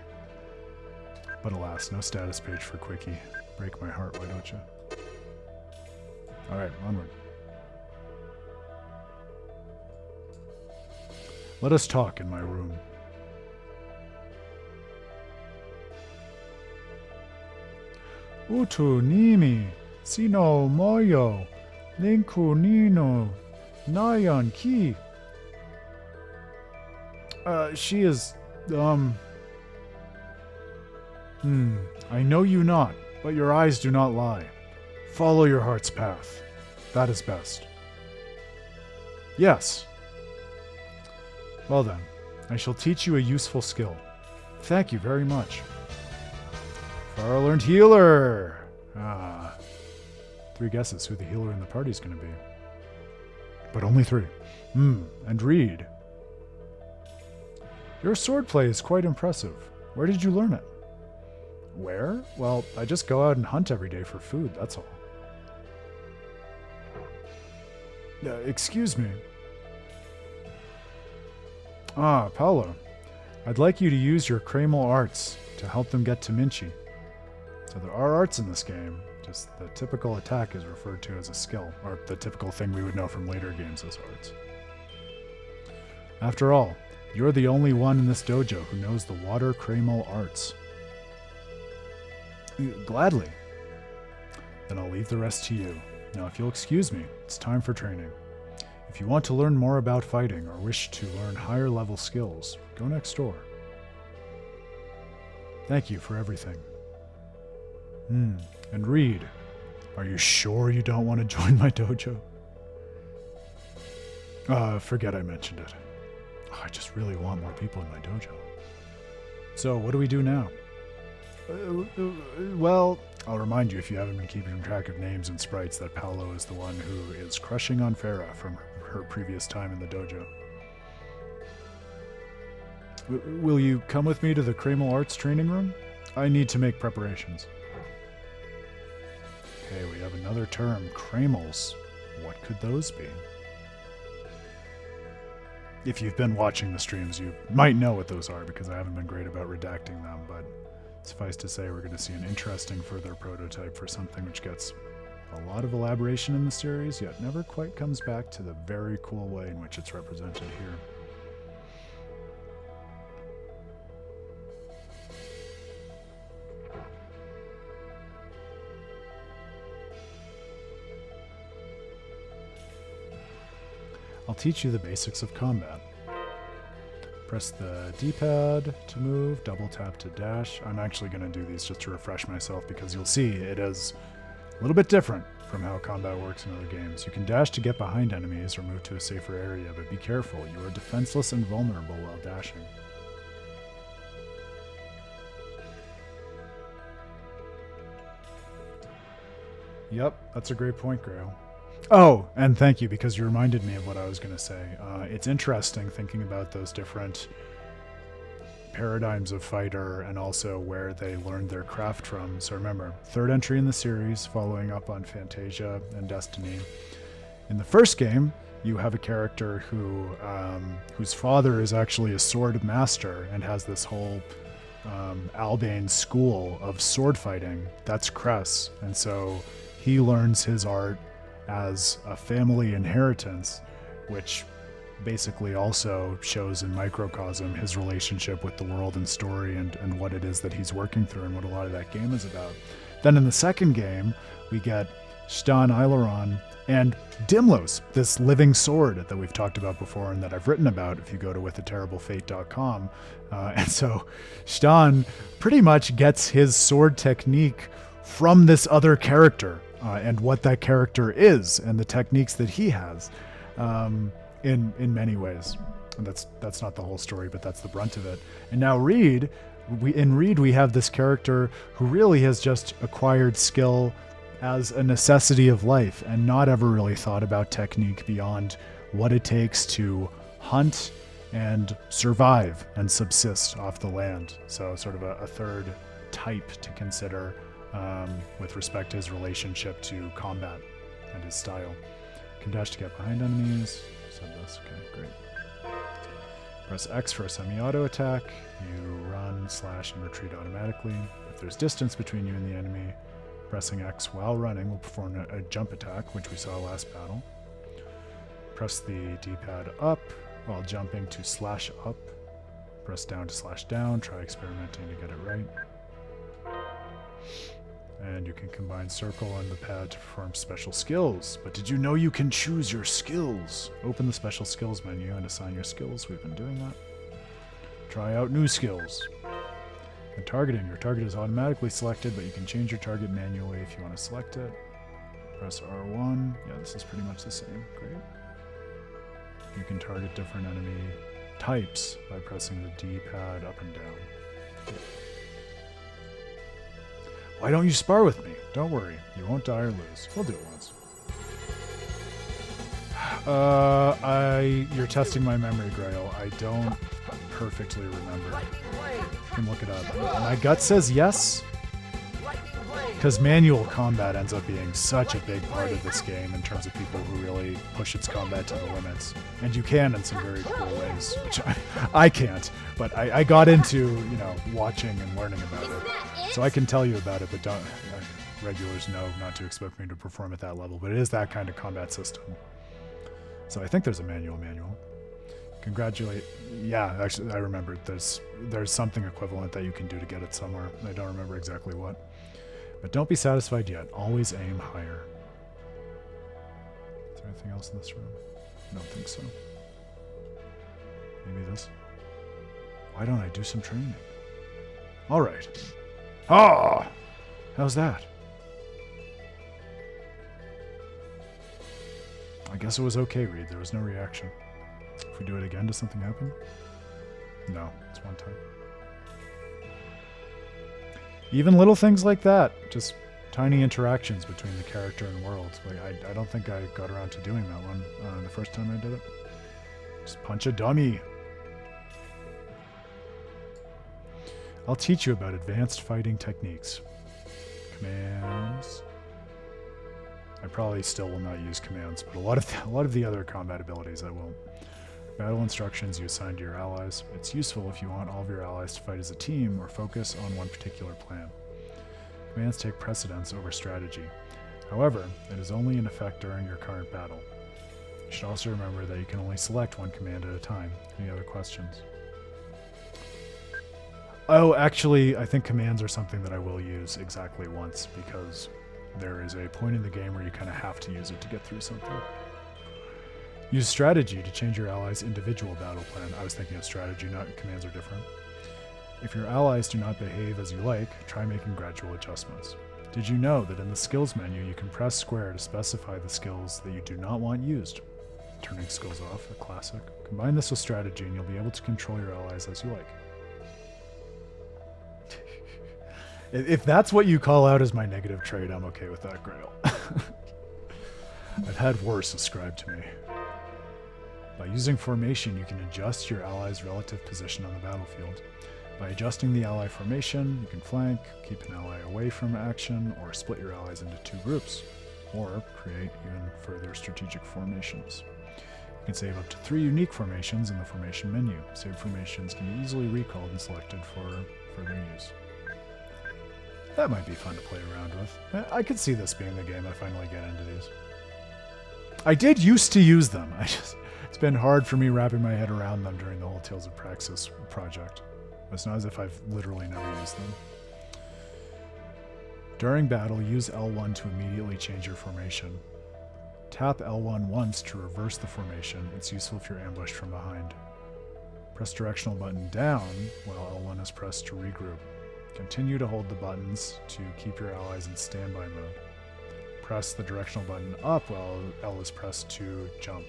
But alas, no status page for Quickie. Break my heart, why don't you? Alright, onward. Let us talk in my room. Utu nimi, sino moyo, linku nino, nayan ki. She is, I know you not, but your eyes do not lie. Follow your heart's path. That is best. Yes. Well then, I shall teach you a useful skill. Thank you very much. Farah learned healer. 3 guesses who the healer in the party is going to be. But only 3. And Reed. Your swordplay is quite impressive. Where did you learn it? Where? Well, I just go out and hunt every day for food, that's all. Excuse me. Paolo. I'd like you to use your Kramal arts to help them get to Minchi. So there are arts in this game, just the typical attack is referred to as a skill, or the typical thing we would know from later games as arts. After all, you're the only one in this dojo who knows the water Kramal arts. Gladly. Then I'll leave the rest to you. Now if you'll excuse me, it's time for training. If you want to learn more about fighting or wish to learn higher level skills, go next door. Thank you for everything. And Reed, are you sure you don't want to join my dojo? Forget I mentioned it. I just really want more people in my dojo. So, what do we do now? Well, I'll remind you if you haven't been keeping track of names and sprites that Paolo is the one who is crushing on Farah from her previous time in the dojo. Will you come with me to the Kramal Arts training room? I need to make preparations. Okay, we have another term, Kramals. What could those be? If you've been watching the streams, you might know what those are because I haven't been great about redacting them, but suffice to say we're going to see an interesting further prototype for something which gets a lot of elaboration in the series, yet never quite comes back to the very cool way in which it's represented here. I'll teach you the basics of combat. Press the D-pad to move, double tap to dash. I'm actually going to do these just to refresh myself because you'll see it is a little bit different from how combat works in other games. You can dash to get behind enemies or move to a safer area, but be careful, you are defenseless and vulnerable while dashing. Yep, that's a great point, Grail. Oh, and thank you, because you reminded me of what I was going to say. It's interesting thinking about those different paradigms of fighter and also where they learned their craft from. So remember, third entry in the series, following up on Fantasia and Destiny. In the first game, you have a character who whose father is actually a sword master and has this whole Albane school of sword fighting. That's Cress. And so he learns his art as a family inheritance, which basically also shows in microcosm his relationship with the world and story and what it is that he's working through and what a lot of that game is about. Then in the second game, we get Stan Aileron and Dimlos, this living sword that we've talked about before and that I've written about if you go to withaterriblefate.com. And so Stan pretty much gets his sword technique from this other character and what that character is and the techniques that he has. In many ways, and that's not the whole story, but that's the brunt of it. And now Reed, we have this character who really has just acquired skill as a necessity of life and not ever really thought about technique beyond what it takes to hunt and survive and subsist off the land. So sort of a third type to consider with respect to his relationship to combat and his style. Can dash to get behind enemies. Said this. Okay, great. Press X for a semi-auto attack. You run, slash, and retreat automatically. If there's distance between you and the enemy, pressing X while running will perform a jump attack, which we saw last battle. Press the D-pad up while jumping to slash up. Press down to slash down. Try experimenting to get it right. And you can combine circle and the pad to perform special skills. But did you know you can choose your skills? Open the special skills menu and assign your skills. We've been doing that. Try out new skills. And targeting. Your target is automatically selected, but you can change your target manually if you want to select it. Press R1. Yeah, this is pretty much the same. Great. You can target different enemy types by pressing the D-pad up and down. Why don't you spar with me? Don't worry, you won't die or lose. We'll do it once. You're testing my memory, Grail. I don't perfectly remember. You can look it up. My gut says yes, because manual combat ends up being such a big part of this game in terms of people who really push its combat to the limits. And you can in some very cool ways, which I can't. But I got into, watching and learning about it. So I can tell you about it, but don't regulars know not to expect me to perform at that level. But it is that kind of combat system. So I think there's a manual. Congratulate. Yeah, actually, I remembered. There's something equivalent that you can do to get it somewhere. I don't remember exactly what. But don't be satisfied yet. Always aim higher. Is there anything else in this room? I don't think so. Maybe this. Why don't I do some training? All right. Ah! How's that? I guess it was okay, Reed. There was no reaction. If we do it again, does something happen? No, it's one time. Even little things like that, just tiny interactions between the character and world. Like I don't think I got around to doing that one the first time I did it. Just punch a dummy. I'll teach you about advanced fighting techniques. Commands. I probably still will not use commands, but a lot of the other combat abilities I will. Battle instructions you assign to your allies. It's useful if you want all of your allies to fight as a team or focus on one particular plan. Commands take precedence over strategy. However, it is only in effect during your current battle. You should also remember that you can only select one command at a time. Any other questions? Oh, actually, I think commands are something that I will use exactly once because there is a point in the game where you kind of have to use it to get through something. Use strategy to change your allies' individual battle plan. I was thinking of strategy, not commands are different. If your allies do not behave as you like, try making gradual adjustments. Did you know that in the skills menu you can press square to specify the skills that you do not want used? Turning skills off, a classic. Combine this with strategy and you'll be able to control your allies as you like. If that's what you call out as my negative trait, I'm okay with that, Grail. I've had worse ascribed to me. By using formation, you can adjust your ally's relative position on the battlefield. By adjusting the ally formation, you can flank, keep an ally away from action, or split your allies into 2 groups, or create even further strategic formations. You can save up to 3 unique formations in the formation menu. Saved formations can be easily recalled and selected for further use. That might be fun to play around with. I could see this being the game I finally get into these. I did used to use them. It's been hard for me wrapping my head around them during the whole Tales of Praxis project. It's not as if I've literally never used them. During battle, use L1 to immediately change your formation. Tap L1 once to reverse the formation. It's useful if you're ambushed from behind. Press directional button down while L1 is pressed to regroup. Continue to hold the buttons to keep your allies in standby mode. Press the directional button up while L is pressed to jump.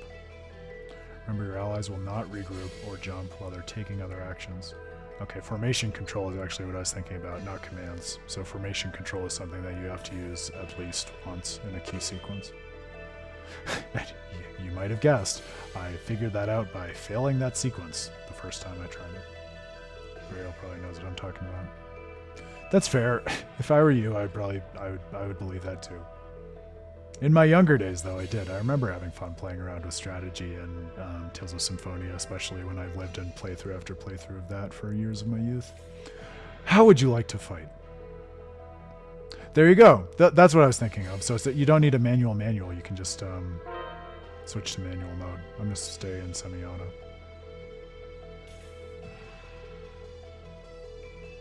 Remember, your allies will not regroup or jump while they're taking other actions. Okay, formation control is actually what I was thinking about, not commands. So formation control is something that you have to use at least once in a key sequence. You might have guessed, I figured that out by failing that sequence the first time I tried it. Grail probably knows what I'm talking about. That's fair. If I were you, I would believe that too. In my younger days, though, I did. I remember having fun playing around with strategy and Tales of Symphonia, especially when I lived in playthrough after playthrough of that for years of my youth. How would you like to fight? There you go. That's what I was thinking of. So it's that you don't need a manual. You can just switch to manual mode. I'm going to stay in semi-auto.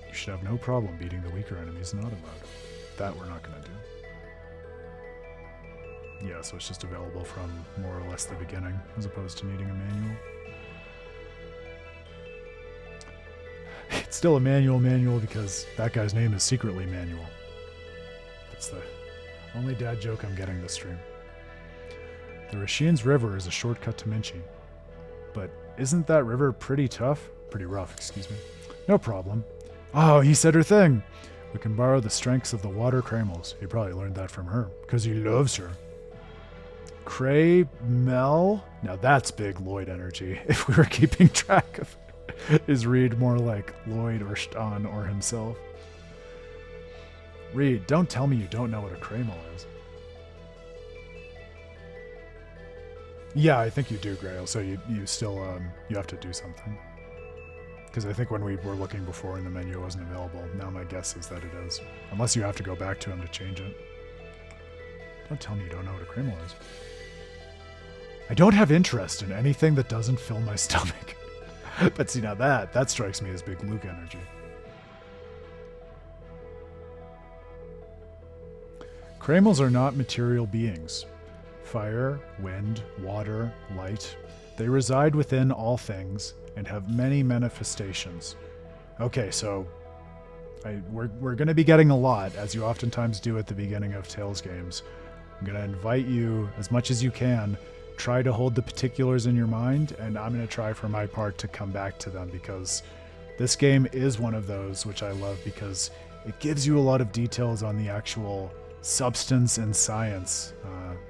You should have no problem beating the weaker enemies in auto mode. That we're not going to do. Yeah, so it's just available from more or less the beginning, as opposed to needing a manual. It's still a manual because that guy's name is secretly Manual. That's the only dad joke I'm getting this stream. The Rashian's River is a shortcut to Minchi. But isn't that river pretty tough? Pretty rough, excuse me. No problem. Oh, he said her thing! We can borrow the strengths of the water Kramels. He probably learned that from her, because he loves her. Cray Mel? Now that's big Lloyd energy, if we were keeping track of it. Is Reed more like Lloyd or Stan or himself? Reed, don't tell me you don't know what a Kramel is. Yeah, I think you do, Grail, so you still, you have to do something. Because I think when we were looking before and the menu wasn't available, now my guess is that it is. Unless you have to go back to him to change it. Don't tell me you don't know what a Kramel is. I don't have interest in anything that doesn't fill my stomach. But see, now that strikes me as big Luke energy. Kramels are not material beings. Fire, wind, water, light. They reside within all things and have many manifestations. Okay, so we're going to be getting a lot, as you oftentimes do at the beginning of Tales games. I'm going to invite you, as much as you can, try to hold the particulars in your mind, and I'm going to try for my part to come back to them, because this game is one of those which I love because it gives you a lot of details on the actual substance and science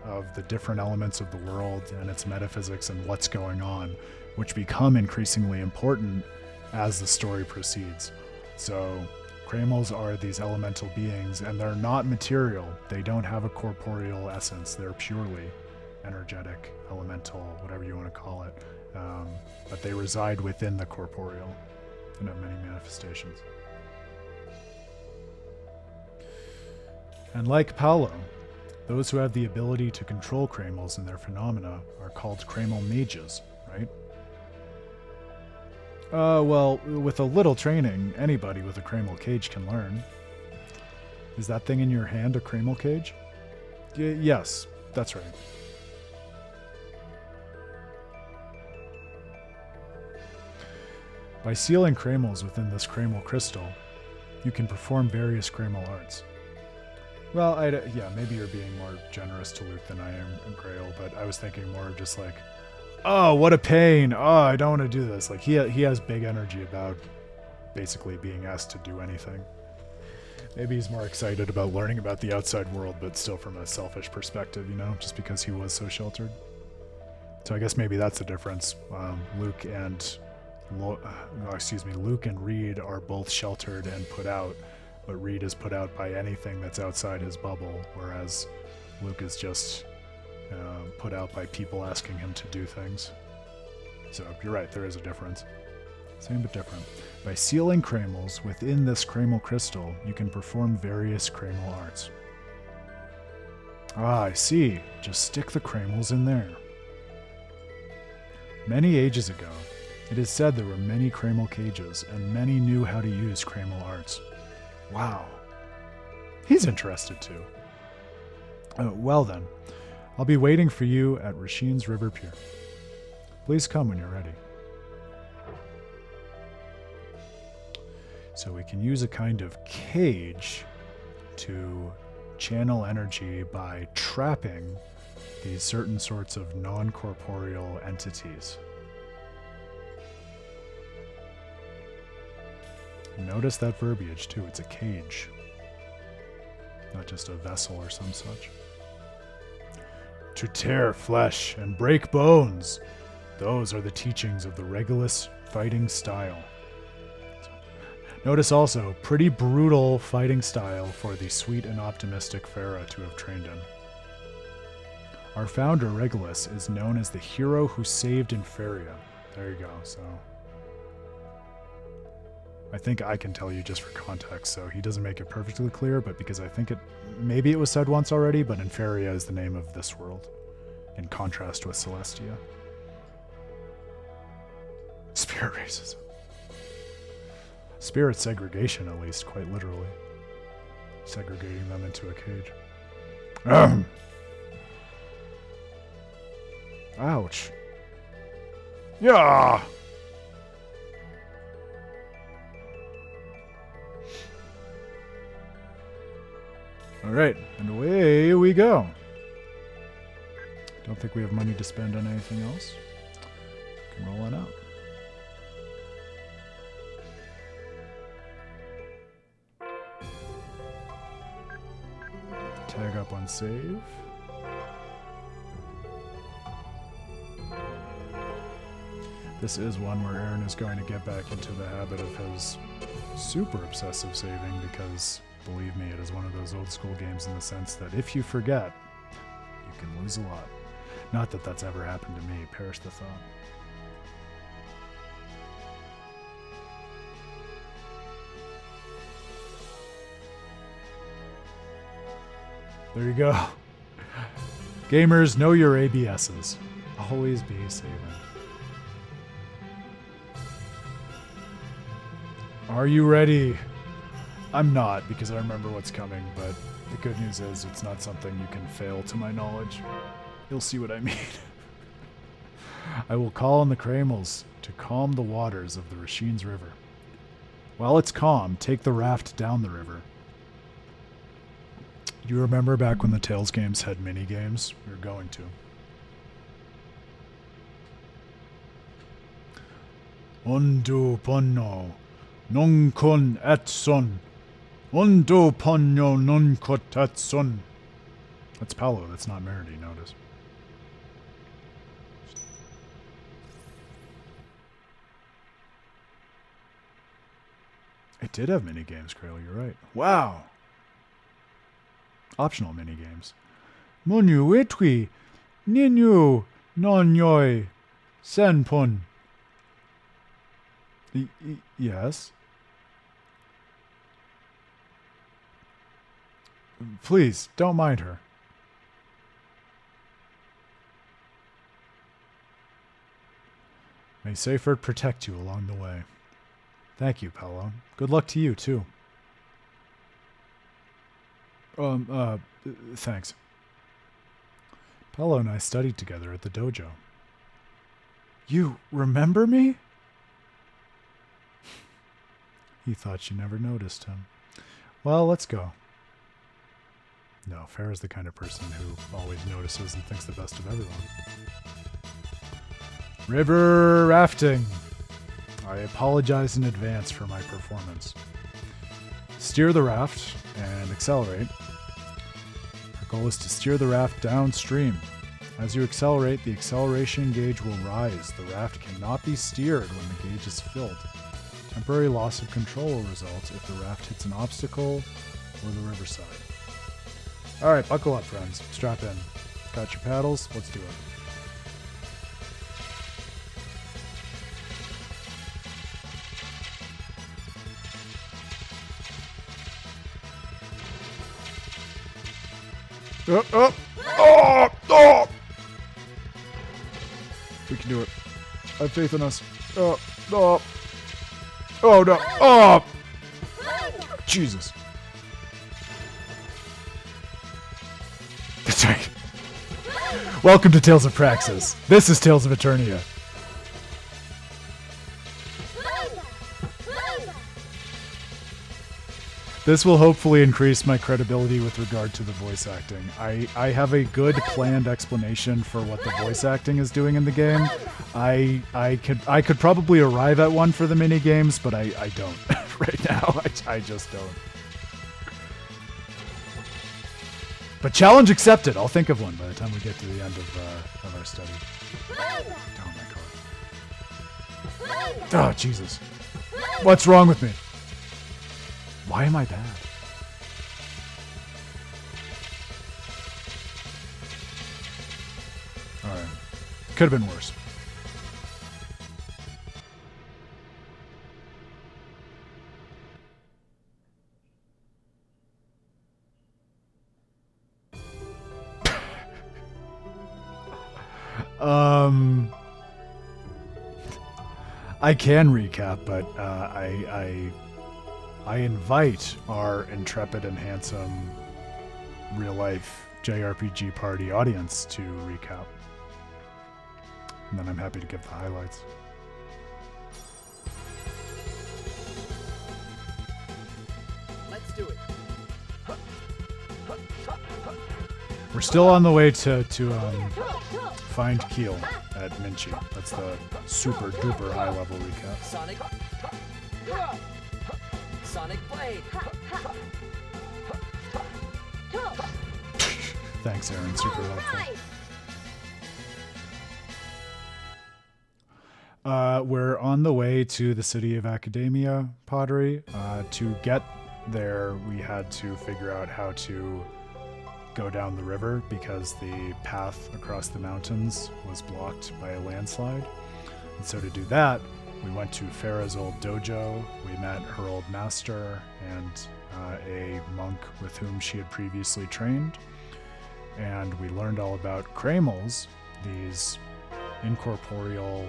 of the different elements of the world and its metaphysics and what's going on, which become increasingly important as the story proceeds. So Kramels are these elemental beings, and they're not material. They don't have a corporeal essence. They're purely energetic, elemental, whatever you want to call it. But they reside within the corporeal and have many manifestations. And like Paolo, those who have the ability to control Kramels and their phenomena are called Kramel mages, right? Well, with a little training, anybody with a Kramel cage can learn. Is that thing in your hand a Kramel cage? Yes, that's right. By sealing Kramels within this Kramel crystal, you can perform various Kramel arts. Well, yeah, maybe you're being more generous to Luke than I am, Grail, but I was thinking more of just like, oh, what a pain. Oh, I don't want to do this. Like, he has big energy about basically being asked to do anything. Maybe he's more excited about learning about the outside world, but still from a selfish perspective, you know, just because he was so sheltered. So I guess maybe that's the difference. Luke and Reed are both sheltered and put out, but Reed is put out by anything that's outside his bubble, whereas Luke is just put out by people asking him to do things. So you're right, there is a difference. Same but different. By sealing Kramels within this Kramel crystal, you can perform various Kramel arts. Ah, I see. Just stick the Kramels in there. Many ages ago, it is said there were many Kramel cages, and many knew how to use Kramel arts. Wow. He's interested too. Well then, I'll be waiting for you at Rashine's River Pier. Please come when you're ready. So we can use a kind of cage to channel energy by trapping these certain sorts of non-corporeal entities. Notice that verbiage too, it's a cage, not just a vessel or some such. To tear flesh and break bones, those are the teachings of the Regulus fighting style. Notice also, pretty brutal fighting style for the sweet and optimistic Farah to have trained in. Our founder, Regulus, is known as the hero who saved Inferia. There you go, so... I think I can tell you just for context, so he doesn't make it perfectly clear, but because I think maybe it was said once already, but Inferia is the name of this world, in contrast with Celestia. Spirit racism. Spirit segregation, at least, quite literally. Segregating them into a cage. Ouch. Yeah! Alright, and away we go. Don't think we have money to spend on anything else. Can roll on out. Tag up on save. This is one where Aaron is going to get back into the habit of his super obsessive saving because, believe me, it is one of those old school games in the sense that if you forget, you can lose a lot. Not that that's ever happened to me, perish the thought. There you go. Gamers, know your ABSs. Always be saving. Are you ready? I'm not, because I remember what's coming, but the good news is it's not something you can fail to my knowledge. You'll see what I mean. I will call on the Kramels to calm the waters of the Rashine's River. While it's calm, take the raft down the river. You remember back when the Tales games had mini-games? You're going to. Undu ponno, non con et son. Undu ponno non cot et son. That's Paolo, that's not Meredy, notice. It did have mini-games, Crail, you're right. Wow! Optional mini-games. Monu etwi, ninu, nonyoi, senpun. Yes? Please, don't mind her. May Seyfert protect you along the way. Thank you, Paolo. Good luck to you, too. Thanks. Paolo and I studied together at the dojo. You remember me? He thought you never noticed him. Well, let's go. No, Farah's the kind of person who always notices and thinks the best of everyone. River rafting. I apologize in advance for my performance. Steer the raft and accelerate. Our goal is to steer the raft downstream. As you accelerate, the acceleration gauge will rise. The raft cannot be steered when the gauge is filled. Temporary loss of control will result if the raft hits an obstacle or the riverside. All right, buckle up, friends. Strap in. Got your paddles? Let's do it. Oh! We can do it. Have faith in us. Oh no! Oh! Jesus. That's right. Welcome to Tales of Praxis. This is Tales of Eternia. This will hopefully increase my credibility with regard to the voice acting. I have a good planned explanation for what the voice acting is doing in the game. I could probably arrive at one for the mini games, but I don't. Right now, I just don't. But challenge accepted. I'll think of one by the time we get to the end of our study. Oh my god. Oh, Jesus. What's wrong with me? Why am I bad? Alright. Could have been worse. I can recap, but I invite our intrepid and handsome real-life JRPG party audience to recap. And then I'm happy to give the highlights. Let's do it. We're still on the way to find Keel at Minchi. That's the super duper high level recap. Sonic Blade. Thanks, Aaron. Super helpful. We're on the way to the city of Academia Pottery. To get there, we had to figure out how to go down the river because the path across the mountains was blocked by a landslide. And so to do that, we went to Farah's old dojo. We met her old master and a monk with whom she had previously trained. And we learned all about Kramels, these incorporeal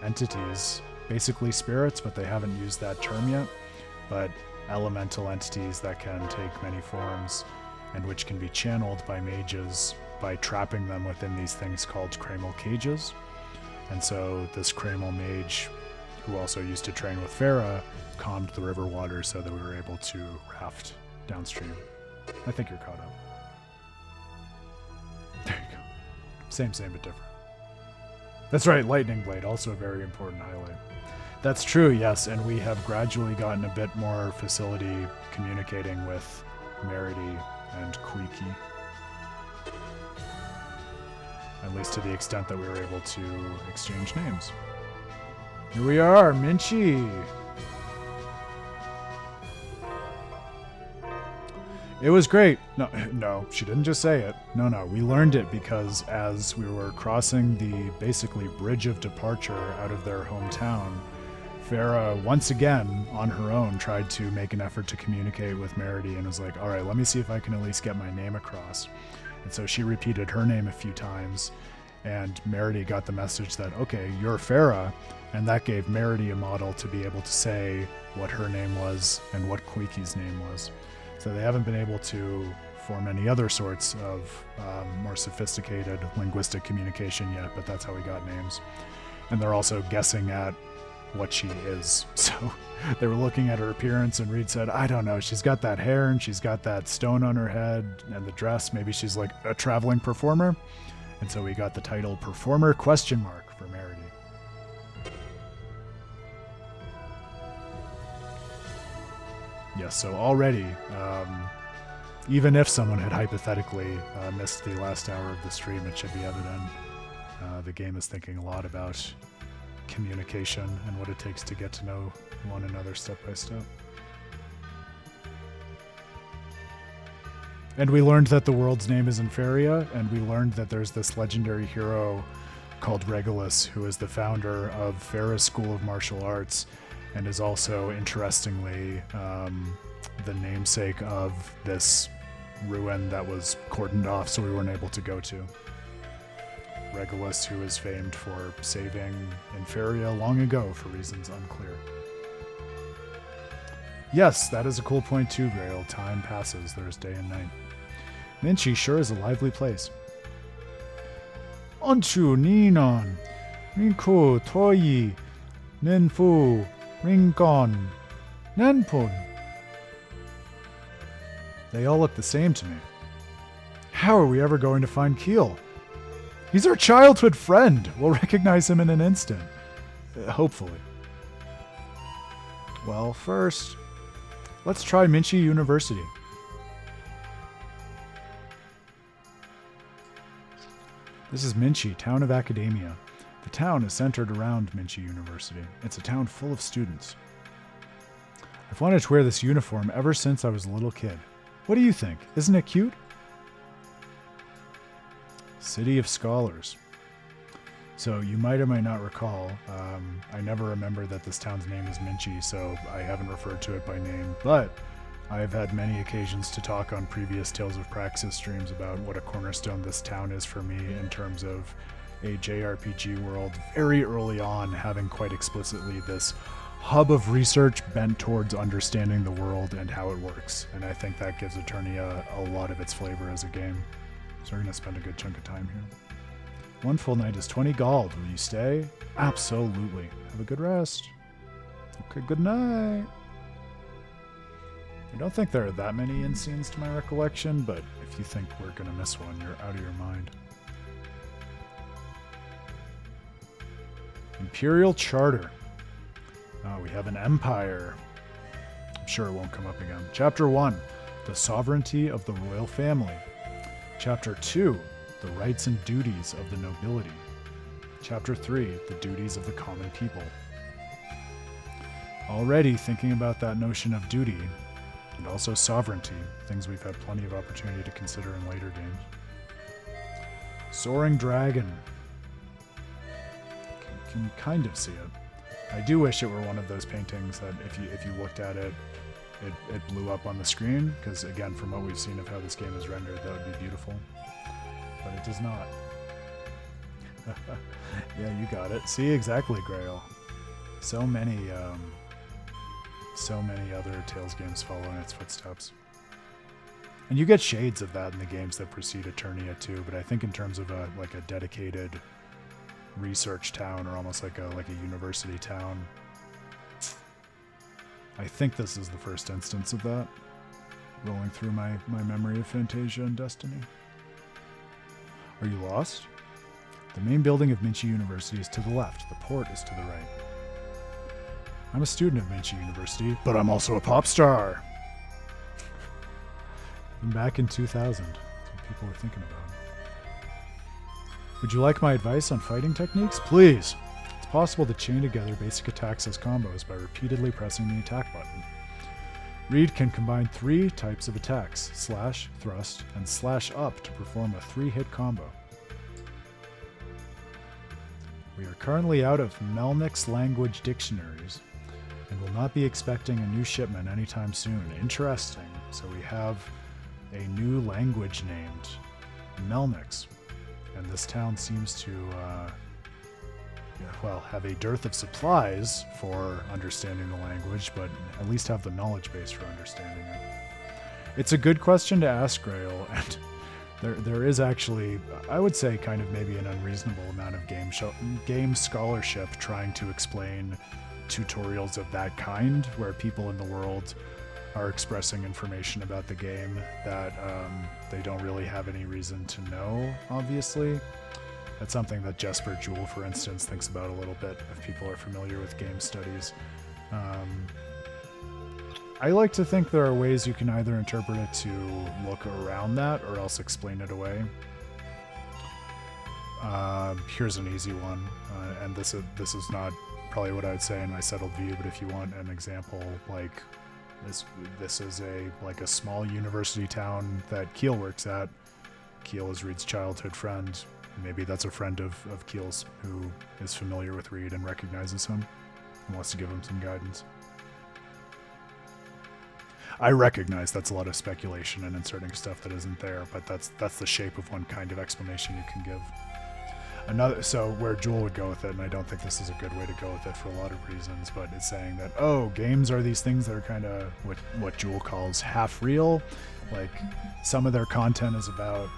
entities, basically spirits, but they haven't used that term yet, but elemental entities that can take many forms and which can be channeled by mages by trapping them within these things called Kramel cages. And so this Kramel mage, who also used to train with Farah, calmed the river water so that we were able to raft downstream. I think you're caught up. There you go. Same, but different. That's right, Lightning Blade, also a very important highlight. That's true, yes, and we have gradually gotten a bit more facility communicating with Merity and Quiki. At least to the extent that we were able to exchange names. Here we are, Minchi! It was great. No, she didn't just say it. No, we learned it because as we were crossing the basically bridge of departure out of their hometown, Farah, once again, on her own, tried to make an effort to communicate with Merity and was like, all right, let me see if I can at least get my name across. And so she repeated her name a few times, and Merity got the message that, okay, you're Farah, and that gave Merity a model to be able to say what her name was and what Quiki's name was. So they haven't been able to form any other sorts of more sophisticated linguistic communication yet, but that's how we got names. And they're also guessing at what she is. So they were looking at her appearance, and Reed said, I don't know, she's got that hair and she's got that stone on her head and the dress. Maybe she's like a traveling performer. And so we got the title Performer ? For Meredy. Yes, so already, even if someone had hypothetically missed the last hour of the stream, it should be evident. The game is thinking a lot about communication and what it takes to get to know one another step by step. And we learned that the world's name is Inferia, and we learned that there's this legendary hero called Regulus, who is the founder of Farah's School of Martial Arts, and is also, interestingly, the namesake of this ruin that was cordoned off so we weren't able to go to. Regulus, who is famed for saving Inferia long ago for reasons unclear. Yes, that is a cool point too, Grail. Time passes, there's day and night. Minchi sure is a lively place. Onchu Ninon, Rinku Toyi, Ninfu, Ringon, Nanpun. They all look the same to me. How are we ever going to find Keel? He's our childhood friend. We'll recognize him in an instant. Hopefully. Well, first, let's try Minchi University. This is Minchi, town of academia. The town is centered around Minchi University. It's a town full of students. I've wanted to wear this uniform ever since I was a little kid. What do you think? Isn't it cute? City of Scholars. So you might or might not recall, I never remember that this town's name is Minchi, so I haven't referred to it by name, but I've had many occasions to talk on previous Tales of Praxis streams about what a cornerstone this town is for me in terms of a JRPG world very early on, having quite explicitly this hub of research bent towards understanding the world and how it works. And I think that gives Eternia a lot of its flavor as a game. So we're going to spend a good chunk of time here. One full night is 20 gold. Will you stay? Absolutely. Have a good rest. Okay, good night. I don't think there are that many inn scenes to my recollection, but if you think we're going to miss one, you're out of your mind. Imperial Charter. Oh, we have an empire. I'm sure it won't come up again. Chapter 1, the sovereignty of the royal family. Chapter 2, the rights and duties of the nobility. Chapter 3, the duties of the common people. Already thinking about that notion of duty, and also sovereignty, things we've had plenty of opportunity to consider in later games. Soaring Dragon. Can kind of see it. I do wish it were one of those paintings that if you looked at it, it blew up on the screen, because again, from what we've seen of how this game is rendered, that would be beautiful. But it does not. Yeah, you got it. See, exactly, Grail. So many other Tales games follow in its footsteps. And you get shades of that in the games that precede Eternia too, but I think in terms of a dedicated research town, or almost like a university town, I think this is the first instance of that, rolling through my memory of Fantasia and Destiny. Are you lost? The main building of Minchi University is to the left. The port is to the right. I'm a student of Minchi University, but I'm also a pop star. And back in 2000, that's what people were thinking about. Would you like my advice on fighting techniques? Please. It's possible to chain together basic attacks as combos by repeatedly pressing the attack button. Reed can combine 3 types of attacks, slash, thrust, and slash up to perform a 3-hit combo. We are currently out of Melnick's language dictionaries and will not be expecting a new shipment anytime soon. Interesting. So we have a new language named Melnick's, and this town seems to have a dearth of supplies for understanding the language, but at least have the knowledge base for understanding it. It's a good question to ask, Grail, and there is actually, I would say, kind of maybe an unreasonable amount of game scholarship trying to explain tutorials of that kind, where people in the world are expressing information about the game that they don't really have any reason to know, obviously. That's something that Jesper Jewell, for instance, thinks about a little bit, if people are familiar with game studies. I like to think there are ways you can either interpret it to look around that or else explain it away. Here's an easy one, and this is not probably what I would say in my settled view, but if you want an example, like this is a small university town that Keel works at. Keel is Reed's childhood friend. Maybe that's a friend of Keel's who is familiar with Reed and recognizes him and wants to give him some guidance. I recognize that's a lot of speculation and inserting stuff that isn't there, but that's the shape of one kind of explanation you can give. So where Jewel would go with it, and I don't think this is a good way to go with it for a lot of reasons, but it's saying that, oh, games are these things that are kind of what Jewel calls half real. Like, some of their content is about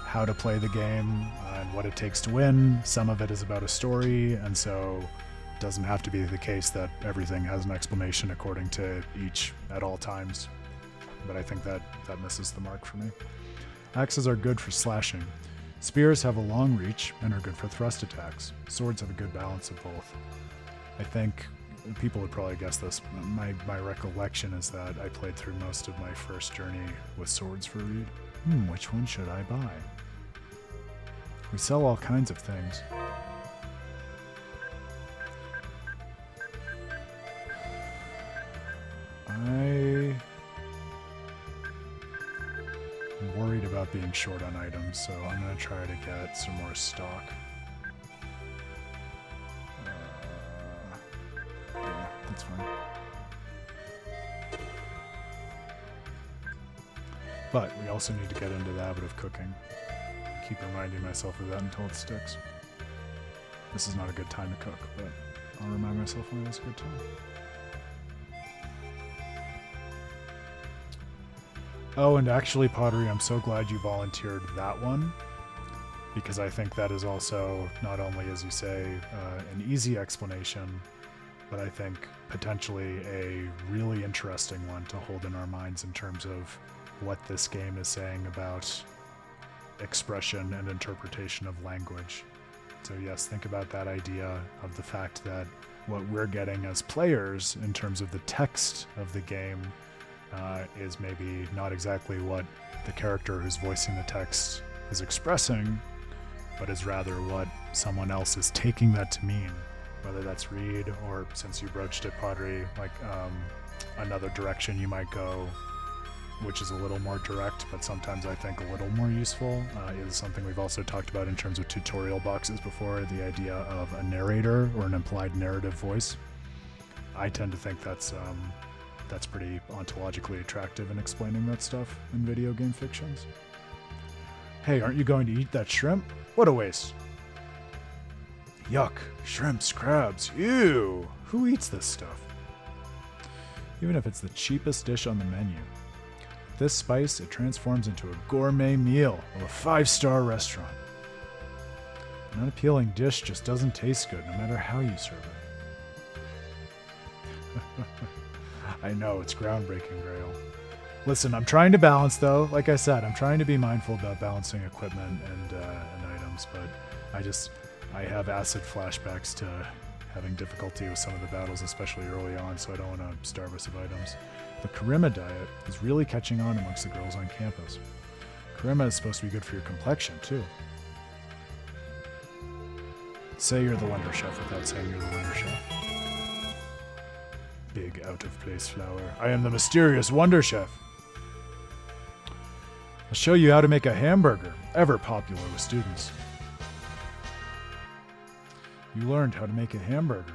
how to play the game and what it takes to win. Some of it is about a story, and so it doesn't have to be the case that everything has an explanation according to each at all times. But I think that misses the mark for me. Axes are good for slashing. Spears have a long reach and are good for thrust attacks. Swords have a good balance of both. I think people would probably guess this. My recollection is that I played through most of my first journey with swords for Reed. Which one should I buy? We sell all kinds of things. I'm worried about being short on items, so I'm going to try to get some more stock. Yeah, that's fine. But we also need to get into the habit of cooking. Keep reminding myself of that until it sticks. This is not a good time to cook, but I'll remind myself when it's a good time. Oh, and actually, Pottery, I'm so glad you volunteered that one, because I think that is also not only, as you say, an easy explanation, but I think potentially a really interesting one to hold in our minds in terms of what this game is saying about expression and interpretation of language. So yes, think about that idea of the fact that what we're getting as players in terms of the text of the game is maybe not exactly what the character who's voicing the text is expressing, but is rather what someone else is taking that to mean, whether that's Reed or, since you broached it, Pottery, like another direction you might go, which is a little more direct, but sometimes I think a little more useful, is something we've also talked about in terms of tutorial boxes before, the idea of a narrator or an implied narrative voice. I tend to think that's pretty ontologically attractive in explaining that stuff in video game fictions. Hey, aren't you going to eat that shrimp? What a waste. Yuck, shrimps, crabs, ew! Who eats this stuff? Even if it's the cheapest dish on the menu. With this spice, it transforms into a gourmet meal of a 5-star restaurant. An unappealing dish just doesn't taste good no matter how you serve it. I know, it's groundbreaking, Grail. Listen, I'm trying to balance, though. Like I said, I'm trying to be mindful about balancing equipment and items, but I have acid flashbacks to having difficulty with some of the battles, especially early on, so I don't want to starve us of items. The Karima diet is really catching on amongst the girls on campus. Karima is supposed to be good for your complexion, too. Say you're the Wonder Chef without saying you're the Wonder Chef. Big out-of-place flower. I am the mysterious Wonder Chef. I'll show you how to make a hamburger, ever popular with students. You learned how to make a hamburger.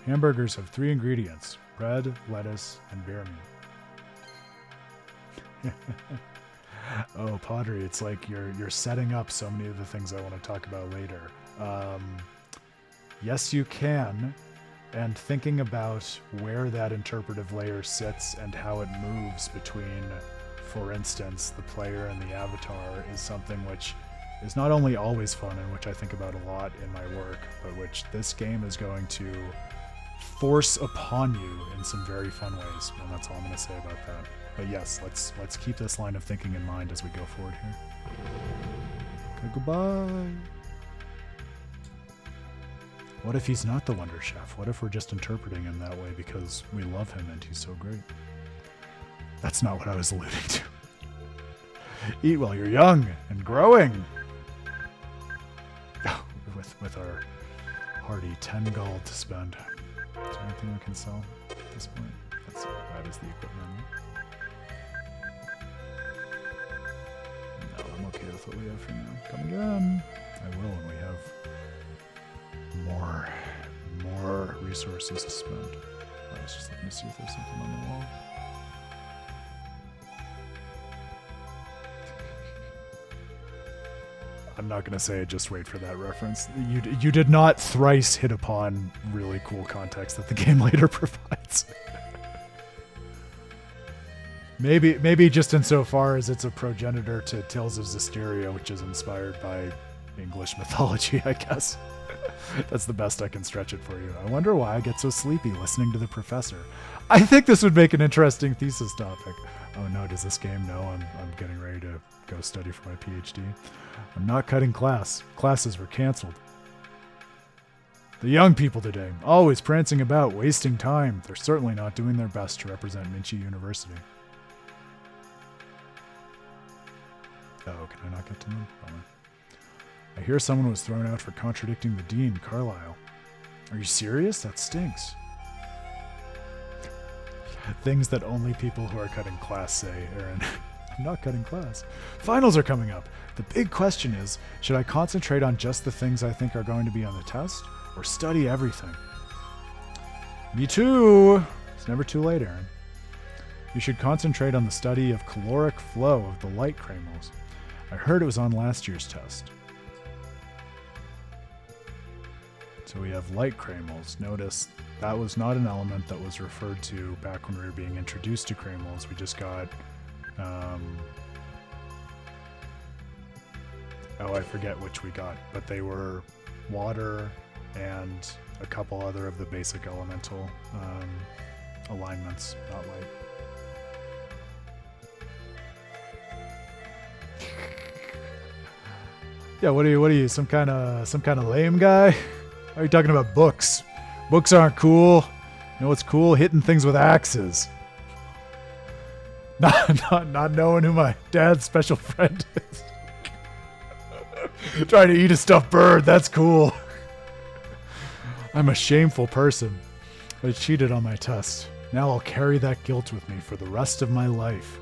Hamburgers have 3 ingredients: bread, lettuce, and bear meat. Oh, Pottery, it's like you're setting up so many of the things I want to talk about later. Yes, you can. And thinking about where that interpretive layer sits and how it moves between, for instance, the player and the avatar is something which is not only always fun and which I think about a lot in my work, but which this game is going to force upon you in some very fun ways, and that's all I'm going to say about that. But yes, let's keep this line of thinking in mind as we go forward here. Okay, goodbye. What if he's not the Wonder Chef? What if we're just interpreting him that way because we love him and he's so great? That's not what I was alluding to. Eat while you're young and growing. With our hearty 10 gold to spend. Is there anything we can sell at this point? That is the equipment. No, I'm okay with what we have for now. Come again. I will when we have more resources to spend. I was just looking to see if there's something on the wall. I'm not going to say it, just wait for that reference. You did not thrice hit upon really cool context that the game later provides. maybe just insofar as it's a progenitor to Tales of Eternia, which is inspired by English mythology, I guess. That's the best I can stretch it for you. I wonder why I get so sleepy listening to the professor. I think this would make an interesting thesis topic. Oh no, does this game know I'm getting ready to go study for my PhD? I'm not cutting class. Classes were canceled. The young people today, always prancing about, wasting time. They're certainly not doing their best to represent Minchi University. Oh, can I not get to them? Bummer. I hear someone was thrown out for contradicting the dean, Carlisle. Are you serious? That stinks. Things that only people who are cutting class say, Aaron. I'm not cutting class. Finals are coming up. The big question is, should I concentrate on just the things I think are going to be on the test, or study everything? Me too. It's never too late, Aaron. You should concentrate on the study of caloric flow of the light cramos. I heard it was on last year's test. So we have light cramos. Notice that was not an element that was referred to back when we were being introduced to cramos. We just got... oh, I forget which we got, but they were water and a couple other of the basic elemental alignments, not light. Yeah, what are you, some kind of lame guy? Why are you talking about books? Books aren't cool. You know what's cool? Hitting things with axes. Not knowing who my dad's special friend is. Trying to eat a stuffed bird, that's cool. I'm a shameful person. I cheated on my test. Now I'll carry that guilt with me for the rest of my life.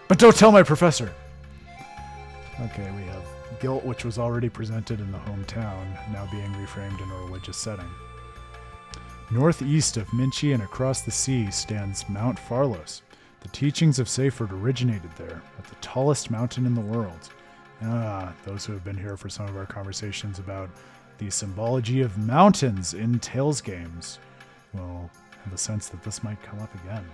But don't tell my professor! Okay, we have guilt, which was already presented in the hometown, now being reframed in a religious setting. Northeast of Minchi and across the sea stands Mount Farlos. The teachings of Seyfried originated there, at the tallest mountain in the world. Those who have been here for some of our conversations about the symbology of mountains in Tales games will have a sense that this might come up again.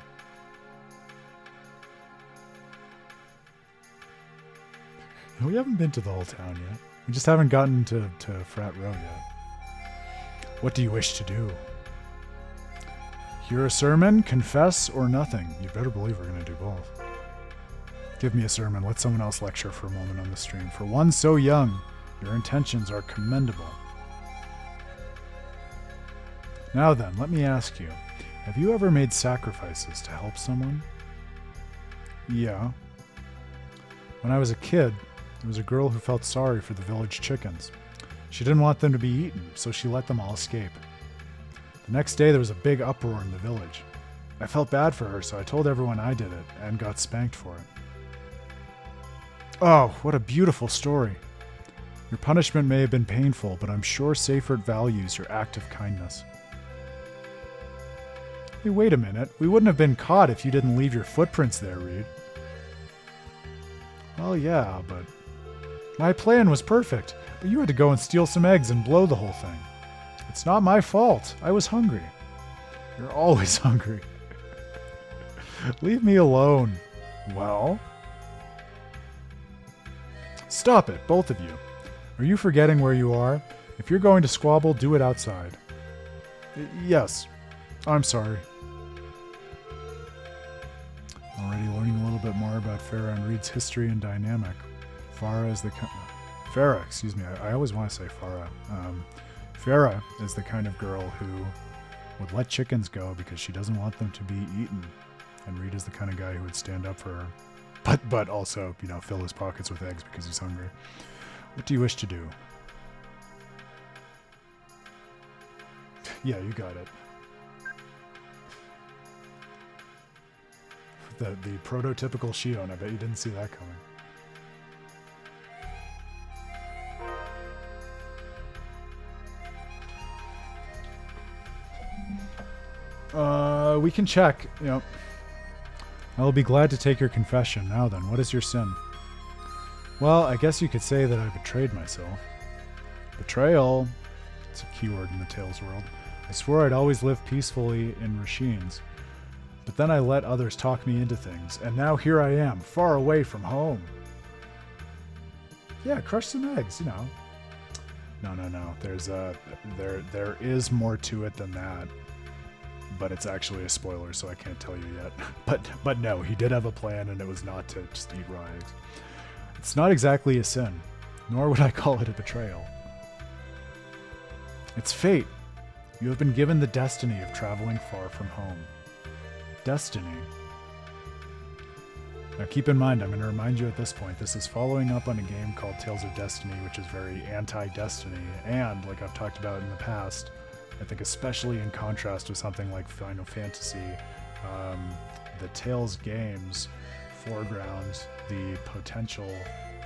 We haven't been to the whole town yet. We just haven't gotten to Frat Row yet. What do you wish to do? Hear a sermon, confess, or nothing? You better believe we're going to do both. Give me a sermon. Let someone else lecture for a moment on the stream. For one so young, your intentions are commendable. Now then, let me ask you, have you ever made sacrifices to help someone? Yeah. When I was a kid, there was a girl who felt sorry for the village chickens. She didn't want them to be eaten, so she let them all escape. The next day, there was a big uproar in the village. I felt bad for her, so I told everyone I did it, and got spanked for it. Oh, what a beautiful story. Your punishment may have been painful, but I'm sure Seyfried values your act of kindness. Hey, wait a minute. We wouldn't have been caught if you didn't leave your footprints there, Reed. Well, yeah, but... my plan was perfect, but you had to go and steal some eggs and blow the whole thing. It's not my fault. I was hungry. You're always hungry. Leave me alone. Well? Stop it, both of you. Are you forgetting where you are? If you're going to squabble, do it outside. Yes. I'm sorry. Already learning a little bit more about Farah and Reed's history and dynamic. Farah is the Farah, excuse me. I always want to say Farah. Farah is the kind of girl who would let chickens go because she doesn't want them to be eaten. And Reed is the kind of guy who would stand up for her, but also, you know, fill his pockets with eggs because he's hungry. What do you wish to do? Yeah, you got it. The prototypical Shion, I bet you didn't see that coming. We can check. Yep. I will be glad to take your confession. Now then, what is your sin? Well, I guess you could say that I betrayed myself. Betrayal. It's a keyword in the Tales world. I swore I'd always live peacefully in Rasheen's. But then I let others talk me into things, and now here I am, far away from home. Yeah, crush some eggs, you know. No. There is more to it than that. But it's actually a spoiler, so I can't tell you yet. But no, he did have a plan, and it was not to just eat raw eggs. It's not exactly a sin, nor would I call it a betrayal. It's fate. You have been given the destiny of traveling far from home. Destiny. Now keep in mind, I'm going to remind you at this point, this is following up on a game called Tales of Destiny, which is very anti-Destiny, and, like I've talked about in the past, I think especially in contrast with something like Final Fantasy, the Tales games foreground the potential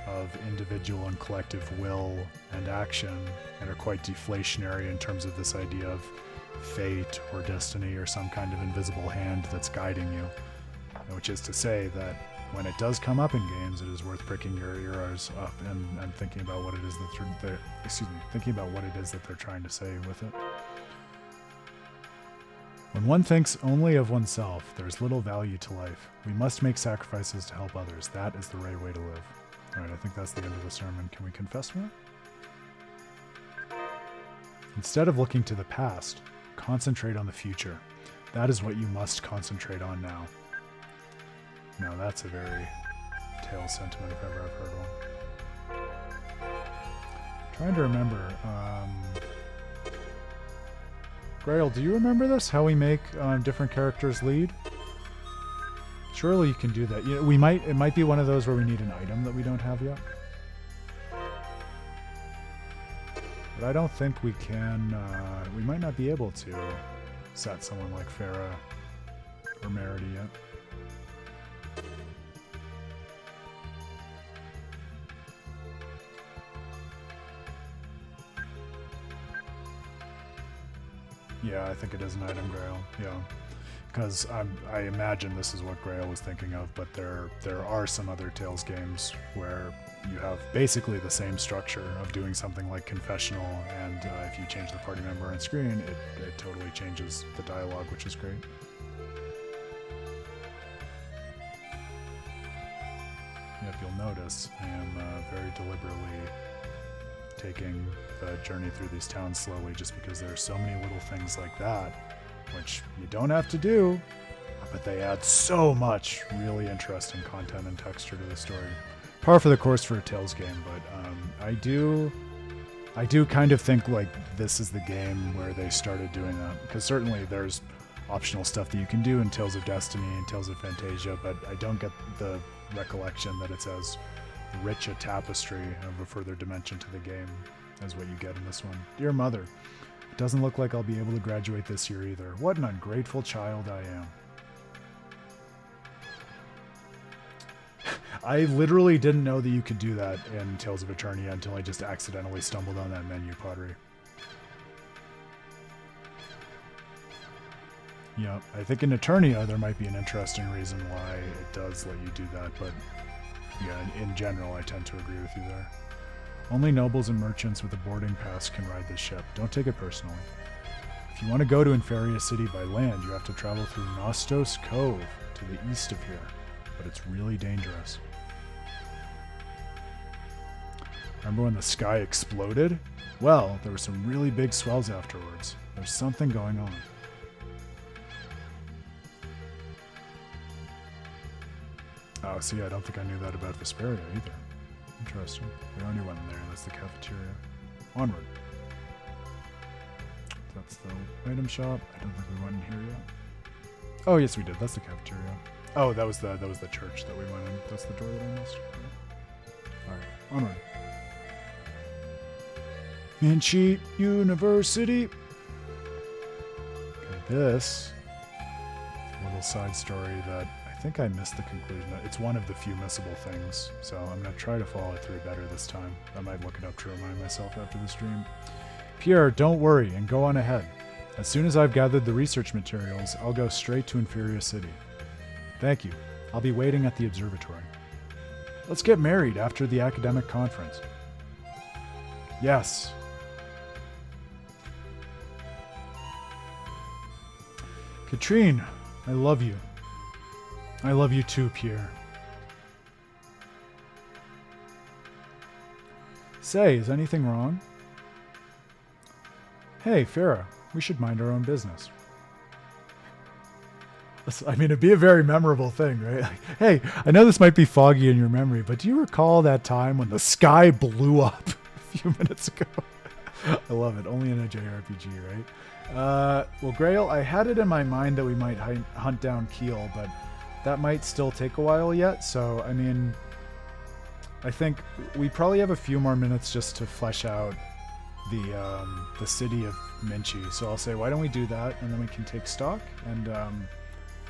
of individual and collective will and action, and are quite deflationary in terms of this idea of fate or destiny or some kind of invisible hand that's guiding you. Which is to say that when it does come up in games, it is worth pricking your ears up and thinking about what it is that thinking about what it is that they're trying to say with it. When one thinks only of oneself, there is little value to life. We must make sacrifices to help others. That is the right way to live. Alright, I think that's the end of the sermon. Can we confess more? Instead of looking to the past, concentrate on the future. That is what you must concentrate on now. Now that's a very Tales sentiment if ever I've heard one. Trying to remember. Grail, do you remember this? How we make different characters lead? Surely you can do that. You know, it might be one of those where we need an item that we don't have yet. But I don't think we can, we might not be able to set someone like Farah or Merity yet. Yeah, I think it is an item, Grail. Yeah. Because I imagine this is what Grail was thinking of, but there are some other Tales games where you have basically the same structure of doing something like confessional, and if you change the party member on screen, it totally changes the dialogue, which is great. Yep, you'll notice I am very deliberately taking the journey through these towns slowly, just because there are so many little things like that, which you don't have to do, but they add so much really interesting content and texture to the story. Par for the course for a Tales game, but I do kind of think like this is the game where they started doing that, because certainly there's optional stuff that you can do in Tales of Destiny and Tales of Fantasia, but I don't get the recollection that it's as rich a tapestry of a further dimension to the game as what you get in this one. Dear Mother, it doesn't look like I'll be able to graduate this year either. What an ungrateful child I am. I literally didn't know that you could do that in Tales of Eternia until I just accidentally stumbled on that menu, Pottery. Yeah, I think in Eternia there might be an interesting reason why it does let you do that, but yeah, in general I tend to agree with you there. Only nobles and merchants with a boarding pass can ride this ship. Don't take it personally. If you want to go to Inferia City by land, you have to travel through Nostos Cove to the east of here, but it's really dangerous. Remember when the sky exploded? Well, there were some really big swells afterwards. There's something going on. Oh, see, I don't think I knew that about Vesperia either. Interesting. We only went in there. That's the cafeteria. Onward. That's the item shop. I don't think we went in here yet. Oh, yes, we did. That's the cafeteria. Oh, that was the church that we went in. That's the door that I missed. All right, onward. Minchi University. Okay, this little side story that I think I missed the conclusion. It's one of the few missable things, so I'm going to try to follow it through better this time. I might look it up to remind myself after the stream. Pierre, don't worry and go on ahead. As soon as I've gathered the research materials, I'll go straight to Inferior City. Thank you. I'll be waiting at the observatory. Let's get married after the academic conference. Yes. Katrine, I love you. I love you too, Pierre. Say, is anything wrong? Hey, Farah, we should mind our own business. I mean, it'd be a very memorable thing, right? Like, hey, I know this might be foggy in your memory, but do you recall that time when the sky blew up a few minutes ago? I love it. Only in a JRPG, right? Well, Grail, I had it in my mind that we might hunt down Keel, but that might still take a while yet. So, I mean, I think we probably have a few more minutes just to flesh out the city of Minchi. So I'll say, why don't we do that, and then we can take stock. And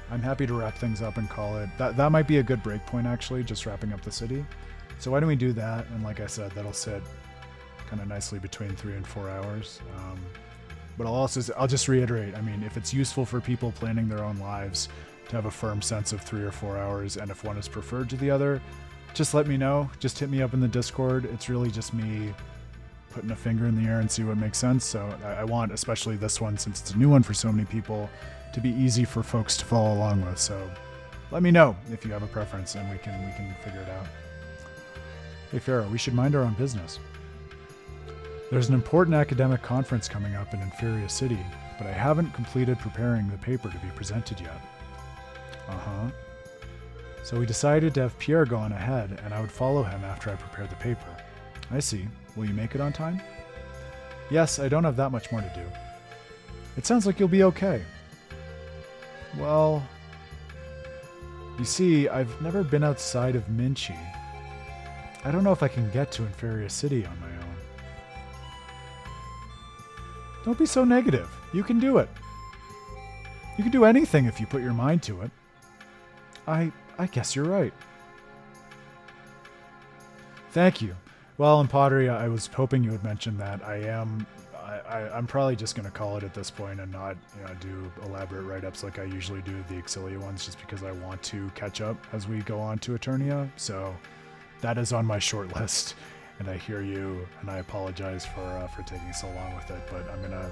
I'm happy to wrap things up and call it. That might be a good break point, actually, just wrapping up the city. So why don't we do that? And like I said, that'll sit kind of nicely between 3 and 4 hours. But I'll just reiterate. I mean, if it's useful for people planning their own lives to have a firm sense of 3 or 4 hours, and if one is preferred to the other, just let me know. Just hit me up in the Discord. It's really just me putting a finger in the air and see what makes sense. So I want, especially this one, since it's a new one for so many people, to be easy for folks to follow along with. So let me know if you have a preference, and we can figure it out. Hey, Farah, we should mind our own business. There's an important academic conference coming up in Inferior City, but I haven't completed preparing the paper to be presented yet. Uh-huh. So we decided to have Pierre go on ahead, and I would follow him after I prepared the paper. I see. Will you make it on time? Yes, I don't have that much more to do. It sounds like you'll be okay. Well, you see, I've never been outside of Minchi. I don't know if I can get to Inferior City on my own. Don't be so negative. You can do it. You can do anything if you put your mind to it. I guess you're right. Thank you. Well, in Pottery, I was hoping you would mention that I'm probably just going to call it at this point and not do elaborate write-ups like I usually do the Xillia ones, just because I want to catch up as we go on to Eternia. So that is on my short list, and I hear you, and I apologize for taking so long with it. But I'm gonna,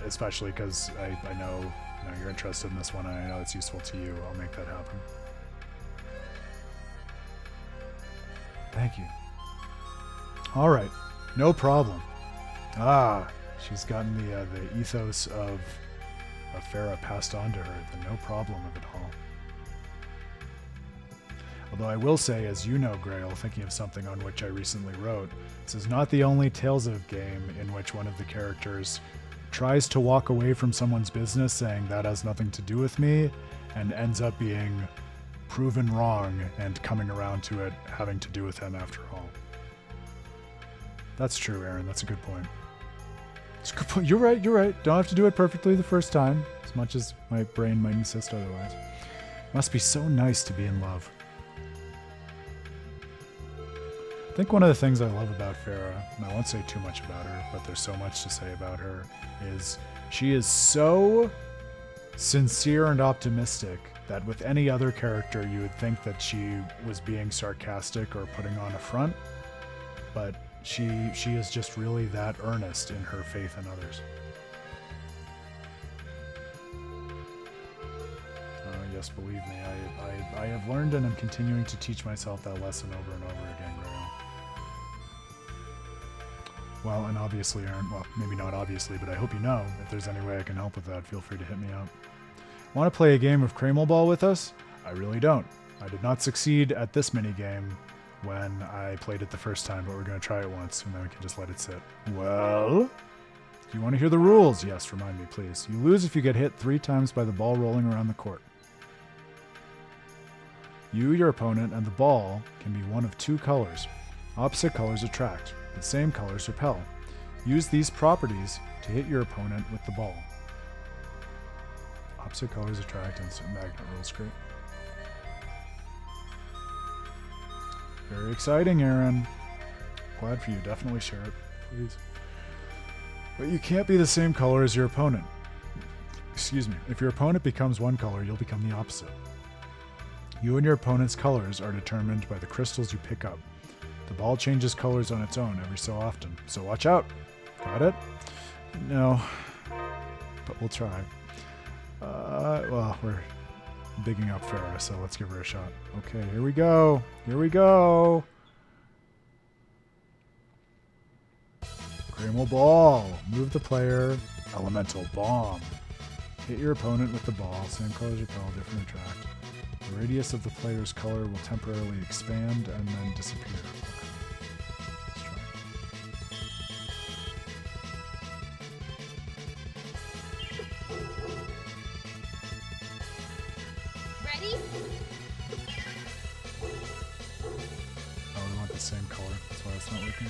especially because I know you're interested in this one, and I know it's useful to you. I'll make that happen. Thank you. All right, no problem. She's gotten the ethos of Farah passed on to her, the no problem of it all. Although I will say, as you know, Grail, thinking of something on which I recently wrote, this is not the only Tales of game in which one of the characters tries to walk away from someone's business saying that has nothing to do with me, and ends up being proven wrong and coming around to it having to do with him after all. That's true, Aaron. That's a good point. It's a good point. You're right. Don't have to do it perfectly the first time, as much as my brain might insist otherwise. Must be so nice to be in love. I think one of the things I love about Farah, and I won't say too much about her, but there's so much to say about her, is she is so sincere and optimistic that with any other character you would think that she was being sarcastic or putting on a front, but she is just really that earnest in her faith in others. Yes, believe me, I have learned and I'm continuing to teach myself that lesson over and over again, Grail. Well, and obviously, Aaron, well, maybe not obviously, but I hope you know, if there's any way I can help with that, feel free to hit me up. Want to play a game of Cramel Ball with us? I really don't. I did not succeed at this minigame when I played it the first time, but we're going to try it once, and then we can just let it sit. Well, do you want to hear the rules? Yes, remind me, please. You lose if you get hit 3 times by the ball rolling around the court. You, your opponent, and the ball can be one of 2 colors. Opposite colors attract. The same colors repel. Use these properties to hit your opponent with the ball. Opposite colors attract, and magnet rules. Great. Very exciting, Aaron. Glad for you. Definitely share it, please. But you can't be the same color as your opponent. Excuse me. If your opponent becomes one color, you'll become the opposite. You and your opponent's colors are determined by the crystals you pick up. The ball changes colors on its own every so often, so watch out. Got it? No, but we'll try. Well, we're bigging up Farah, so let's give her a shot. Okay, here we go. Here we go. Cramel ball. Move the player. Elemental bomb. Hit your opponent with the ball. Same colors repel, different attract. The radius of the player's color will temporarily expand and then disappear. Okay. Let's try. Ready? Oh, we want the same color. That's why it's not working.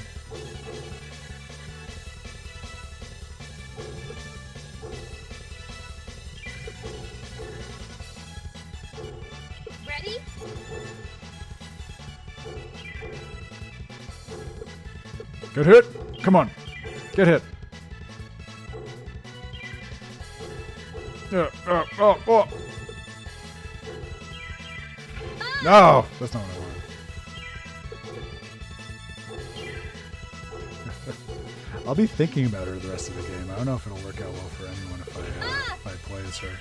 Ready? Get hit! Come on. Get hit. Oh. No! That's not what I wanted. I'll be thinking about her the rest of the game. I don't know if it'll work out well for anyone if I play as her.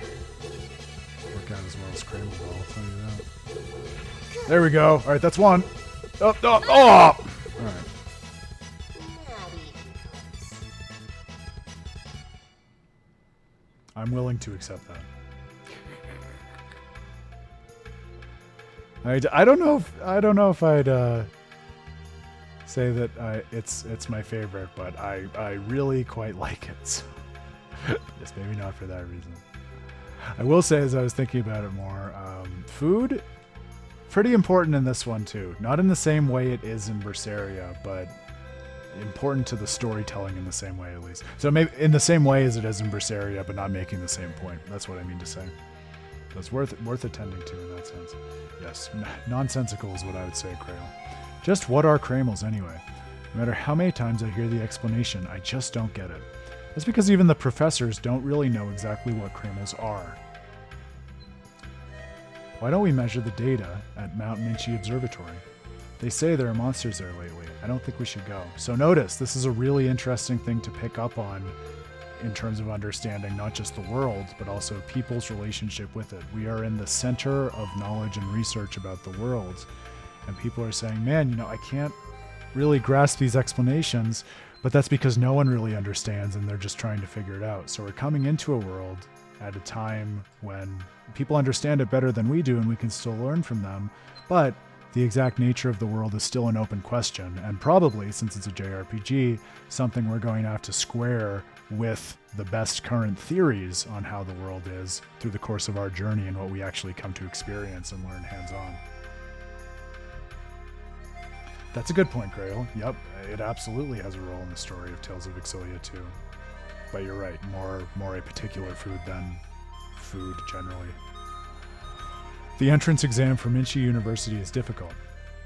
Work out as well as Cramble Ball, I'll tell you that. There we go. Alright, that's one. Oh! Alright. I'm willing to accept that. I don't know if I'd say that it's my favorite, but I really quite like it. So yes, maybe not for that reason. I will say, as I was thinking about it more, food, pretty important in this one too. Not in the same way it is in Berseria, but important to the storytelling in the same way, at least. So maybe in the same way as it is in Berseria, but not making the same point. That's what I mean to say. So it's worth attending to in that sense. Yes, nonsensical is what I would say, Crail. Just what are Cramels anyway? No matter how many times I hear the explanation, I just don't get it. That's because even the professors don't really know exactly what Cramels are. Why don't we measure the data at Mount Minchi Observatory? They say there are monsters there lately. I don't think we should go. So notice, this is a really interesting thing to pick up on in terms of understanding not just the world, but also people's relationship with it. We are in the center of knowledge and research about the world, and people are saying, man, I can't really grasp these explanations, but that's because no one really understands and they're just trying to figure it out. So we're coming into a world at a time when people understand it better than we do, and we can still learn from them, but the exact nature of the world is still an open question, and probably, since it's a JRPG, something we're going to have to square with the best current theories on how the world is through the course of our journey and what we actually come to experience and learn hands-on. That's a good point, Grail. Yep, it absolutely has a role in the story of Tales of Xillia too. But you're right, more a particular food than food generally. The entrance exam for Minchi University is difficult.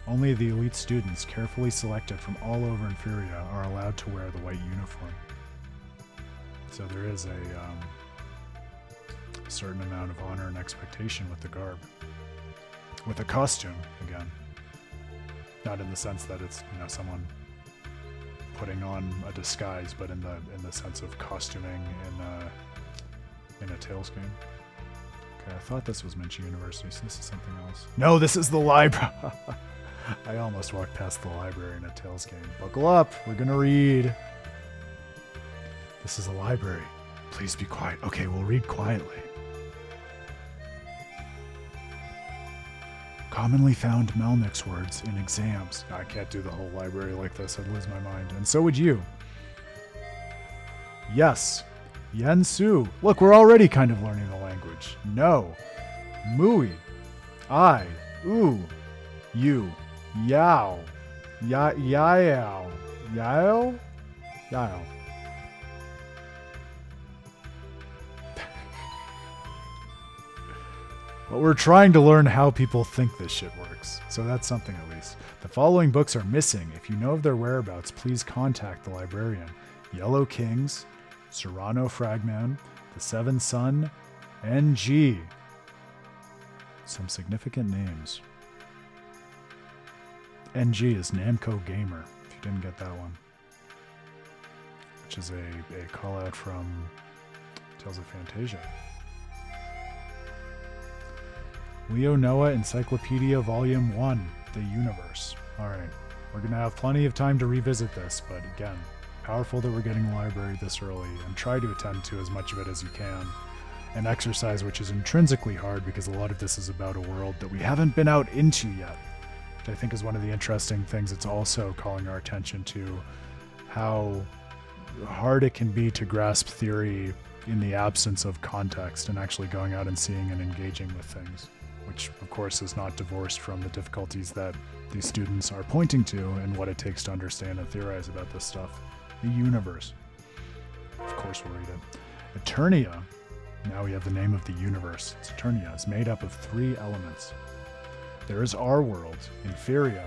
Only the elite students, carefully selected from all over Inferia, are allowed to wear the white uniform. So there is a certain amount of honor and expectation with the garb. With the costume, again. Not in the sense that it's, someone putting on a disguise, but in the sense of costuming in a Tales game. Okay, I thought this was Minchi University, so this is something else. No, this is the library! I almost walked past the library in a Tales game. Buckle up, we're gonna read. This is a library. Please be quiet. Okay, we'll read quietly. Commonly found Melnix words in exams. I can't do the whole library like this, I'd lose my mind. And so would you. Yes. Yensu. Look, we're already kind of learning the language. No. Mui. I. Ooh. You. Yao. Yaao. Yao? Yao. But we're trying to learn how people think this shit works. So that's something at least. The following books are missing. If you know of their whereabouts, please contact the librarian. Yellow Kings, Serrano Fragman, The Seven Sun, NG. Some significant names. NG is Namco Gamer, if you didn't get that one. Which is a call out from Tales of Fantasia. Leo Noah Encyclopedia Volume 1, The Universe. Alright, we're going to have plenty of time to revisit this, but again, powerful that we're getting the library this early, and try to attend to as much of it as you can. An exercise which is intrinsically hard because a lot of this is about a world that we haven't been out into yet, which I think is one of the interesting things. It's also calling our attention to how hard it can be to grasp theory in the absence of context and actually going out and seeing and engaging with things, which of course is not divorced from the difficulties that these students are pointing to and what it takes to understand and theorize about this stuff. The universe. Of course we'll read it. Eternia. Now we have the name of the universe. It's Eternia. It's made up of 3 elements. There is our world, Inferia,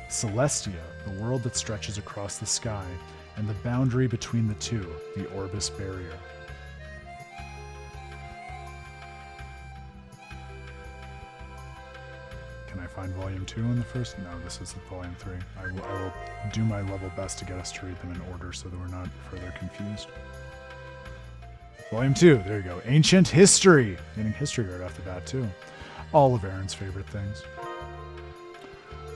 Celestia, the world that stretches across the sky, and the boundary between the two, the Orbis Barrier. Can I find Volume 2 in the first? No, this is Volume 3. I will do my level best to get us to read them in order so that we're not further confused. Volume 2, there you go. Ancient History. Getting history right off the bat, too. All of Aaron's favorite things.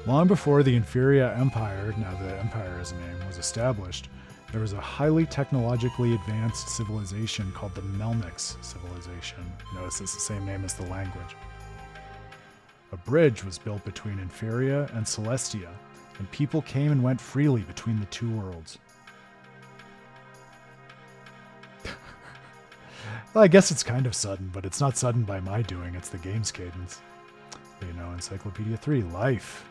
Long before the Inferia Empire, now the Empire as a name, was established, there was a highly technologically advanced civilization called the Melnix civilization. Notice it's the same name as the language. A bridge was built between Inferia and Celestia, and people came and went freely between the two worlds. Well, I guess it's kind of sudden, but it's not sudden by my doing, it's the game's cadence. You know, Encyclopedia 3, Life.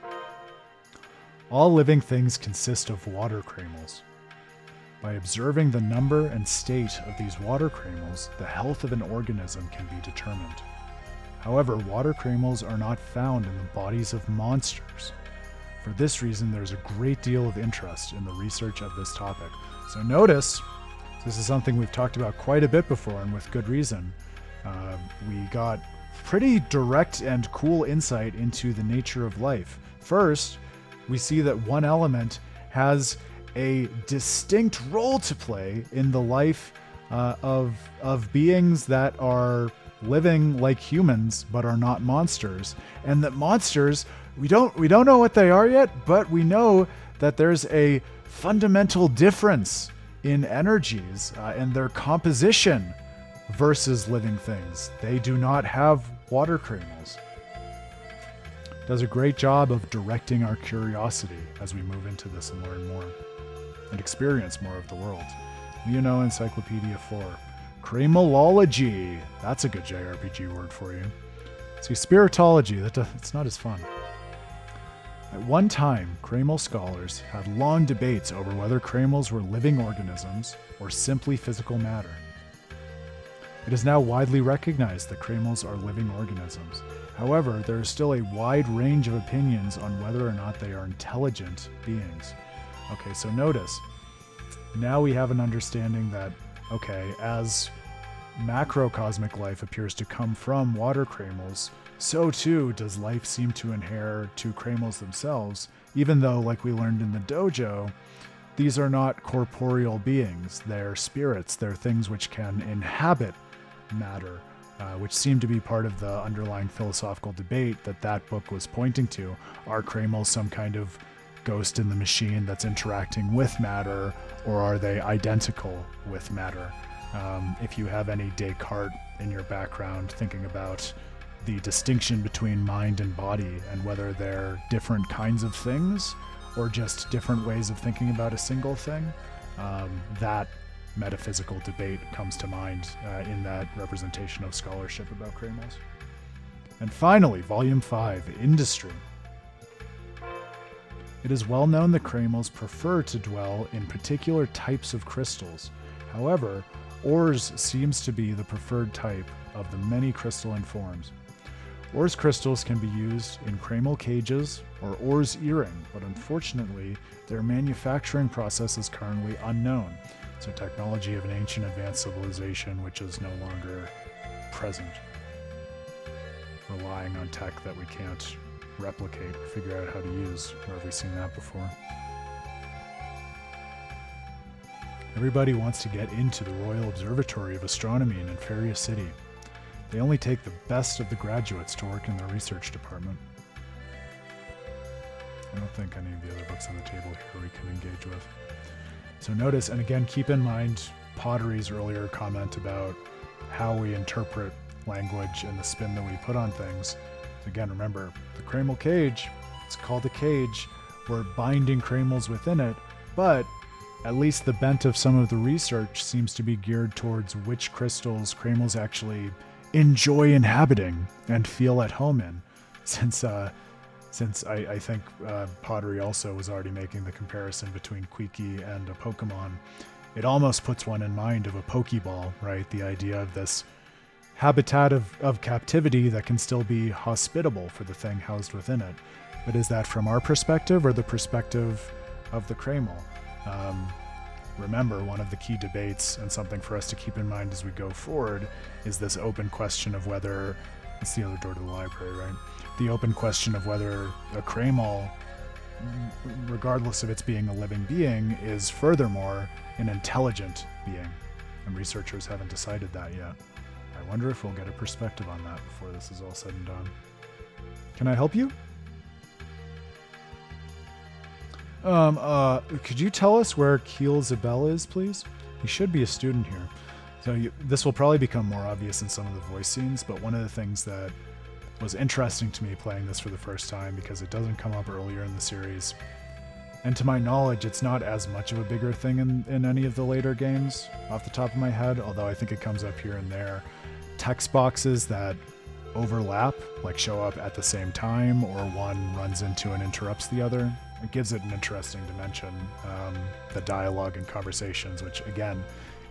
All living things consist of water cramels. By observing the number and state of these water cramels, the health of an organism can be determined. However, water cramels are not found in the bodies of monsters. For this reason, there's a great deal of interest in the research of this topic. So notice, this is something we've talked about quite a bit before, and with good reason. We got pretty direct and cool insight into the nature of life. First, we see that one element has a distinct role to play in the life of beings that are living like humans but are not monsters, and that monsters, we don't know what they are yet, but we know that there's a fundamental difference in energies and their composition versus living things. They do not have water cramels. Does a great job of directing our curiosity as we move into this and learn more and experience more of the world. Leono Encyclopedia 4. Cramelology. That's a good JRPG word for you. See, spiritology, it's not as fun. At one time, Cramel scholars had long debates over whether cramels were living organisms or simply physical matter. It is now widely recognized that cramels are living organisms. However, there is still a wide range of opinions on whether or not they are intelligent beings. Okay, so notice, now we have an understanding that, okay, as macrocosmic life appears to come from water cramels, so too does life seem to inhere to cramels themselves, even though, like we learned in the dojo, these are not corporeal beings. They're spirits. They're things which can inhabit matter, which seemed to be part of the underlying philosophical debate that book was pointing to. Are cramels some kind of ghost in the machine that's interacting with matter, or are they identical with matter? If you have any Descartes in your background, thinking about the distinction between mind and body and whether they're different kinds of things or just different ways of thinking about a single thing. That metaphysical debate comes to mind in that representation of scholarship about Kramos. And finally, Volume 5, Industry. It is well known that Kramos prefer to dwell in particular types of crystals. However, ores seems to be the preferred type of the many crystalline forms. Ores crystals can be used in Kramal cages or ores earring, but unfortunately, their manufacturing process is currently unknown. It's a technology of an ancient advanced civilization which is no longer present, relying on tech that we can't replicate or figure out how to use. Where have we seen that before? Everybody wants to get into the Royal Observatory of Astronomy in Inferia City. They only take the best of the graduates to work in their research department. I don't think any of the other books on the table here we can engage with. So notice, and again, keep in mind Pottery's earlier comment about how we interpret language and the spin that we put on things. Again, remember, the Kramal cage, it's called a cage. We're binding Kramals within it, but at least the bent of some of the research seems to be geared towards which crystals Kramals actually enjoy inhabiting and feel at home in. Since I think Pottery also was already making the comparison between Quiki and a Pokemon, it almost puts one in mind of a Pokeball, right? The idea of this habitat of captivity that can still be hospitable for the thing housed within it. But is that from our perspective or the perspective of the Kramal? Remember, one of the key debates and something for us to keep in mind as we go forward is this open question of whether, it's the other door to the library, right? The open question of whether a Kramal, regardless of its being a living being, is furthermore an intelligent being. And researchers haven't decided that yet. I wonder if we'll get a perspective on that before this is all said and done. Can I help you? Could you tell us where Keel Zabel is, please? He should be a student here. So this will probably become more obvious in some of the voice scenes, but one of the things that was interesting to me playing this for the first time, because it doesn't come up earlier in the series, and to my knowledge, it's not as much of a bigger thing in any of the later games, off the top of my head, although I think it comes up here and there. Text boxes that overlap, like show up at the same time, or one runs into and interrupts the other. It gives it an interesting dimension. The dialogue and conversations, which again,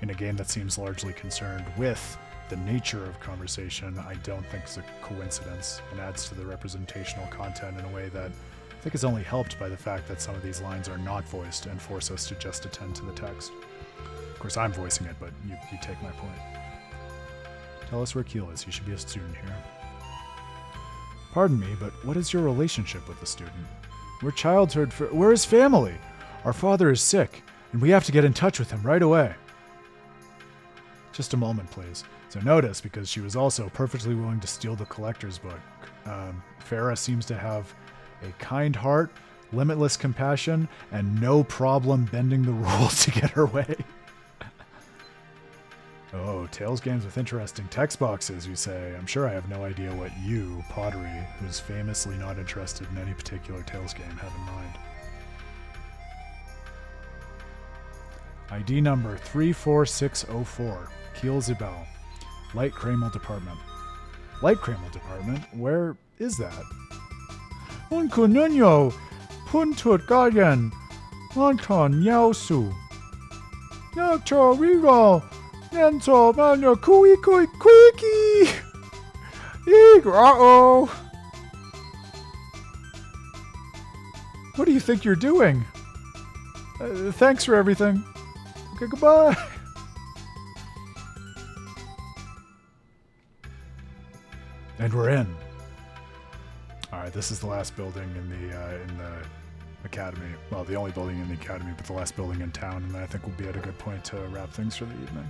in a game that seems largely concerned with the nature of conversation, I don't think is a coincidence, and adds to the representational content in a way that I think is only helped by the fact that some of these lines are not voiced and force us to just attend to the text. Of course, I'm voicing it, but you take my point. Tell us where Keel is. He should be a student here. Pardon me, but what is your relationship with the student? We're childhood Where is family? Our father is sick, and we have to get in touch with him right away. Just a moment, please. So notice, because she was also perfectly willing to steal the collector's book, Farah seems to have a kind heart, limitless compassion, and no problem bending the rules to get her way. Oh, Tales games with interesting text boxes, you say. I'm sure I have no idea what you, Pottery, who's famously not interested in any particular Tales game, have in mind. ID number 34604, Keel Zabel, Light Kramal Department. Light Kramal Department? Where is that? Un kununyo, puntut gayan, anton yausu. Nato rigo. Nento mano kui quiki. Uh-oh. What do you think you're doing? Thanks for everything. Okay, goodbye. And we're in. All right, this is the last building in the academy. Well, the only building in the academy, but the last building in town, and I think we'll be at a good point to wrap things for the evening.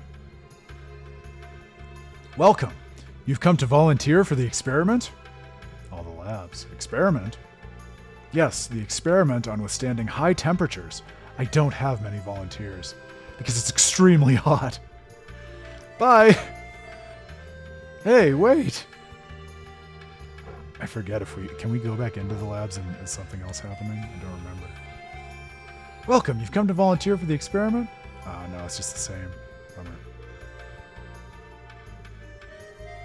Welcome. You've come to volunteer for the experiment? All the labs. Experiment? Yes, the experiment on withstanding high temperatures. I don't have many volunteers, because it's extremely hot. Bye! Hey, wait! I forget if can we go back into the labs and is something else happening? I don't remember. Welcome, you've come to volunteer for the experiment? No, it's just the same. Bummer.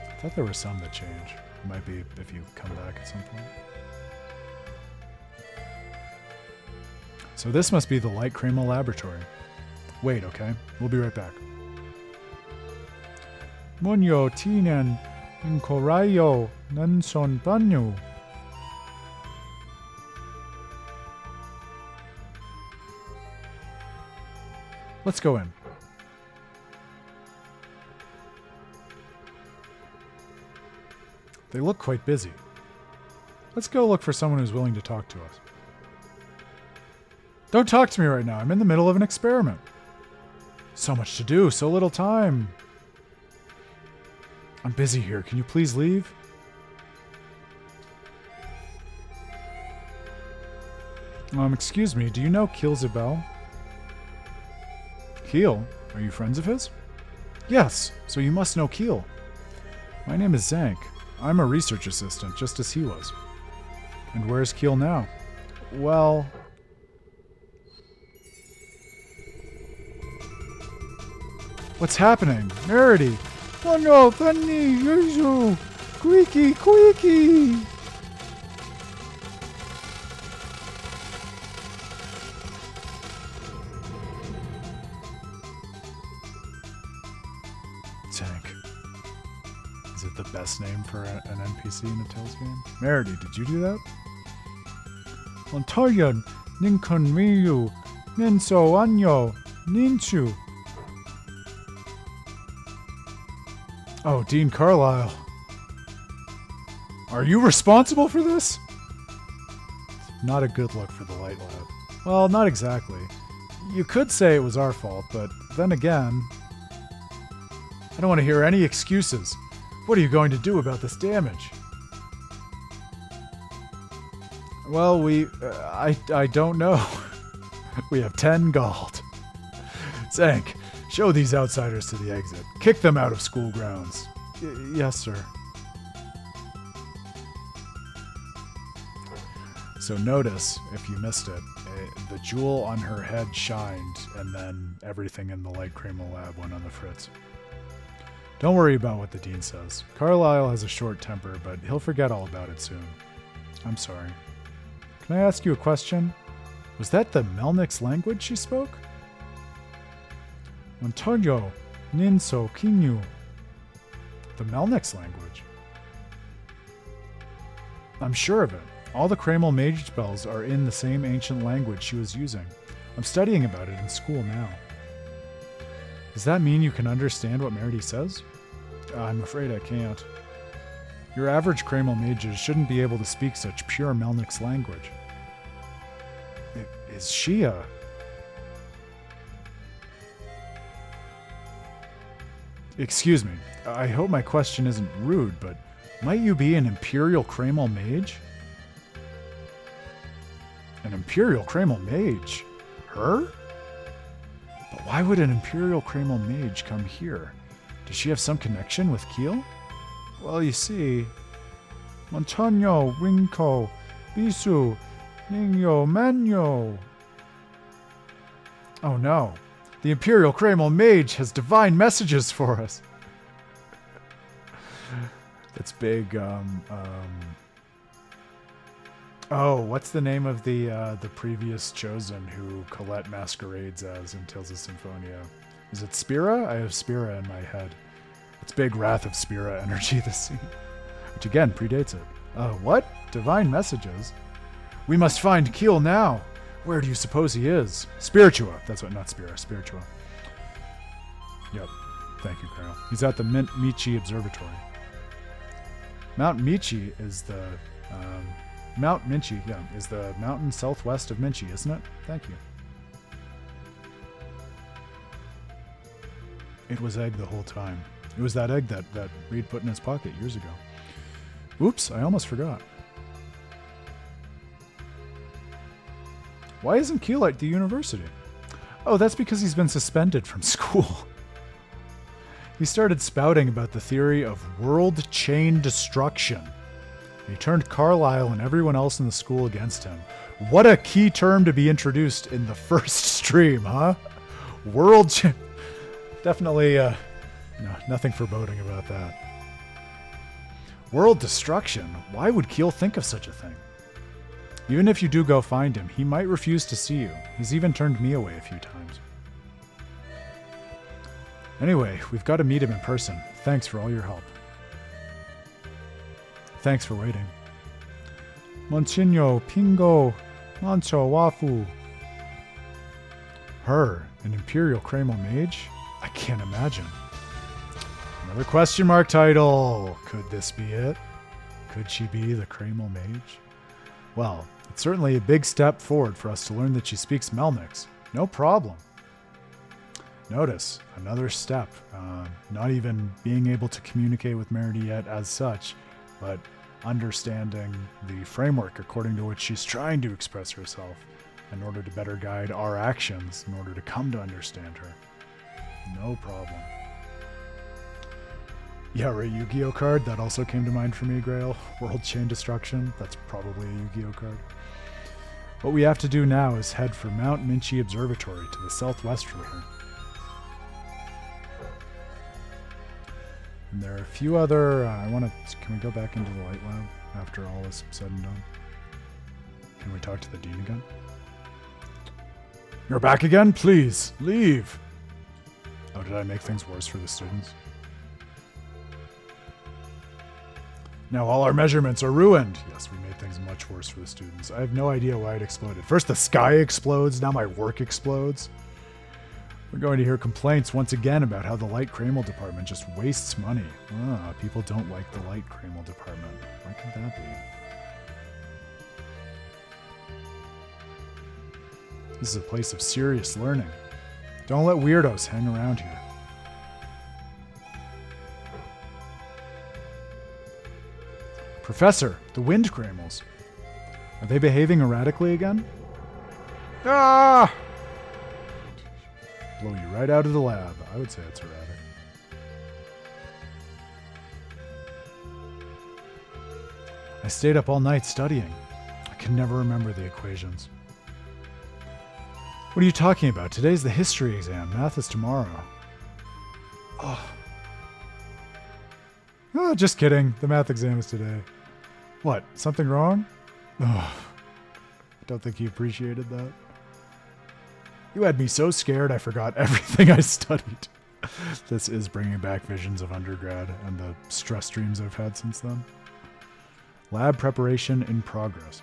I thought there were some that change. It might be if you come back at some point. So this must be the Light Cremo Laboratory. Wait, okay? We'll be right back. Munyo tinan inkorayo nanson banyu. Let's go in. They look quite busy. Let's go look for someone who's willing to talk to us. Don't talk to me right now. I'm in the middle of an experiment. So much to do, so little time. I'm busy here. Can you please leave? Excuse me. Do you know Keel? Keel? Are you friends of his? Yes, so you must know Keel. My name is Zank. I'm a research assistant, just as he was. And where's Keel now? Well... What's happening? Merity! Oh no, Penny! Yuzu! Squeaky! Squeaky! Tank. Is it the best name for an NPC in a Tales game? Merity, did you do that? Ontoyan, Ninkon Ryu, Ninso Anyo, Ninchu. Oh, Dean Carlisle. Are you responsible for this? Not a good look for the Light Lab. Well, not exactly. You could say it was our fault, but then again... I don't want to hear any excuses. What are you going to do about this damage? Well, I don't know. We have 10 gold. Zank, show these outsiders to the exit. Kick them out of school grounds. Yes, sir. So notice, if you missed it, the jewel on her head shined, and then everything in the Light Cremo lab went on the fritz. Don't worry about what the dean says. Carlisle has a short temper, but he'll forget all about it soon. I'm sorry. Can I ask you a question? Was that the Melnix language she spoke? Antonio, Ninso, Kinyu. The Melnix language. I'm sure of it. All the Cremel mage spells are in the same ancient language she was using. I'm studying about it in school now. Does that mean you can understand what Merity says? I'm afraid I can't. Your average Cremel mages shouldn't be able to speak such pure Melnix language. Is she a... Excuse me, I hope my question isn't rude, but might you be an Imperial Cremel mage? An Imperial Cremel mage? Her? But why would an Imperial Cremel mage come here? Does she have some connection with Keel? Well, you see... Montaño, Winko, Bisu, Nino, Manyo. Oh no. The Imperial Cremel mage has divine messages for us. That's big, Oh, what's the name of the previous chosen who Colette masquerades as in Tales of Symphonia? Is it Spira? I have Spira in my head. It's big Wrath of Spira energy this scene. Which again predates it. What? Divine messages? We must find Keel now. Where do you suppose he is? Spiritua. That's what, not Spira. Spiritua. Yep. Thank you, Carol. He's at the Michi Observatory. Mount Michi is the... Mount Minchi, yeah, is the mountain southwest of Minchi, isn't it? Thank you. It was egg the whole time. It was that egg that Reed put in his pocket years ago. Oops, I almost forgot. Why isn't Keel at the university? Oh, that's because he's been suspended from school. He started spouting about the theory of world chain destruction. He turned Carlisle and everyone else in the school against him. What a key term to be introduced in the first stream, huh? Definitely, no, nothing foreboding about that. World destruction. Why would Keel think of such a thing? Even if you do go find him, he might refuse to see you. He's even turned me away a few times. Anyway, we've got to meet him in person. Thanks for all your help. Thanks for waiting. Monsignor Pingo Mancho Wafu. Her, an Imperial Cremo mage? I can't imagine. Another question mark title. Could this be it? Could she be the Cremo mage? Well, it's certainly a big step forward for us to learn that she speaks Melnix. No problem. Notice, another step. Not even being able to communicate with Merida yet as such, but understanding the framework according to which she's trying to express herself in order to better guide our actions, in order to come to understand her. No problem. Yeah, right, Yu-Gi-Oh card. That also came to mind for me, Grail. World Chain Destruction. That's probably a Yu-Gi-Oh card. What we have to do now is head for Mount Minchi Observatory to the southwest from here. And there are a few other... can we go back into the Light Lab after all is said and done? Can we talk to the Dean again? You're back again? Please, leave! Oh, did I make things worse for the students? Now all our measurements are ruined. Yes, we made things much worse for the students. I have no idea why it exploded. First the sky explodes, now my work explodes. We're going to hear complaints once again about how the Light Cremel department just wastes money. People don't like the Light Cremel department. Why could that be? This is a place of serious learning. Don't let weirdos hang around here. Professor, the Wind Cremels. Are they behaving erratically again? Ah! Blow you right out of the lab. I would say it's erratic. I stayed up all night studying. I can never remember the equations. What are you talking about? Today's the history exam. Math is tomorrow. Oh, just kidding. The math exam is today. What? Something wrong? Oh, I don't think he appreciated that. You had me so scared I forgot everything I studied. This is bringing back visions of undergrad and the stress dreams I've had since then. Lab preparation in progress.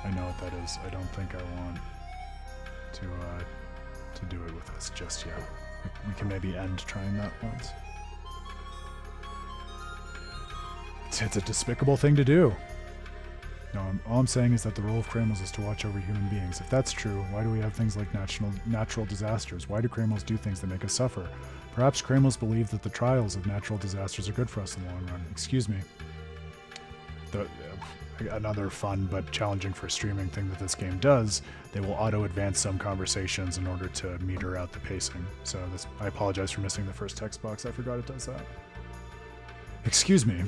I know what that is. I don't think I want to do it with us just yet. We can maybe end trying that once. It's a despicable thing to do. No, all I'm saying is that the role of Cremels is to watch over human beings. If that's true, why do we have things like natural disasters? Why do Cremels do things that make us suffer? Perhaps Cremels believe that the trials of natural disasters are good for us in the long run. Excuse me. Another fun but challenging for streaming thing that this game does, they will auto-advance some conversations in order to meter out the pacing. So I apologize for missing the first text box. I forgot it does that. Excuse me.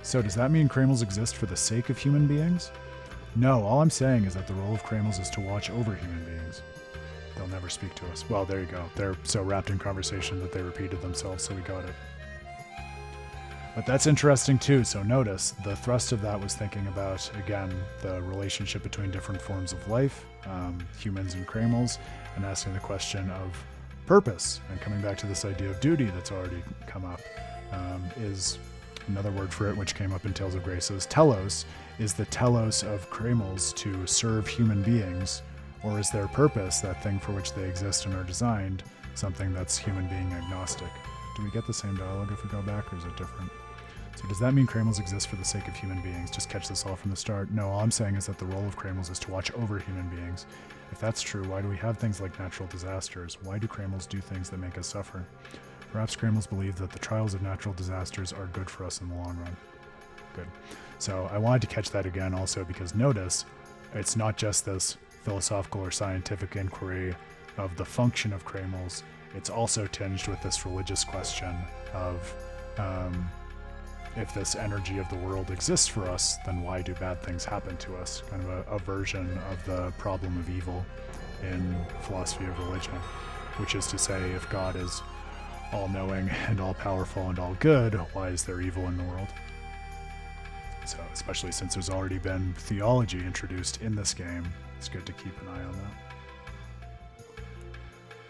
So does that mean Cremels exist for the sake of human beings? No, all I'm saying is that the role of Cremels is to watch over human beings. They'll never speak to us. Well, there you go. They're so wrapped in conversation that they repeated themselves, so we got it. But that's interesting too, so notice, the thrust of that was thinking about, again, the relationship between different forms of life, humans and Cremels, and asking the question of purpose, and coming back to this idea of duty that's already come up, is another word for it, which came up in Tales of Graces. Telos is the telos of Cremels to serve human beings, or is their purpose, that thing for which they exist and are designed, something that's human being agnostic? Do we get the same dialogue if we go back, or is it different? So does that mean Cremels exist for the sake of human beings? Just catch this all from the start. No, all I'm saying is that the role of Cremels is to watch over human beings. If that's true, why do we have things like natural disasters? Why do Cremels do things that make us suffer? Perhaps Cremels believe that the trials of natural disasters are good for us in the long run. Good. So I wanted to catch that again also because notice, it's not just this philosophical or scientific inquiry of the function of Kramels, it's also tinged with this religious question of if this energy of the world exists for us, then why do bad things happen to us? Kind of a version of the problem of evil in philosophy of religion, which is to say, if God is all-knowing and all-powerful and all good, why is there evil in the world? So, especially since there's already been theology introduced in this game, it's good to keep an eye on that.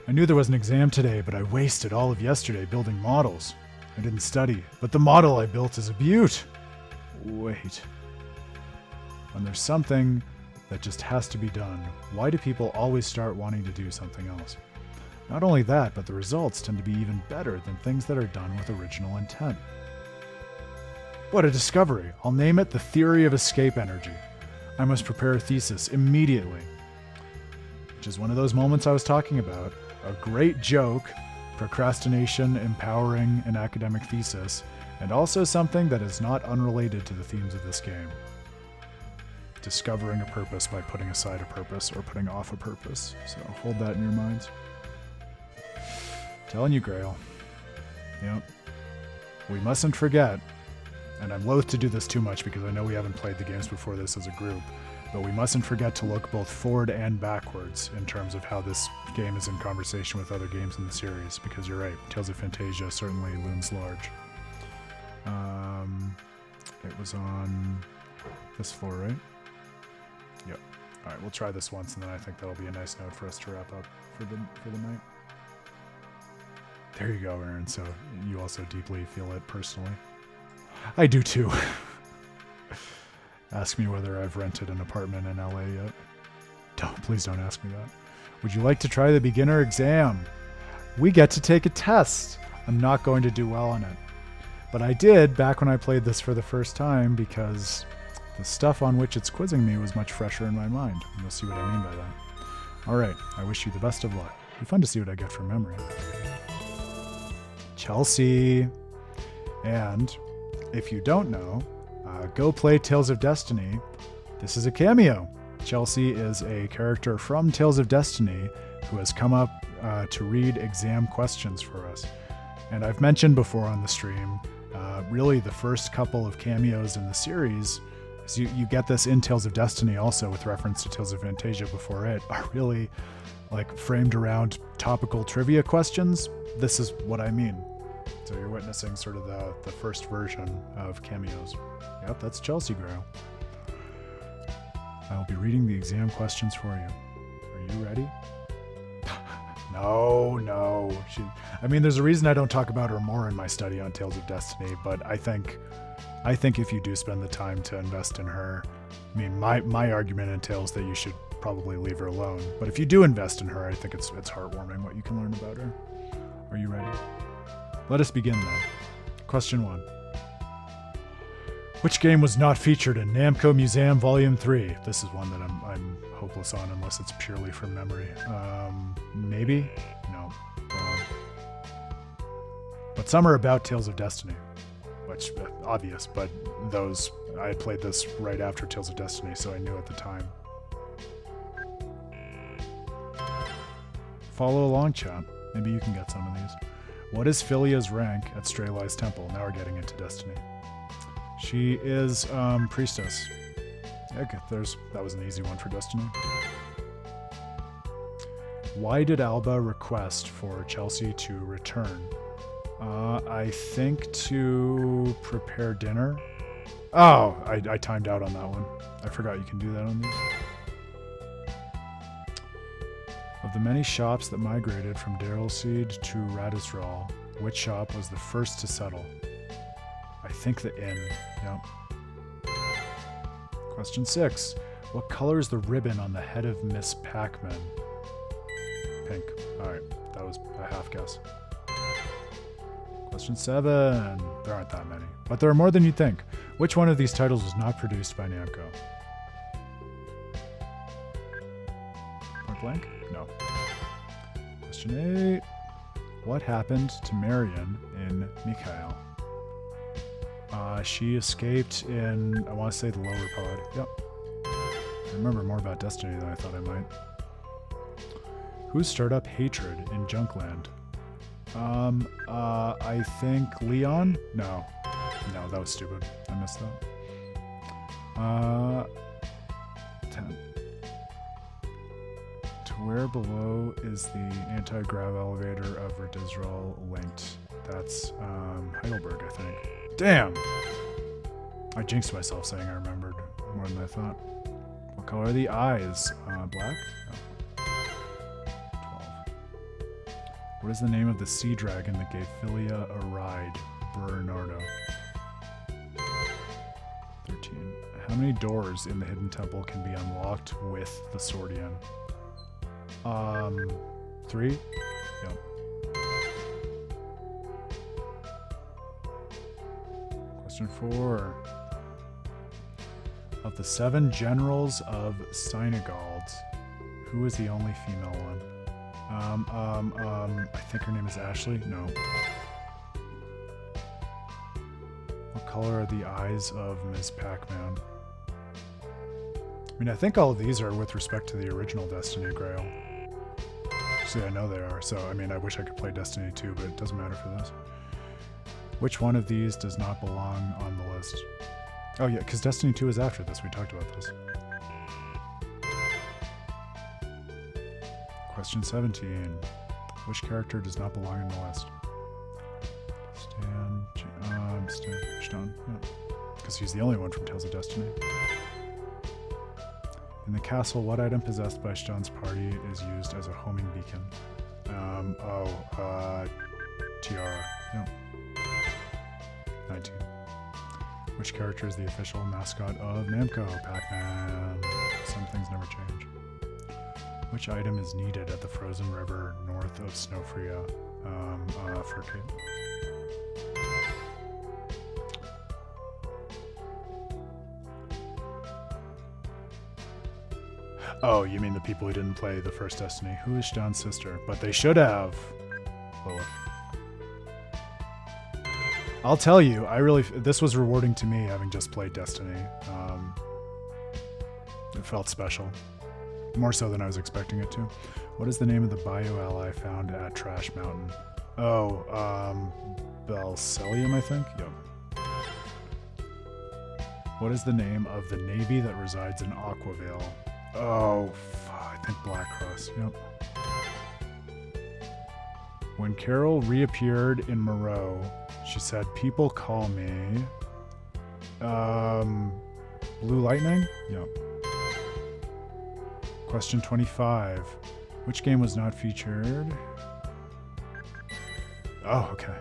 I knew there was an exam today, but I wasted all of yesterday building models. I didn't study, but the model I built is a beaut. Wait. When there's something that just has to be done, why do people always start wanting to do something else? Not only that, but the results tend to be even better than things that are done with original intent. What a discovery! I'll name it the theory of escape energy. I must prepare a thesis immediately. Which is one of those moments I was talking about. A great joke, procrastination empowering an academic thesis, and also something that is not unrelated to the themes of this game. Discovering a purpose by putting aside a purpose or putting off a purpose. So hold that in your minds. Telling you, Grail. Yep. We mustn't forget, and I'm loath to do this too much because I know we haven't played the games before this as a group, but we mustn't forget to look both forward and backwards in terms of how this game is in conversation with other games in the series, because you're right, Tales of Fantasia certainly looms large. It was on this floor, right? Yep. Alright, we'll try this once, and then I think that'll be a nice note for us to wrap up for the night. There you go, Aaron, so you also deeply feel it personally. I do too. Ask me whether I've rented an apartment in LA yet. Please don't ask me that. Would you like to try the beginner exam? We get to take a test. I'm not going to do well on it. But I did back when I played this for the first time because the stuff on which it's quizzing me was much fresher in my mind. And you'll see what I mean by that. Alright, I wish you the best of luck. It'll be fun to see what I get from memory. Chelsea. And if you don't know, go play Tales of Destiny. This is a cameo. Chelsea is a character from Tales of Destiny who has come up to read exam questions for us. And I've mentioned before on the stream, really the first couple of cameos in the series, so you get this in Tales of Destiny also with reference to Tales of Fantasia before it, are really like framed around topical trivia questions. This is what I mean. So you're witnessing sort of the first version of cameos. Yep, that's Chelsea Grail. I will be reading the exam questions for you. Are you ready? No. There's a reason I don't talk about her more in my study on Tales of Destiny, but I think if you do spend the time to invest in her, my argument entails that you should probably leave her alone. But if you do invest in her, I think it's heartwarming what you can learn about her. Are you ready? Let us begin then. Question 1. Which game was not featured in Namco Museum Volume 3? This is one that I'm hopeless on unless it's purely from memory. Maybe? No. Wrong. But some are about Tales of Destiny, which obvious, but those I had played this right after Tales of Destiny, so I knew at the time. Follow along, chat. Maybe you can get some of these. What is Xillia's rank at Strelai's Temple? Now we're getting into Destiny. She is priestess. Okay, that was an easy one for Destiny. Why did Alba request for Chelsea to return? I think to prepare dinner. Oh, I timed out on that one. I forgot you can do that on these. Of the many shops that migrated from Darylseed to Radisral, which shop was the first to settle? I think the inn. Yep. Question 6. What color is the ribbon on the head of Miss Pac-Man? Pink. Alright, that was a half guess. Question 7. There aren't that many, but there are more than you'd think. Which one of these titles was not produced by Namco? Point blank? No. Question 8. What happened to Marion in Mikhail? She escaped in, I want to say, the lower pod. Yep. I remember more about Destiny than I thought I might. Who stirred up hatred in Junkland? I think Leon? No, that was stupid. I missed that. 10. To where below is the anti-grav elevator of Redizral linked? That's Heidelberg, I think. Damn! I jinxed myself saying I remembered more than I thought. What color are the eyes? Black? No. 12. What is the name of the sea dragon that gave Xillia a ride? Bernardo. 13. How many doors in the hidden temple can be unlocked with the Swordian? 3? Yep. Question 4. Of the 7 generals of Synagald, who is the only female one? I think her name is Ashley? No. What color are the eyes of Ms. Pac-Man? I mean, I think all of these are with respect to the original Destiny Grail. See, I know they are, so I mean, I wish I could play Destiny 2, but it doesn't matter for this. Which one of these does not belong on the list? Oh yeah, because Destiny 2 is after this. We talked about this. Question 17. Which character does not belong on the list? Stan. Yeah. Because he's the only one from Tales of Destiny. In the castle, what item possessed by Stan's party is used as a homing beacon? Tiara. No. 19. Which character is the official mascot of Namco? Pac-Man. Some things never change. Which item is needed at the frozen river north of Snowfria? Furcate. Oh, you mean the people who didn't play the first Destiny. Who is Stan's sister? But they should have. Lilith. I'll tell you, this was rewarding to me having just played Destiny. It felt special. More so than I was expecting it to. What is the name of the bio ally found at Trash Mountain? Oh, Belcelium, I think? Yep. What is the name of the navy that resides in Aquavale? Oh, I think Black Cross. Yep. When Carol reappeared in Moreau, she said, "People call me Blue Lightning." Yep. Question 25. Which game was not featured? Oh, okay.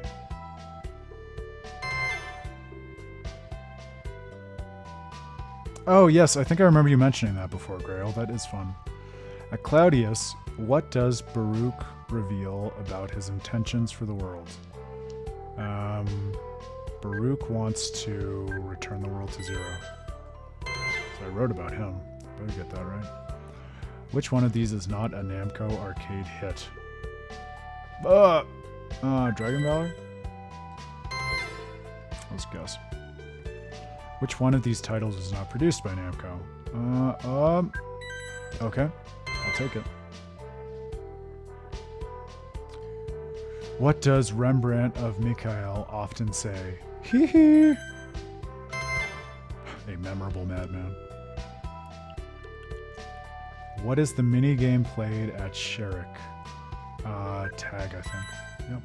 Oh, yes, I think I remember you mentioning that before, Grail. That is fun. At Claudius, what does Baruch reveal about his intentions for the world? Baruch wants to return the world to 0. So I wrote about him. Better get that right. Which one of these is not a Namco arcade hit? Dragon Valor? Let's guess. Which one of these titles is not produced by Namco? Okay. I'll take it. What does Rembrandt of Mikhail often say? Hee hee! A memorable madman. What is the minigame played at Sherrick? Tag, I think. Yep.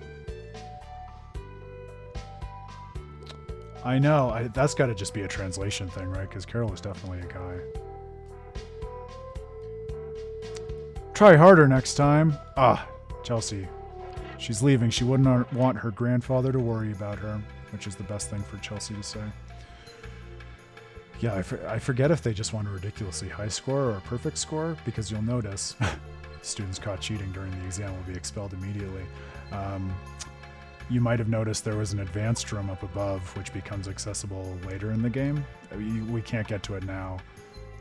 I know. That's got to just be a translation thing, right? Because Carol is definitely a guy. Try harder next time. Chelsea. She's leaving. She wouldn't want her grandfather to worry about her, which is the best thing for Chelsea to say. Yeah, I forget if they just want a ridiculously high score or a perfect score, because you'll notice students caught cheating during the exam will be expelled immediately. You might have noticed there was an advanced room up above, which becomes accessible later in the game. We can't get to it now,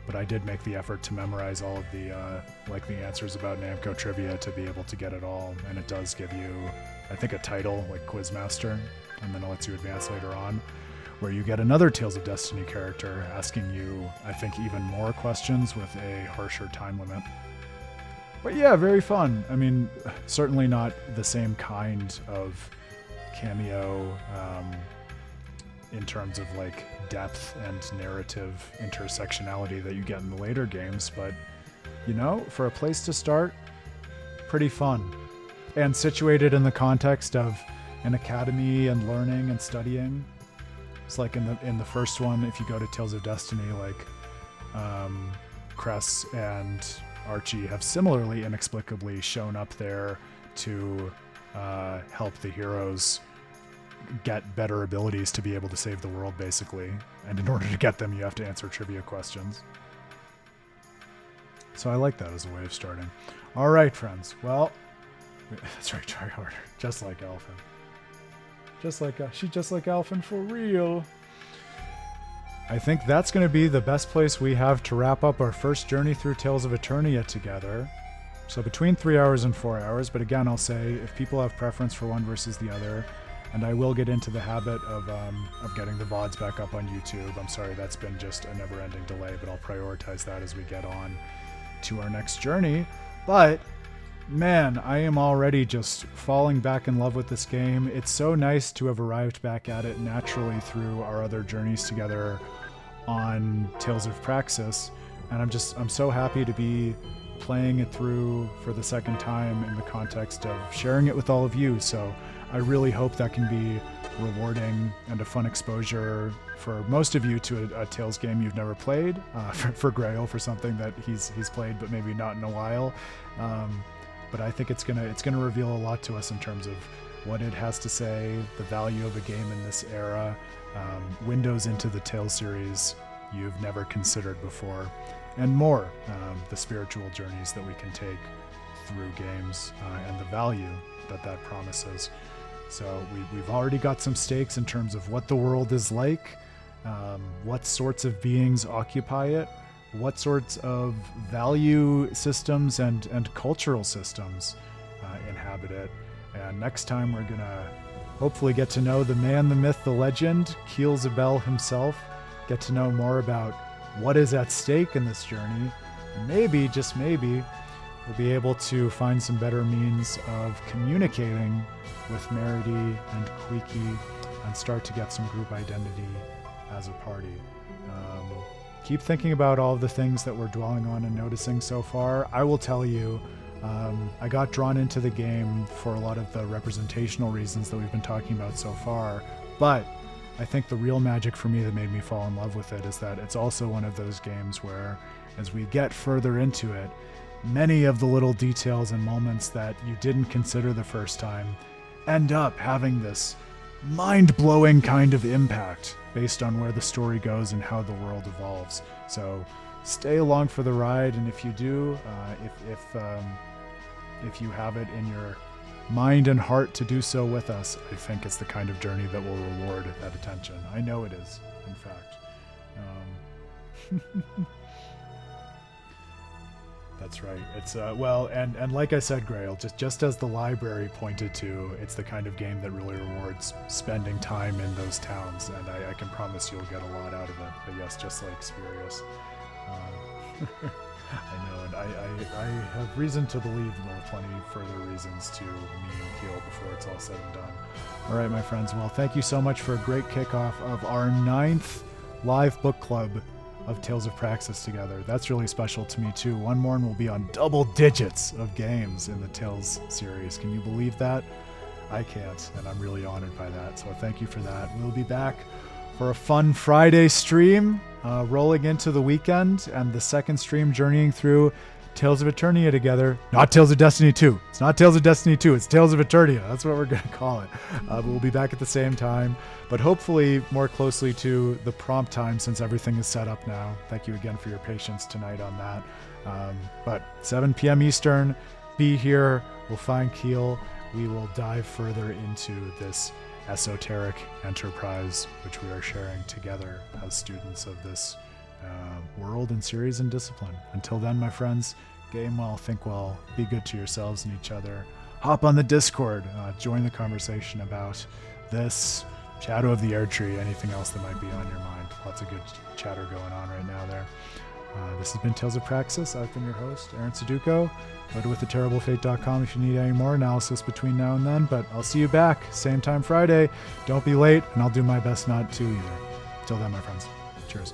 but I did make the effort to memorize all of the answers about Namco trivia to be able to get it all, and it does give you, I think, a title like Quizmaster, and then it lets you advance later on, where you get another Tales of Destiny character asking you, I think, even more questions with a harsher time limit. But yeah, very fun. I mean, certainly not the same kind of cameo in terms of like depth and narrative intersectionality that you get in the later games, but you know, for a place to start, pretty fun. And situated in the context of an academy and learning and studying. It's like in the first one, if you go to Tales of Destiny, like Cress and Archie have similarly inexplicably shown up there to help the heroes get better abilities to be able to save the world, basically. And in order to get them, you have to answer trivia questions. So I like that as a way of starting. All right, friends. Well, that's right, try harder. Just like Alphen. She's just like Alphen for real. I think that's going to be the best place we have to wrap up our first journey through Tales of Eternia together. So between 3 hours and 4 hours, but again, I'll say if people have preference for one versus the other, and I will get into the habit of getting the VODs back up on YouTube. I'm sorry, that's been just a never-ending delay, but I'll prioritize that as we get on to our next journey. But man, I am already just falling back in love with this game. It's so nice to have arrived back at it naturally through our other journeys together on Tales of Praxis, and I'm so happy to be playing it through for the second time in the context of sharing it with all of you. So I really hope that can be rewarding and a fun exposure for most of you to a Tales game you've never played, for Grail, for something that he's played but maybe not in a while. But I think it's gonna reveal a lot to us in terms of what it has to say, the value of a game in this era, windows into the Tales series you've never considered before, and more, the spiritual journeys that we can take through games, and the value that promises. So we've already got some stakes in terms of what the world is like, what sorts of beings occupy it, what sorts of value systems and cultural systems inhabit it. And next time we're gonna hopefully get to know the man, the myth, the legend, Keel Zabel himself, get to know more about what is at stake in this journey. And maybe, just maybe, we'll be able to find some better means of communicating with Meredy and Queeky and start to get some group identity as a party. Keep thinking about all the things that we're dwelling on and noticing so far. I will tell you, I got drawn into the game for a lot of the representational reasons that we've been talking about so far, but I think the real magic for me that made me fall in love with it is that it's also one of those games where, as we get further into it, many of the little details and moments that you didn't consider the first time end up having this mind-blowing kind of impact based on where the story goes and how the world evolves. So stay along for the ride, and if you do, if you have it in your mind and heart to do so with us, I think it's the kind of journey that will reward that attention. I know it is, in fact. That's right. It's well, and like I said, Grail, just as the library pointed to, it's the kind of game that really rewards spending time in those towns, and I can promise you'll get a lot out of it. But yes, just like Spurious. I know, and I have reason to believe there are plenty further reasons to me and Keel before it's all said and done. All right, my friends. Well, thank you so much for a great kickoff of our 9th live book club of Tales of Praxis together. That's really special to me too. One more and we'll be on double digits of games in the Tales series. Can you believe that? I can't, and I'm really honored by that. So thank you for that. We'll be back for a fun Friday stream, rolling into the weekend, and the second stream journeying through Tales of Eternia together. Not Tales of Destiny 2. It's not Tales of Destiny 2. It's Tales of Eternia. That's what we're going to call it. But we'll be back at the same time, but hopefully more closely to the prompt time since everything is set up now. Thank you again for your patience tonight on that. But 7 p.m. Eastern, be here. We'll find Keel. We will dive further into this esoteric enterprise, which we are sharing together as students of this world and series and discipline. Until then, my friends, game well, think well, be good to yourselves and each other. Hop on the Discord, join the conversation about this, Shadow of the Air Tree, anything else that might be on your mind. Lots of good chatter going on right now there. This has been Tales of Praxis. I've been your host, Aaron Suduko. Go to withtheterriblefate.com if you need any more analysis between now and then. But I'll see you back, same time Friday. Don't be late, and I'll do my best not to either. Till then, my friends. Cheers.